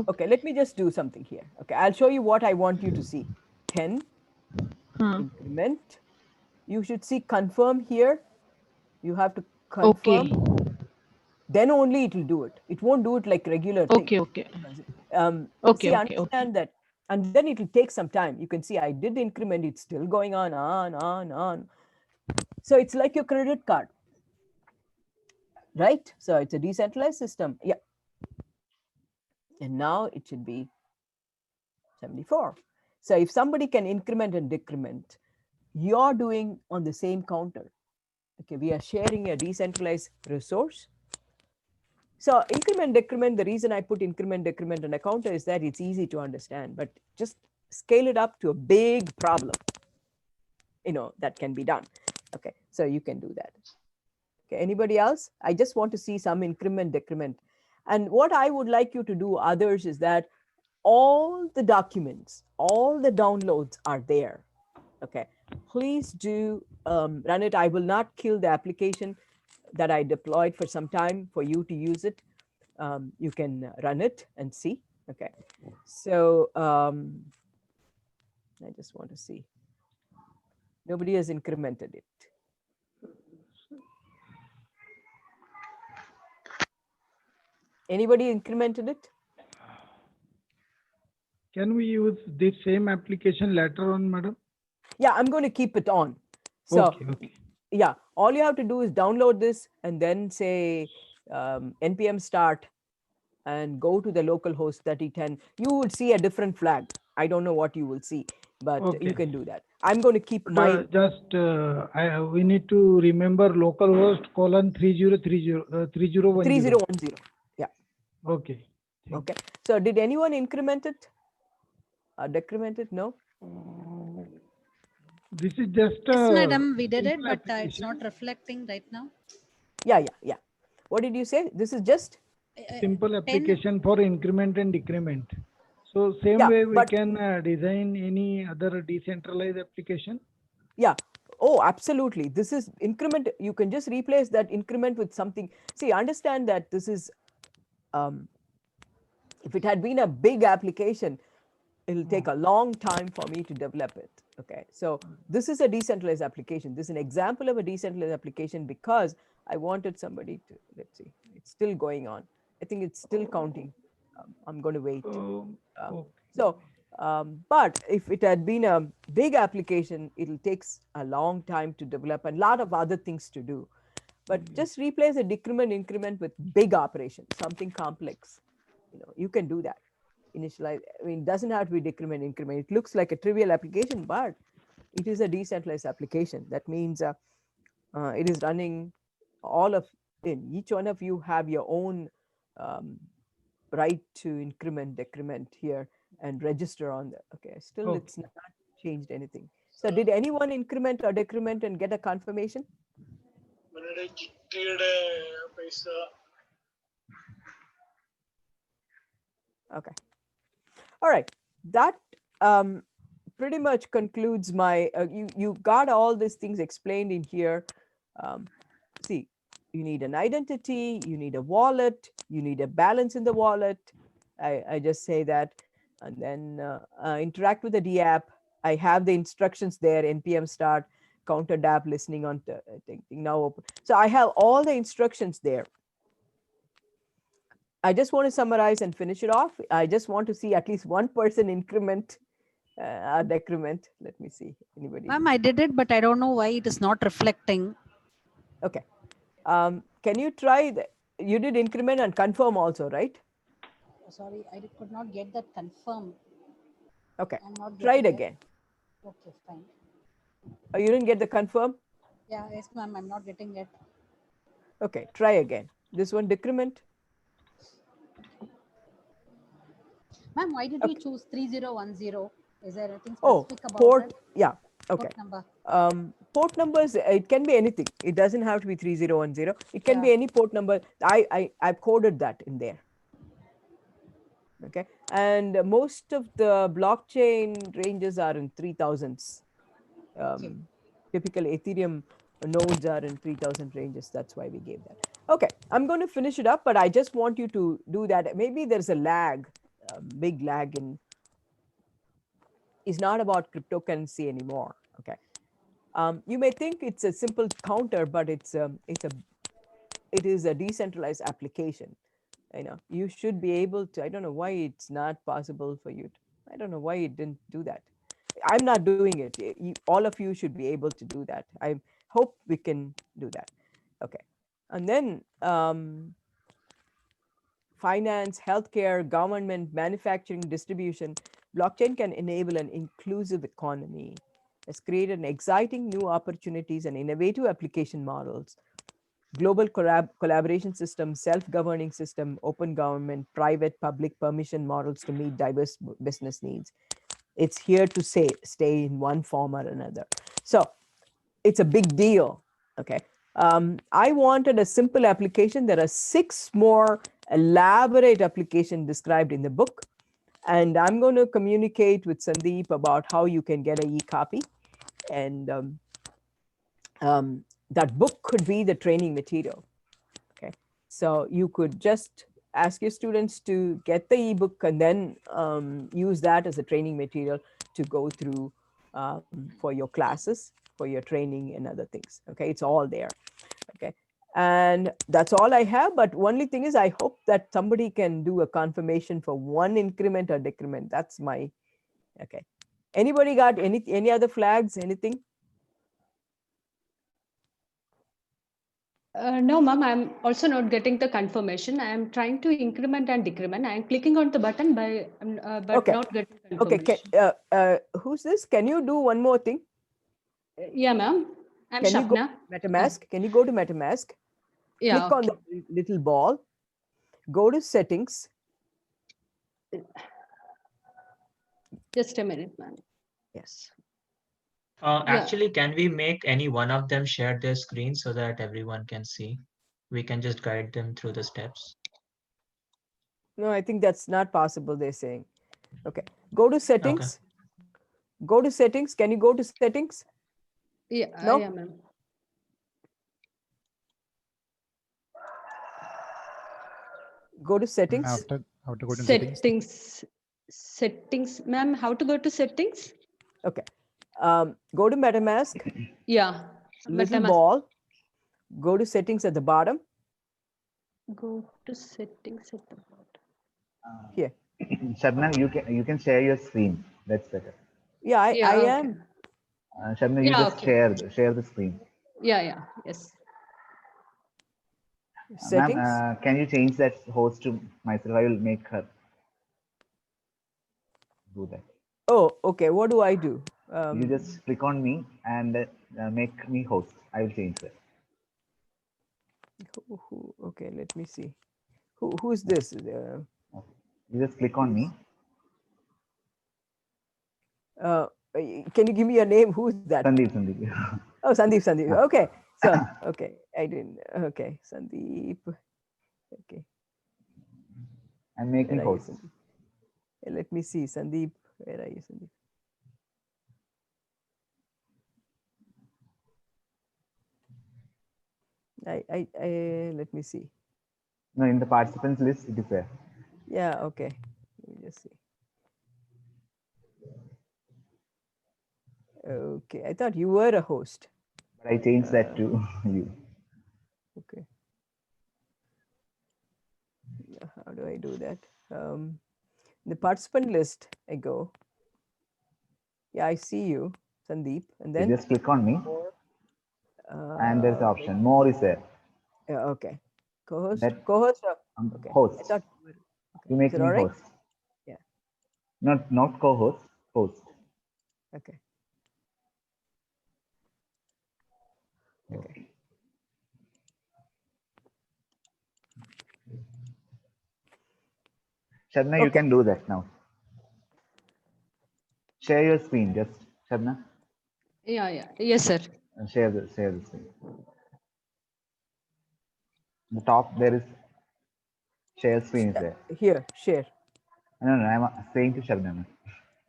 Speaker 2: Okay, let me just do something here. Okay, I'll show you what I want you to see. 10, increment. You should see confirm here. You have to confirm.
Speaker 7: Okay.
Speaker 2: Then only it will do it. It won't do it like regular thing.
Speaker 7: Okay.
Speaker 2: See, understand that. And then it will take some time. You can see I did increment. It's still going on. So it's like your credit card, right? So it's a decentralized system. Yeah. And now it should be 74. So if somebody can increment and decrement, you're doing on the same counter. Okay, we are sharing a decentralized resource. So increment, decrement, the reason I put increment, decrement on a counter is that it's easy to understand, but just scale it up to a big problem, that can be done. Okay, so you can do that. Okay, anybody else? I just want to see some increment, decrement. And what I would like you to do, others, is that all the documents, all the downloads are there. Okay, please do run it. I will not kill the application that I deployed for some time for you to use it. You can run it and see. Okay, so I just want to see. Nobody has incremented it. Anybody incremented it?
Speaker 9: Can we use this same application later on, madam?
Speaker 2: Yeah, I'm going to keep it on. So,
Speaker 9: okay.
Speaker 2: Yeah, all you have to do is download this and then say npm start and go to the local host 3010. You would see a different flag. I don't know what you will see, but you can do that. I'm going to keep my...
Speaker 9: we need to remember localhost :3030 3010.
Speaker 2: Yeah.
Speaker 9: Okay.
Speaker 2: Okay. So did anyone increment it or decrement it? No?
Speaker 9: This is just
Speaker 5: Yes, madam, we did it, but it's not reflecting right now.
Speaker 2: Yeah. What did you say? This is just
Speaker 9: simple application for increment and decrement. So same
Speaker 2: Yeah,
Speaker 9: way we
Speaker 2: but
Speaker 9: can design any other decentralized application.
Speaker 2: yeah. Oh, absolutely. This is increment. You can just replace that increment with something. See, understand that this is, um, if it had been a big application, it'll take a long time for me to develop it. Okay, so this is a decentralized application. This is an example of a decentralized application because I wanted somebody to, let's see, it's still going on. I think it's still counting. I'm going to wait.
Speaker 9: Okay.
Speaker 2: So, but if it had been a big application, it'll take a long time to develop and a lot of other things to do. But just replace a decrement increment with big operation, something complex. You can do that. Initialize, I mean, it doesn't have to be decrement increment. It looks like a trivial application, but it is a decentralized application. That means it is running all of, in each one of you have your own um, right to increment, decrement here and register on that. Okay, still it's not changed anything. So did anyone increment or decrement and get a confirmation? Okay. All right. That pretty much concludes my, you got all these things explained in here. See, you need an identity, you need a wallet, you need a balance in the wallet. I just say that. And then interact with the D app. I have the instructions there, npm start, counter dap listening on, now open. So I have all the instructions there. I just want to summarize and finish it off. I just want to see at least one person increment a decrement. Let me see. Anybody?
Speaker 5: Ma'am, I did it, but I don't know why it is not reflecting.
Speaker 2: Okay. Can you try you did increment and confirm also, right?
Speaker 5: Sorry, I could not get that confirm.
Speaker 2: Okay.
Speaker 5: I'm not
Speaker 2: Try it
Speaker 5: getting
Speaker 2: again.
Speaker 5: Okay, fine.
Speaker 2: Oh, you didn't get the confirm?
Speaker 5: Yeah, yes, ma'am, I'm not getting it.
Speaker 2: Okay. Try again. This one decrement.
Speaker 5: Ma'am, why did you choose 3010? Is there anything
Speaker 2: Oh,
Speaker 5: specific about
Speaker 2: port.
Speaker 5: it?
Speaker 2: Yeah. Okay.
Speaker 5: Port number.
Speaker 2: Port numbers, it can be anything. It doesn't have to be 3010. It can be any port number. I've coded that in there. Okay. And most of the blockchain ranges are in 3000s. Typical Ethereum nodes are in 3000 ranges. That's why we gave that. Okay, I'm going to finish it up, but I just want you to do that. Maybe there's a lag, a big lag in, is not about cryptocurrency anymore. Okay. You may think it's a simple counter, but it is a decentralized application. You should be able to, I don't know why it's not possible for you. I don't know why it didn't do that. I'm not doing it. All of you should be able to do that. I hope we can do that. Okay. And then finance, healthcare, government, manufacturing, distribution, blockchain can enable an inclusive economy. Has created an exciting new opportunities and innovative application models. Global collaboration system, self-governing system, open government, private, public permission models to meet diverse business needs. It's here to stay in one form or another. So it's a big deal. Okay. I wanted a simple application. There are 6 more elaborate applications described in the book. And I'm going to communicate with Sandeep about how you can get an e-copy. And that book could be the training material. Okay. So you could just ask your students to get the ebook and then use that as a training material to go through for your classes, for your training and other things. Okay, it's all there. Okay, and that's all I have. But only thing is, I hope that somebody can do a confirmation for one increment or decrement. That's my, okay. Anybody got any other flags, anything?
Speaker 11: No, ma'am, I'm also not getting the confirmation. I am trying to increment and decrement. I am clicking on the button but
Speaker 2: Okay.
Speaker 11: not getting
Speaker 2: Okay,
Speaker 11: confirmation.
Speaker 2: who's this? Can you do one more thing?
Speaker 11: Yeah, ma'am. I'm
Speaker 2: Can you go
Speaker 11: Shapna.
Speaker 2: to MetaMask? Can you go to MetaMask?
Speaker 11: Yeah,
Speaker 2: Click on the little ball, go to settings.
Speaker 11: just a minute, ma'am.
Speaker 2: Yes.
Speaker 11: Yeah.
Speaker 3: Actually, can we make any one of them share their screen so that everyone can see? We can just guide them through the steps.
Speaker 2: No, I think that's not possible, they're saying. Okay, go to settings. Go to settings. Can you go to settings?
Speaker 11: Yeah,
Speaker 2: No?
Speaker 11: yeah, ma'am.
Speaker 2: Go to settings.
Speaker 4: After go to settings.
Speaker 11: Settings, ma'am. How to go to settings?
Speaker 2: Okay. Go to MetaMask.
Speaker 11: Yeah.
Speaker 2: Little
Speaker 11: MetaMask.
Speaker 2: ball. Go to settings at the bottom.
Speaker 11: Go to settings at the bottom.
Speaker 2: Here.
Speaker 10: Shabnam, you can share your screen. That's better.
Speaker 2: Yeah, I
Speaker 11: Okay.
Speaker 2: am.
Speaker 10: Shabnam, you
Speaker 11: Yeah,
Speaker 10: just
Speaker 11: okay.
Speaker 10: share the screen.
Speaker 11: Yeah. Yes.
Speaker 2: Settings.
Speaker 10: Ma'am, can you change that host to myself? I will make her do that.
Speaker 2: Oh, okay. What do I do?
Speaker 10: You just click on me and make me host. I will change that.
Speaker 2: Okay, let me see. Who's this?
Speaker 10: You just click on me.
Speaker 2: Can you give me a name? Who's that?
Speaker 10: Sandeep.
Speaker 2: Oh, Sandeep. Okay. So, okay. I didn't. Okay. Sandeep. Okay.
Speaker 10: And make me
Speaker 2: Where are you,
Speaker 10: host.
Speaker 2: Sandeep? Let me see. Sandeep. Where are you, Sandeep? Let me see.
Speaker 10: No, in the participants list, it is there.
Speaker 2: Yeah, okay. Let me just see. Okay, I thought you were a host.
Speaker 10: But I changed that to you.
Speaker 2: Okay. How do I do that? The participant list, I go. Yeah, I see you, Sandeep. And then
Speaker 10: You just click on me. And there's the
Speaker 2: okay.
Speaker 10: option. More is there.
Speaker 2: Yeah, okay. Co-host?
Speaker 10: That
Speaker 2: Co-host? Okay.
Speaker 10: host.
Speaker 2: I thought you were. Okay.
Speaker 10: You
Speaker 2: Is
Speaker 10: make
Speaker 2: it
Speaker 10: me
Speaker 2: all right?
Speaker 10: host.
Speaker 2: Yeah.
Speaker 10: Not co-host, host.
Speaker 2: Okay. Okay.
Speaker 10: Shabna, you can do that now. Share your screen, just Shabna.
Speaker 11: Yeah. Yes, sir.
Speaker 10: Share the screen. The top there is share screen is there.
Speaker 2: Here, share.
Speaker 10: No, I'm saying to Shabna.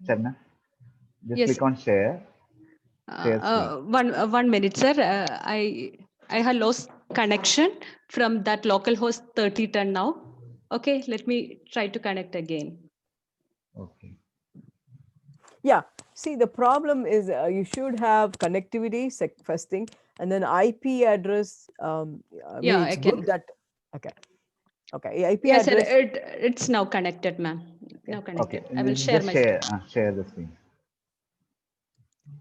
Speaker 10: Shabna, just
Speaker 11: Yes.
Speaker 10: click on share. Share screen.
Speaker 11: One minute, sir. I have lost connection from that localhost 3010 now. Okay, let me try to connect again.
Speaker 10: Okay.
Speaker 2: Yeah. See, the problem is you should have connectivity, first thing, and then IP address. I mean,
Speaker 11: Yeah,
Speaker 2: it's
Speaker 11: I can.
Speaker 2: good that. Okay. Okay. IP
Speaker 11: Yes, sir.
Speaker 2: address.
Speaker 11: It's now connected, ma'am. Now connected.
Speaker 10: Okay.
Speaker 11: I will share
Speaker 10: Just
Speaker 11: my
Speaker 10: share the screen.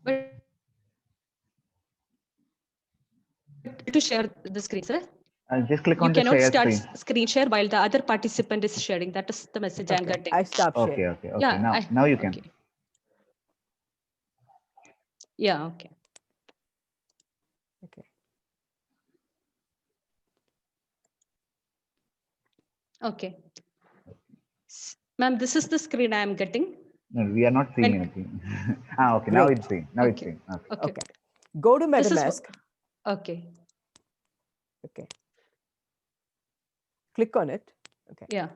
Speaker 11: But to share the screen, sir.
Speaker 10: Just click
Speaker 11: You
Speaker 10: on the
Speaker 11: cannot
Speaker 10: share
Speaker 11: start
Speaker 10: screen.
Speaker 11: screen share while the other participant is sharing. That is the message I'm
Speaker 2: Okay.
Speaker 11: getting.
Speaker 2: I stop sharing.
Speaker 10: Okay.
Speaker 11: Yeah.
Speaker 10: Now you can.
Speaker 11: Okay. Yeah. Okay.
Speaker 2: Okay.
Speaker 11: Okay. Ma'am, this is the screen I am getting.
Speaker 10: No, we are not seeing anything. Okay. Now
Speaker 2: Great.
Speaker 10: it's seen. Now it's
Speaker 11: Okay.
Speaker 10: seen. Okay.
Speaker 11: Okay.
Speaker 2: Okay. Go to
Speaker 11: This is
Speaker 2: MetaMask.
Speaker 11: okay.
Speaker 2: Okay. Click on it. Okay.
Speaker 11: Yeah.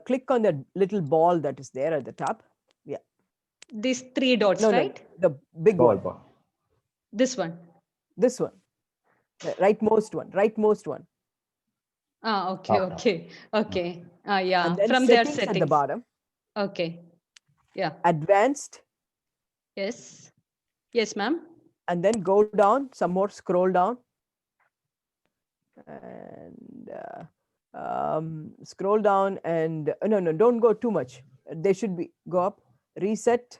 Speaker 2: Click on the little ball that is there at the top. Yeah.
Speaker 11: These three dots,
Speaker 2: No,
Speaker 11: right?
Speaker 2: the big one.
Speaker 10: Ball.
Speaker 11: This one.
Speaker 2: This one. The rightmost one. Rightmost one.
Speaker 11: Okay.
Speaker 10: Top.
Speaker 11: Okay. Okay. Yeah.
Speaker 2: And then
Speaker 11: From their
Speaker 2: settings at the
Speaker 11: settings.
Speaker 2: bottom.
Speaker 11: Okay. Yeah.
Speaker 2: Advanced.
Speaker 11: Yes. Yes, ma'am.
Speaker 2: And then go down some more. Scroll down. And scroll down and no, don't go too much. They should be go up. Reset.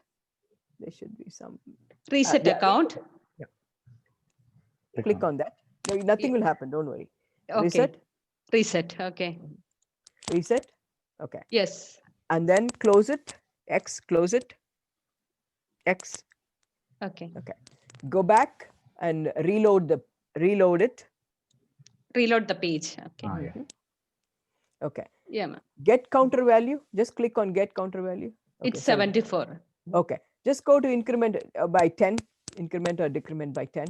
Speaker 2: There should be some.
Speaker 11: Reset
Speaker 2: Yeah,
Speaker 11: account.
Speaker 2: yeah. Click on that. No, nothing will happen. Don't worry.
Speaker 11: Okay.
Speaker 2: Reset.
Speaker 11: Reset. Okay.
Speaker 2: Reset. Okay.
Speaker 11: Yes.
Speaker 2: And then close it. X. Close it. X.
Speaker 11: Okay.
Speaker 2: Okay. Go back and reload it.
Speaker 11: Reload the page. Okay.
Speaker 10: Yeah.
Speaker 2: Okay.
Speaker 11: Yeah, ma'am.
Speaker 2: Get counter value. Just click on get counter value. Okay,
Speaker 11: It's 74.
Speaker 2: Okay. Just go to increment by 10. Increment or decrement by 10.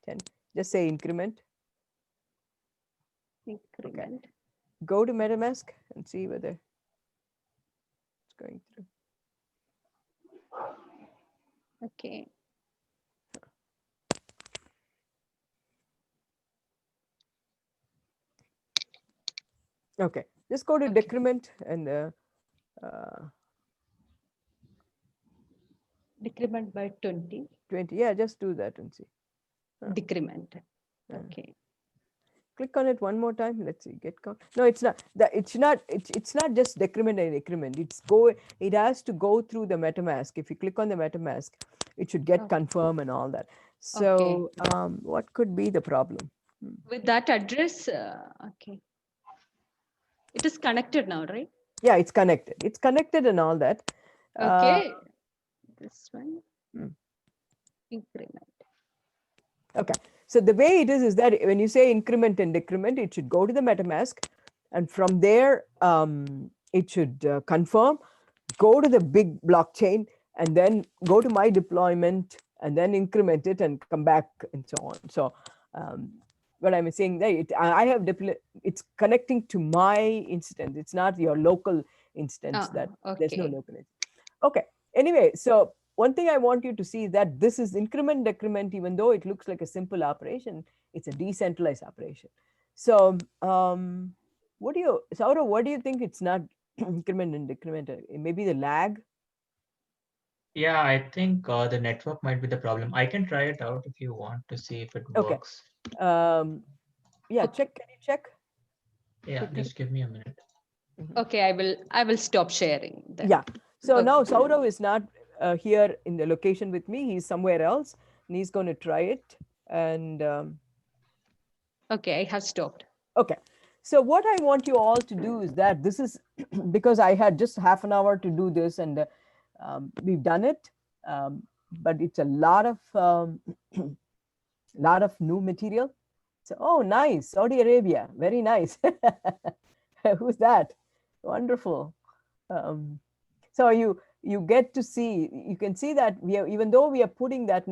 Speaker 2: 10. Just say increment.
Speaker 11: Increment.
Speaker 2: Okay. Go to MetaMask and see whether it's going through.
Speaker 11: Okay.
Speaker 2: Okay, just go to
Speaker 11: Okay.
Speaker 2: decrement and
Speaker 11: Decrement by 20.
Speaker 2: 20. Yeah, just do that and see.
Speaker 11: Decrement. Okay.
Speaker 2: Click on it one more time. Let's see. Get count. No, it's not. That it's not just decrement and increment. It has to go through the MetaMask. If you click on the MetaMask, it should get confirm and all that. So what could be the problem?
Speaker 11: With that address, okay. It is connected now, right?
Speaker 2: Yeah, it's connected. It's connected and all that.
Speaker 11: Okay. This one.
Speaker 2: Hmm.
Speaker 11: Increment.
Speaker 2: Okay. So the way it is that when you say increment and decrement, it should go to the MetaMask, and from there it should confirm, go to the big blockchain, and then go to my deployment, and then increment it and come back and so on. So what I'm saying there, I have it's connecting to my instance. It's not your local instance. That there's no
Speaker 11: Okay.
Speaker 2: local instance. Okay. Anyway, so one thing I want you to see is that this is increment decrement, even though it looks like a simple operation, it's a decentralized operation. So Saurav, what do you think it's not increment and decrement? Maybe the lag?
Speaker 3: Yeah, I think the network might be the problem. I can try it out if you want to see if it
Speaker 2: Okay.
Speaker 3: works.
Speaker 2: Yeah, check. Can you check?
Speaker 3: Yeah,
Speaker 2: quickly?
Speaker 3: just give me a minute.
Speaker 11: Okay, I will stop sharing then.
Speaker 2: Yeah. So now Saurav is not here in the location with me. He's somewhere else, and he's going to try it. And
Speaker 11: okay, I have stopped.
Speaker 2: okay. So what I want you all to do is that this is because I had just half an hour to do this, and we've done it, but it's a lot of new material. So, oh, nice, Saudi Arabia, very nice. Who's that? Wonderful. So you get to see, you can see that we are, even though we are putting that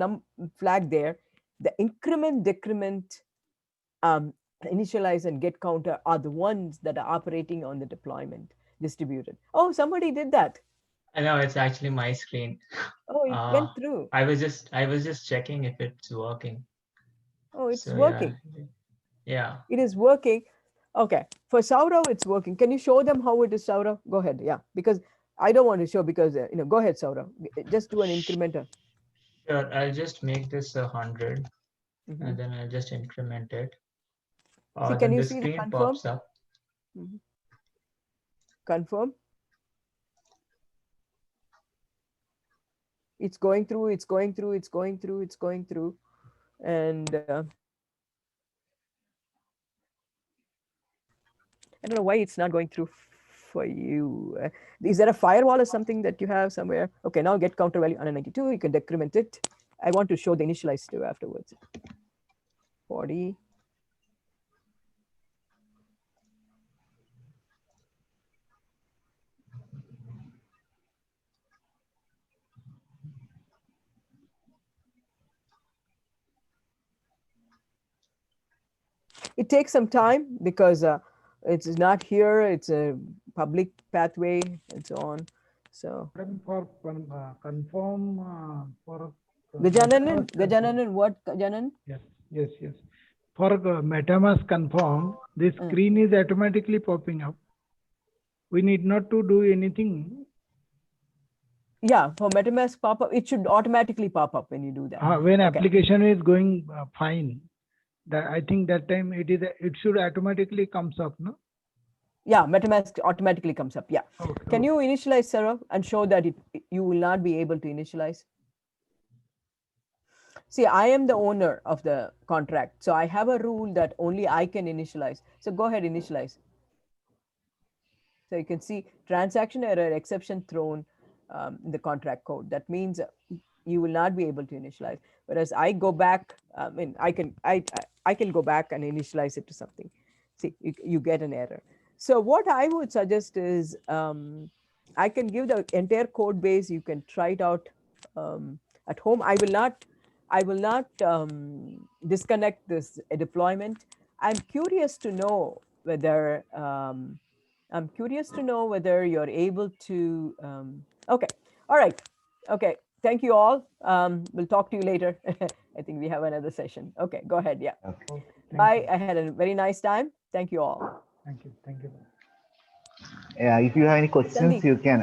Speaker 2: flag there, the increment, decrement, initialize and get counter are the ones that are operating on the deployment distributed. Oh, somebody did that.
Speaker 3: I know it's actually my screen.
Speaker 2: Oh, it went through.
Speaker 3: I was just checking if it's working.
Speaker 2: Oh, it's
Speaker 3: So,
Speaker 2: working.
Speaker 3: Yeah.
Speaker 2: It is working. Okay. For Saurav, it's working. Can you show them how it is, Saurav? Go ahead. Yeah, because I don't want to show because, go ahead, Saurav. Just do an incrementer.
Speaker 3: Sure. I'll just make this 100 and then I'll just increment it.
Speaker 2: See, can
Speaker 3: Then
Speaker 2: you
Speaker 3: the
Speaker 2: see the
Speaker 3: screen
Speaker 2: confirm?
Speaker 3: pops up.
Speaker 2: Confirm. It's going through, it's going through, it's going through, it's going through. And I don't know why it's not going through for you. Is there a firewall or something that you have somewhere? Okay, now get counter value 192. You can decrement it. I want to show the initialize too afterwards. 40. It takes some time because it's not here. It's a public pathway and so on. So
Speaker 9: For confirm for
Speaker 2: Gajananan, what Gajanan?
Speaker 9: Yes. For MetaMask confirm, this screen is automatically popping up. We need not to do anything.
Speaker 2: Yeah, for MetaMask pop-up, it should automatically pop up when you do that.
Speaker 9: When application is going fine, that I think that time it should automatically comes up, no?
Speaker 2: Yeah, MetaMask automatically comes up. Yeah. Okay, can you initialize, Sarah, and show that you will not be able to initialize? See, I am the owner of the contract, so I have a rule that only I can initialize. So go ahead, initialize. So you can see transaction error exception thrown in the contract code. That means you will not be able to initialize. Whereas I go back, I can go back and initialize it to something. See, you get an error. So what I would suggest is I can give the entire code base. You can try it out at home. I will not disconnect this deployment. I'm curious to know whether I'm curious to know whether you're able to. Okay, all right. Okay, thank you all. We'll talk to you later. I think we have another session. Okay, go ahead. Yeah.
Speaker 10: Okay.
Speaker 9: Okay.
Speaker 2: Bye. I had a very nice time. Thank you all.
Speaker 9: Thank you. Thank you.
Speaker 10: Yeah, if you have any questions,
Speaker 2: Sandeep,
Speaker 10: you can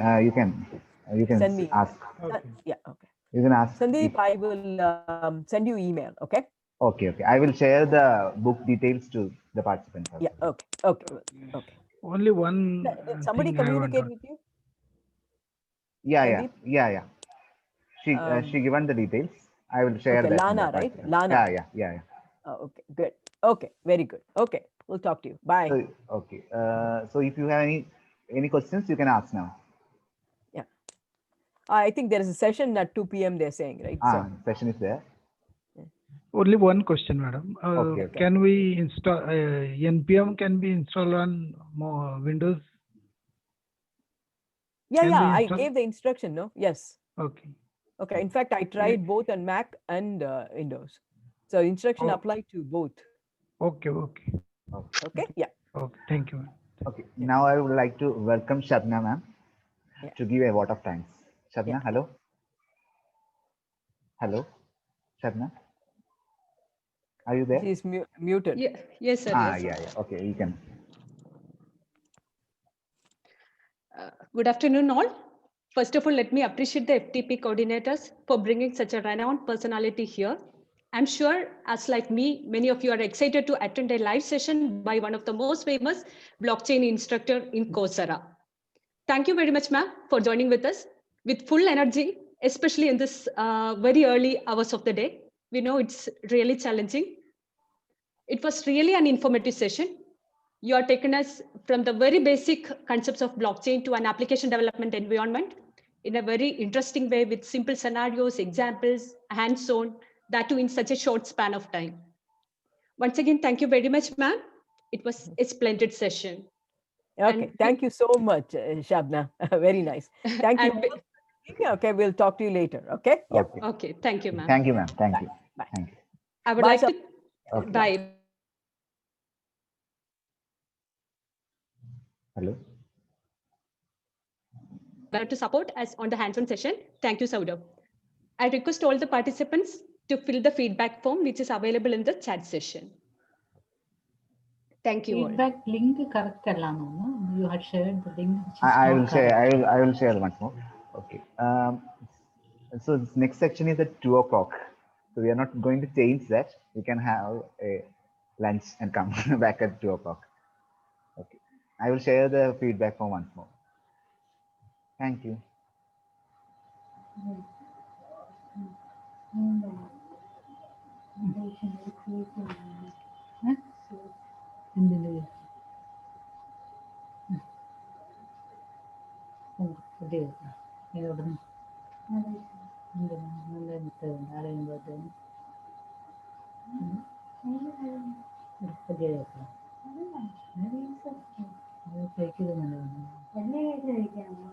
Speaker 2: send me.
Speaker 10: ask.
Speaker 9: Okay.
Speaker 2: Yeah. Okay.
Speaker 10: You can ask.
Speaker 2: Sandeep,
Speaker 10: If,
Speaker 2: I will send you email. Okay.
Speaker 10: okay, okay. I will share the book details to the participants
Speaker 2: Yeah.
Speaker 10: also.
Speaker 2: Okay. Okay. Okay.
Speaker 9: Only one
Speaker 2: Did somebody
Speaker 9: thing I want
Speaker 2: communicate
Speaker 9: to.
Speaker 2: with you,
Speaker 10: Yeah, yeah,
Speaker 2: Sandeep?
Speaker 10: yeah, yeah. She given the details. I will share
Speaker 2: Okay,
Speaker 10: that to the
Speaker 2: Lana, right?
Speaker 10: participants.
Speaker 2: Lana.
Speaker 10: Yeah, yeah, yeah, yeah.
Speaker 2: Oh, okay, good. Okay, very good. Okay, we'll talk to you. Bye.
Speaker 10: So okay. So if you have any questions, you can ask now.
Speaker 2: Yeah. I think there is a session at 2 p.m. they're saying, right?
Speaker 10: Ah,
Speaker 2: So,
Speaker 10: session is there.
Speaker 9: Only one question, madam.
Speaker 10: Okay, okay.
Speaker 9: Can we install NPM? Can be installed on more Windows?
Speaker 2: yeah,
Speaker 9: Can
Speaker 2: yeah,
Speaker 9: we
Speaker 2: I
Speaker 9: install?
Speaker 2: gave the instruction, no? Yes.
Speaker 9: Okay.
Speaker 2: Okay, in fact, I tried both on Mac and Windows. So instruction
Speaker 9: Oh,
Speaker 2: applied to both.
Speaker 9: okay. Okay.
Speaker 2: Okay, yeah.
Speaker 9: Okay. Thank you. Ma'am.
Speaker 10: Okay.
Speaker 2: Yeah.
Speaker 10: Now I would like to welcome Shabna ma'am
Speaker 2: Yeah.
Speaker 10: to give a vote of thanks. Shabna,
Speaker 2: Yeah.
Speaker 10: hello. Hello, Shabna. Are you there?
Speaker 2: She's muted.
Speaker 11: Yeah, yes, sir.
Speaker 10: Ah,
Speaker 11: Yes, sir.
Speaker 10: yeah, yeah. Okay, you can.
Speaker 11: Good afternoon, all. First of all, let me appreciate the FTP coordinators for bringing such a renowned personality here. I'm sure, as like me, many of you are excited to attend a live session by one of the most famous blockchain instructor in Coursera. Thank you very much, ma'am, for joining with us with full energy, especially in this very early hours of the day. We know it's really challenging. It was really an informative session. You are taken us from the very basic concepts of blockchain to an application development environment in a very interesting way with simple scenarios, examples, hands-on, that too in such a short span of time. Once again, thank you very much, ma'am. It was a splendid session.
Speaker 2: Okay,
Speaker 11: And
Speaker 2: thank you so much, Shabna. Very nice. Thank you
Speaker 11: and
Speaker 2: all. Okay, we'll talk to you later. Okay? Yeah.
Speaker 10: Okay.
Speaker 11: okay, thank you, ma'am.
Speaker 10: Thank you, ma'am. Thank
Speaker 2: Bye.
Speaker 10: you.
Speaker 2: Bye.
Speaker 10: Thank you.
Speaker 11: I would
Speaker 2: Bye,
Speaker 11: like to
Speaker 10: Okay.
Speaker 11: bye.
Speaker 10: Hello.
Speaker 11: To support us on the hands-on session. Thank you, Saurabh. I request all the participants to fill the feedback form, which is available in the chat session. Thank you all.
Speaker 8: Feedback link correct alla, no? You had shared the link which is
Speaker 10: I will
Speaker 8: not
Speaker 10: share.
Speaker 8: correct.
Speaker 10: I will share once more. Okay. So this next section is at 2 o'clock. So we are not going to change that. We can have a lunch and come back at 2 o'clock. Okay. I will share the feedback form once more. Thank you.
Speaker 8: എന്തിന്റെ പുതിയ എവിടുന്ന് പുതിയ കഴിക്കുന്നത് നല്ലതാണ്